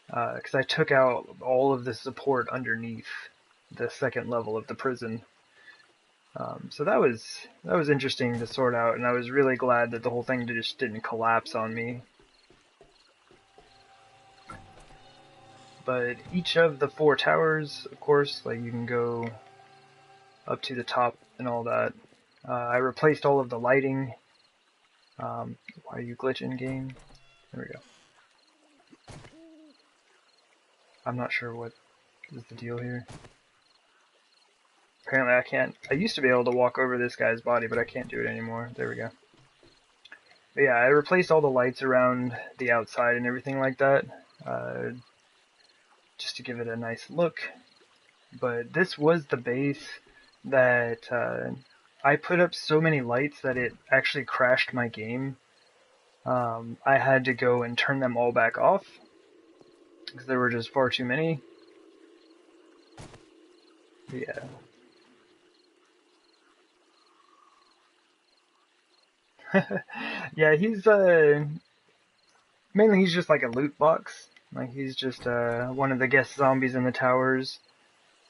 because I took out all of the support underneath the 2nd level of the prison. So that was interesting to sort out, and I was really glad that the whole thing just didn't collapse on me. But each of the 4 towers, of course, like you can go up to the top and all that. I replaced all of the lighting. Why are you glitching, game? There we go. I'm not sure what is the deal here. Apparently I can't. I used to be able to walk over this guy's body, but I can't do it anymore. There we go. But yeah, I replaced all the lights around the outside and everything like that, just to give it a nice look. But this was the base that I put up so many lights that it actually crashed my game. I had to go and turn them all back off because there were just far too many. Yeah. Yeah, he's mainly he's just like a loot box. Like he's just one of the guest zombies in the towers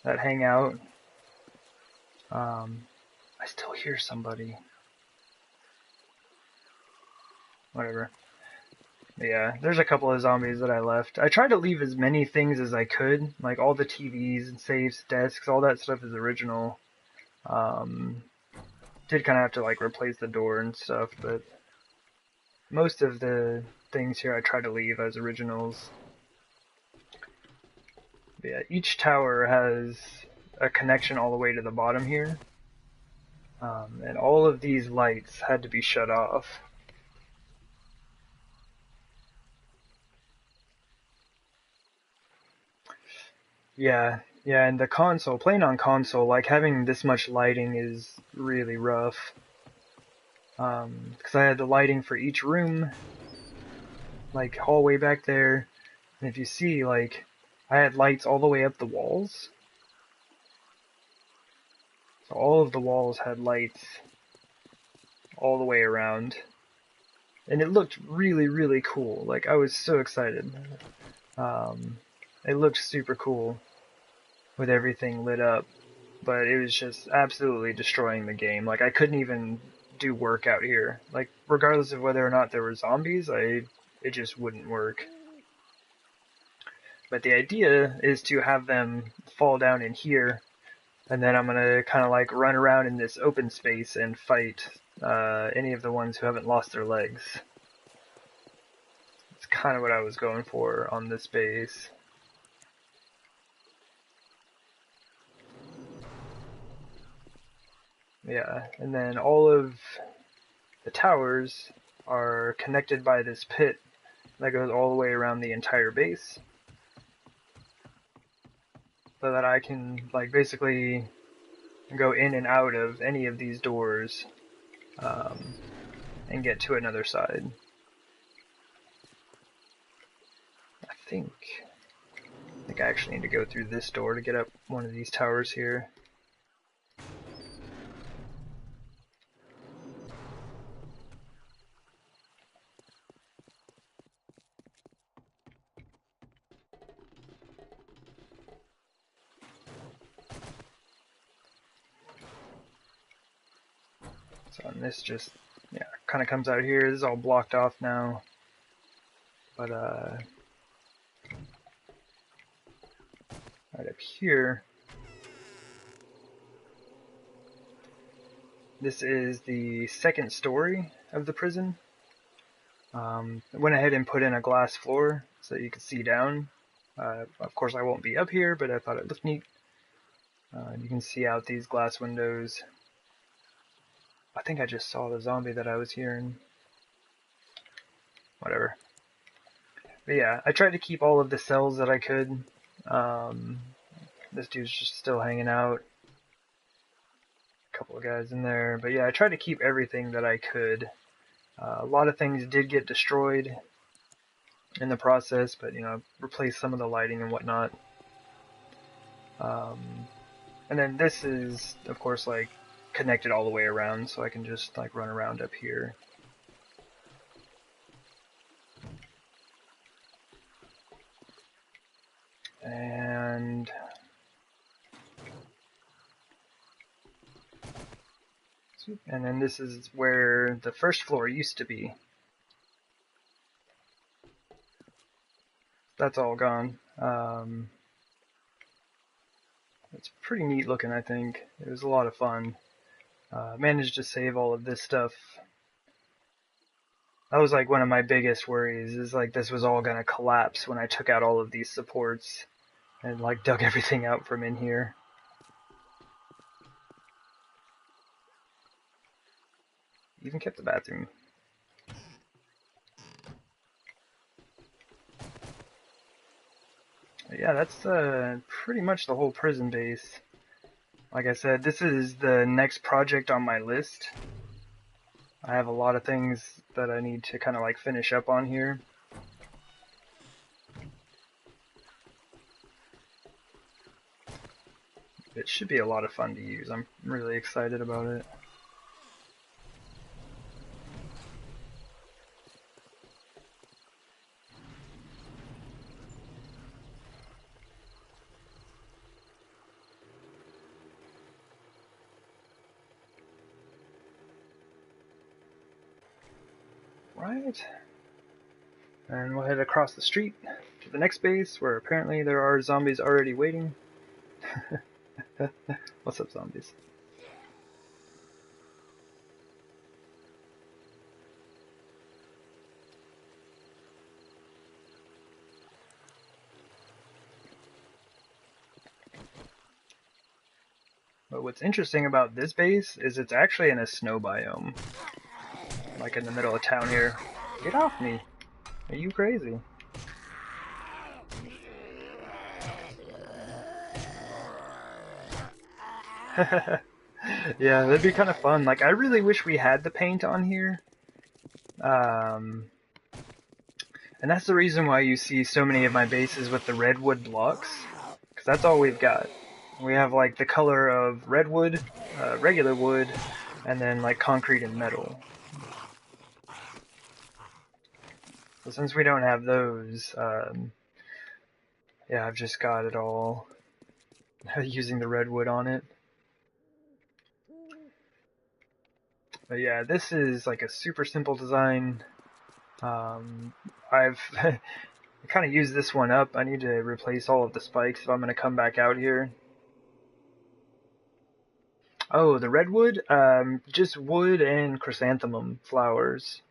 that hang out. I still hear somebody. Whatever. Yeah, there's a couple of zombies that I left. I tried to leave as many things as I could, like all the TVs and safes, desks, all that stuff is original. Did kind of have to like replace the door and stuff, but most of the things here I try to leave as originals. But yeah, each tower has a connection all the way to the bottom here, and all of these lights had to be shut off. Yeah, yeah, and the console, playing on console, like having this much lighting is really rough. Because I had the lighting for each room, like hallway back there, and if you see, like, I had lights all the way up the walls. So all of the walls had lights all the way around. And it looked really, really cool. Like, I was so excited. It looked super cool with everything lit up, but it was just absolutely destroying the game. Like, I couldn't even do work out here. Like, regardless of whether or not there were zombies, it just wouldn't work. But the idea is to have them fall down in here, and then I'm gonna kind of like run around in this open space and fight any of the ones who haven't lost their legs. It's kind of what I was going for on this base. Yeah, and then all of the towers are connected by this pit that goes all the way around the entire base, so that I can like basically go in and out of any of these doors and get to another side. I think I actually need to go through this door to get up one of these towers here. So and this just, yeah, kind of comes out here. This is all blocked off now. But right up here, this is the 2nd story of the prison. I went ahead and put in a glass floor so you could see down. Of course I won't be up here, but I thought it looked neat. You can see out these glass windows. I think I just saw the zombie that I was hearing. Whatever. But yeah, I tried to keep all of the cells that I could. This dude's just still hanging out. A couple of guys in there. But yeah, I tried to keep everything that I could. A lot of things did get destroyed. in the process, but you know, replace some of the lighting and whatnot. And then this is, of course, like connected all the way around, so I can just like run around up here. And then this is where the first floor used to be. That's all gone. It's pretty neat looking, I think. It was a lot of fun. Managed to save all of this stuff. That was like one of my biggest worries, is like this was all gonna collapse when I took out all of these supports and like dug everything out from in here. Even kept the bathroom. But yeah, that's pretty much the whole prison base. Like I said, this is the next project on my list. I have a lot of things that I need to kind of like finish up on here. It should be a lot of fun to use. I'm really excited about it. Right. And we'll head across the street to the next base, where apparently there are zombies already waiting. What's up, zombies? But what's interesting about this base is it's actually in a snow biome. Like in the middle of town here. Get off me! Are you crazy? Yeah, that'd be kind of fun. Like, I really wish we had the paint on here. And that's the reason why you see so many of my bases with the redwood blocks. Because that's all we've got. We have, like, the color of redwood, regular wood, and then, like, concrete and metal. So since we don't have those, yeah, I've just got it all using the redwood on it. But yeah, this is like a super simple design. I've kind of used this one up. I need to replace all of the spikes if I'm going to come back out here. Oh, the redwood? Just wood and chrysanthemum flowers.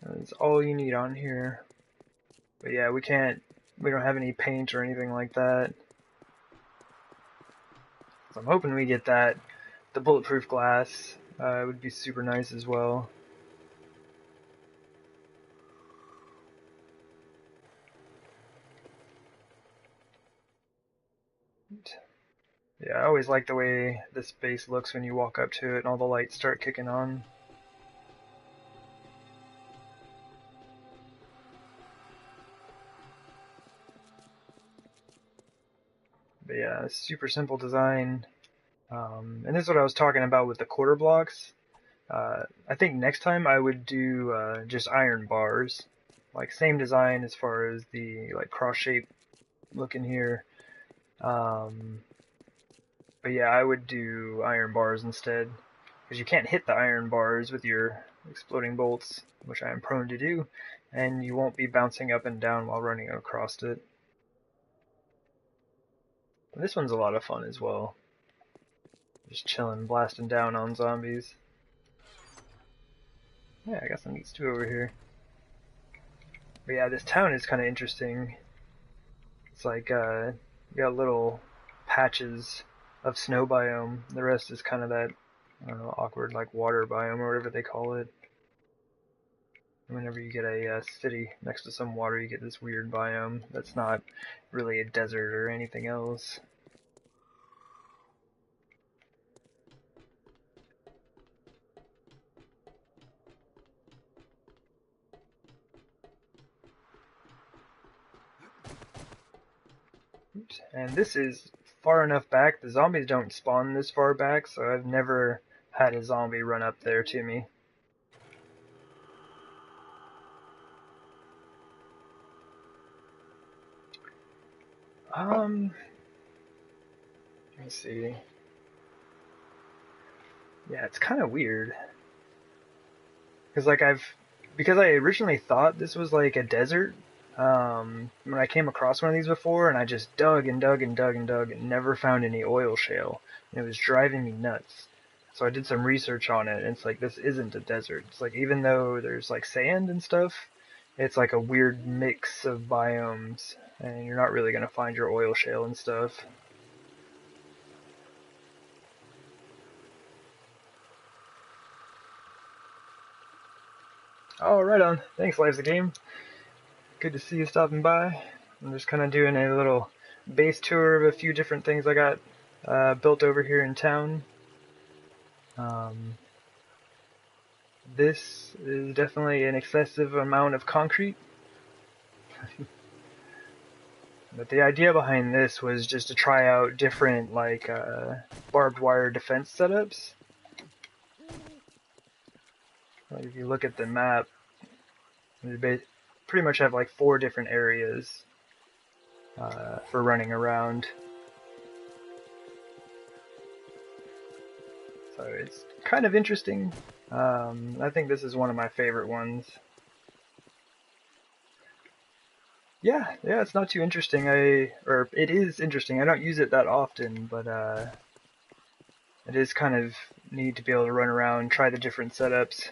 That's all you need on here. But yeah, we don't have any paint or anything like that. So I'm hoping we get that. The bulletproof glass would be super nice as well. Yeah, I always like the way this base looks when you walk up to it and all the lights start kicking on. But yeah, super simple design. And this is what I was talking about with the quarter blocks. I think next time I would do just iron bars. Like same design as far as the like cross shape look in here. But yeah, I would do iron bars instead. Because you can't hit the iron bars with your exploding bolts, which I am prone to do. And you won't be bouncing up and down while running across it. But this one's a lot of fun as well. Just chilling, blasting down on zombies. Yeah, I got some meats too over here. But yeah, this town is kind of interesting. It's like, you got little patches of snow biome. The rest is kind of that, I don't know, awkward like water biome or whatever they call it. Whenever you get a city next to some water, you get this weird biome that's not really a desert or anything else. And this is far enough back. The zombies don't spawn this far back, so I've never had a zombie run up there to me. Let me see. Yeah, it's kind of weird. Because I originally thought this was like a desert, when I came across one of these before, and I just dug and dug and dug and dug and never found any oil shale. And it was driving me nuts. So I did some research on it, and it's like, this isn't a desert. It's like, even though there's like sand and stuff, it's like a weird mix of biomes, and you're not really going to find your oil shale and stuff. Oh, right on. Thanks, Life's a Game. Good to see you stopping by. I'm just kind of doing a little base tour of a few different things I got built over here in town. This is definitely an excessive amount of concrete. But the idea behind this was just to try out different, like, barbed wire defense setups. Like, if you look at the map, you pretty much have like 4 different areas for running around. So it's kind of interesting. I think this is one of my favorite ones. Yeah, it's not too interesting. Or it is interesting. I don't use it that often, but it is kind of neat to be able to run around, try the different setups.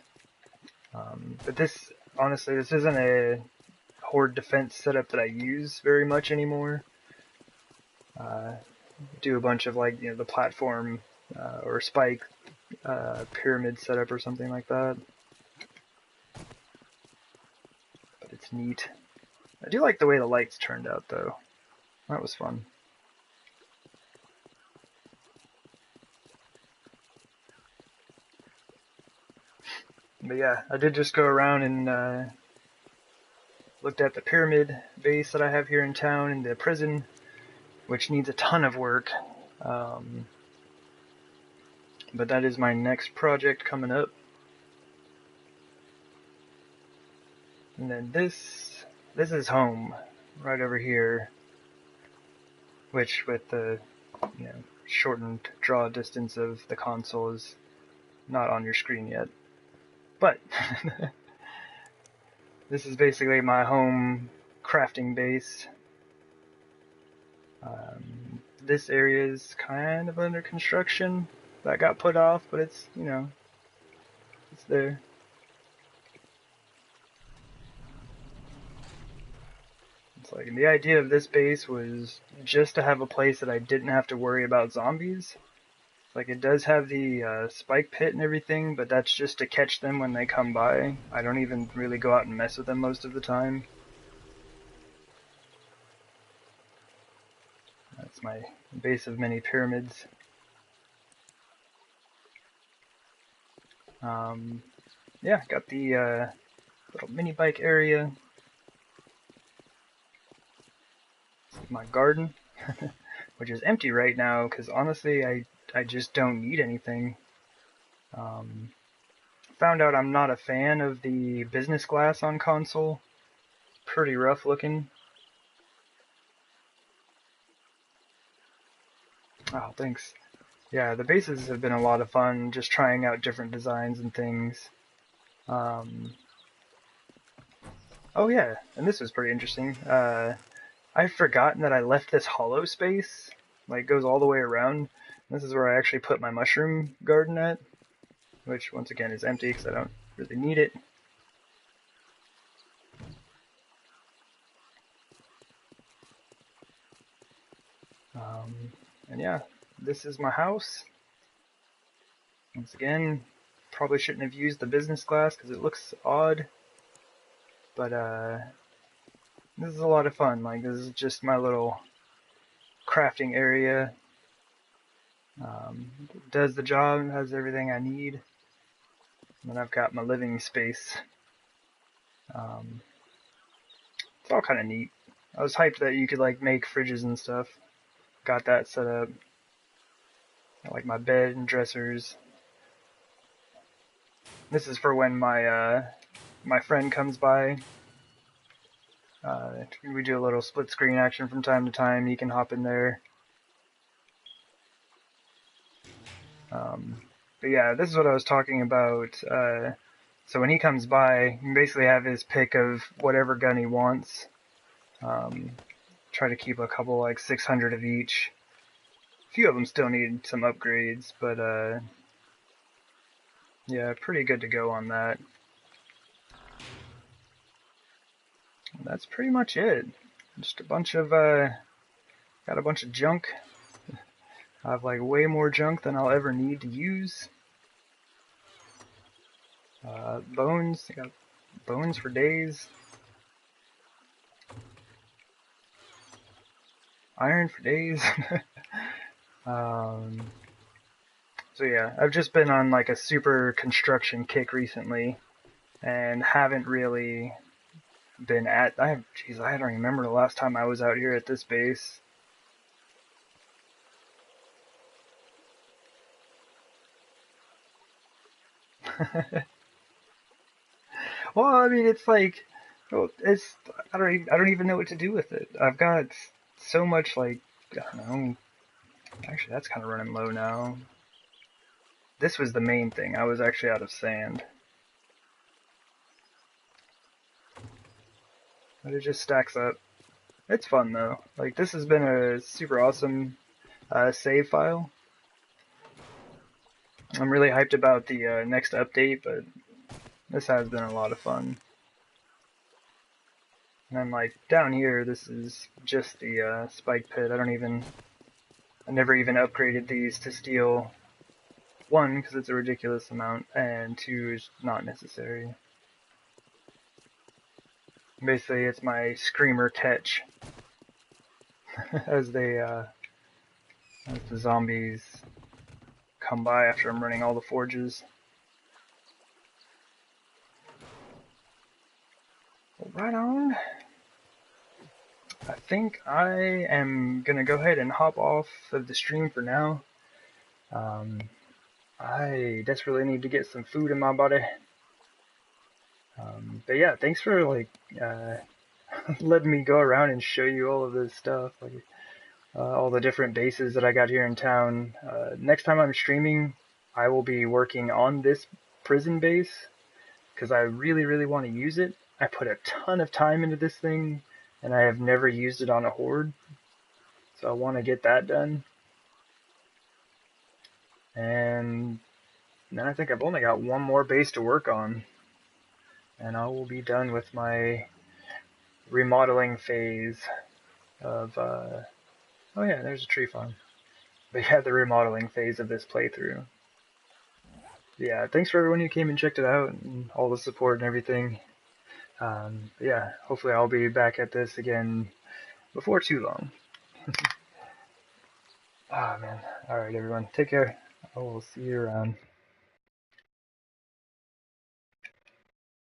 But this, honestly, this isn't a Horde defense setup that I use very much anymore. Do a bunch of, like, the platform or spike pyramid setup or something like that. But it's neat. I do like the way the lights turned out, though. That was fun. But yeah, I did just go around and looked at the pyramid base that I have here in town and the prison, which needs a ton of work. But that is my next project coming up. And then this is home, right over here, which with the shortened draw distance of the console is not on your screen yet. But this is basically my home crafting base. This area is kind of under construction. That got put off, but it's, it's there. It's like, the idea of this base was just to have a place that I didn't have to worry about zombies. Like, it does have the spike pit and everything, but that's just to catch them when they come by. I don't even really go out and mess with them most of the time. That's my base of many pyramids. Yeah, got the little mini bike area. My garden, which is empty right now because honestly I just don't need anything. Found out I'm not a fan of the business glass on console. Pretty rough looking. Oh, thanks. Yeah, the bases have been a lot of fun, just trying out different designs and things. Oh yeah, and this was pretty interesting. I've forgotten that I left this hollow space, like, goes all the way around. This is where I actually put my mushroom garden at, which once again is empty because I don't really need it. And yeah, this is my house. Once again, probably shouldn't have used the business glass because it looks odd, but this is a lot of fun. Like, this is just my little crafting area. Does the job, has everything I need. And then I've got my living space. It's all kind of neat. I was hyped that you could like make fridges and stuff. Got that set up. I like my bed and dressers. This is for when my friend comes by. We do a little split screen action from time to time. You can hop in there. But yeah, this is what I was talking about. So when he comes by, you basically have his pick of whatever gun he wants. Try to keep a couple, like 600 of each. A few of them still need some upgrades, but yeah, pretty good to go on that. And that's pretty much it. Just a bunch of, got a bunch of junk. I have like way more junk than I'll ever need to use. Bones, I got bones for days. Iron for days. So yeah, I've just been on like a super construction kick recently, and haven't really been at. I don't remember the last time I was out here at this base. Well, I mean, it's like, well, it's I don't even know what to do with it. I've got so much like I don't know. Actually, that's kind of running low now. This was the main thing. I was actually out of sand. But it just stacks up. It's fun though. Like this has been a super awesome save file. I'm really hyped about the next update, but this has been a lot of fun. And then like down here, this is just the spike pit. I never even upgraded these to steel. One, because it's a ridiculous amount, and two, is not necessary. Basically, it's my screamer catch as the zombies come by after I'm running all the forges. Right on. I think I am gonna go ahead and hop off of the stream for now. I desperately need to get some food in my body. But yeah, thanks for like letting me go around and show you all of this stuff, like all the different bases that I got here in town. Next time I'm streaming, I will be working on this prison base because I really, really want to use it. I put a ton of time into this thing, and I have never used it on a horde, so I want to get that done. And then I think I've only got one more base to work on, and I will be done with my remodeling phase of, oh yeah, there's a tree farm. But yeah, the remodeling phase of this playthrough. Yeah, thanks for everyone who came and checked it out, and all the support and everything. Yeah, hopefully I'll be back at this again before too long. Ah, man. Alright, everyone. Take care. I will see you around.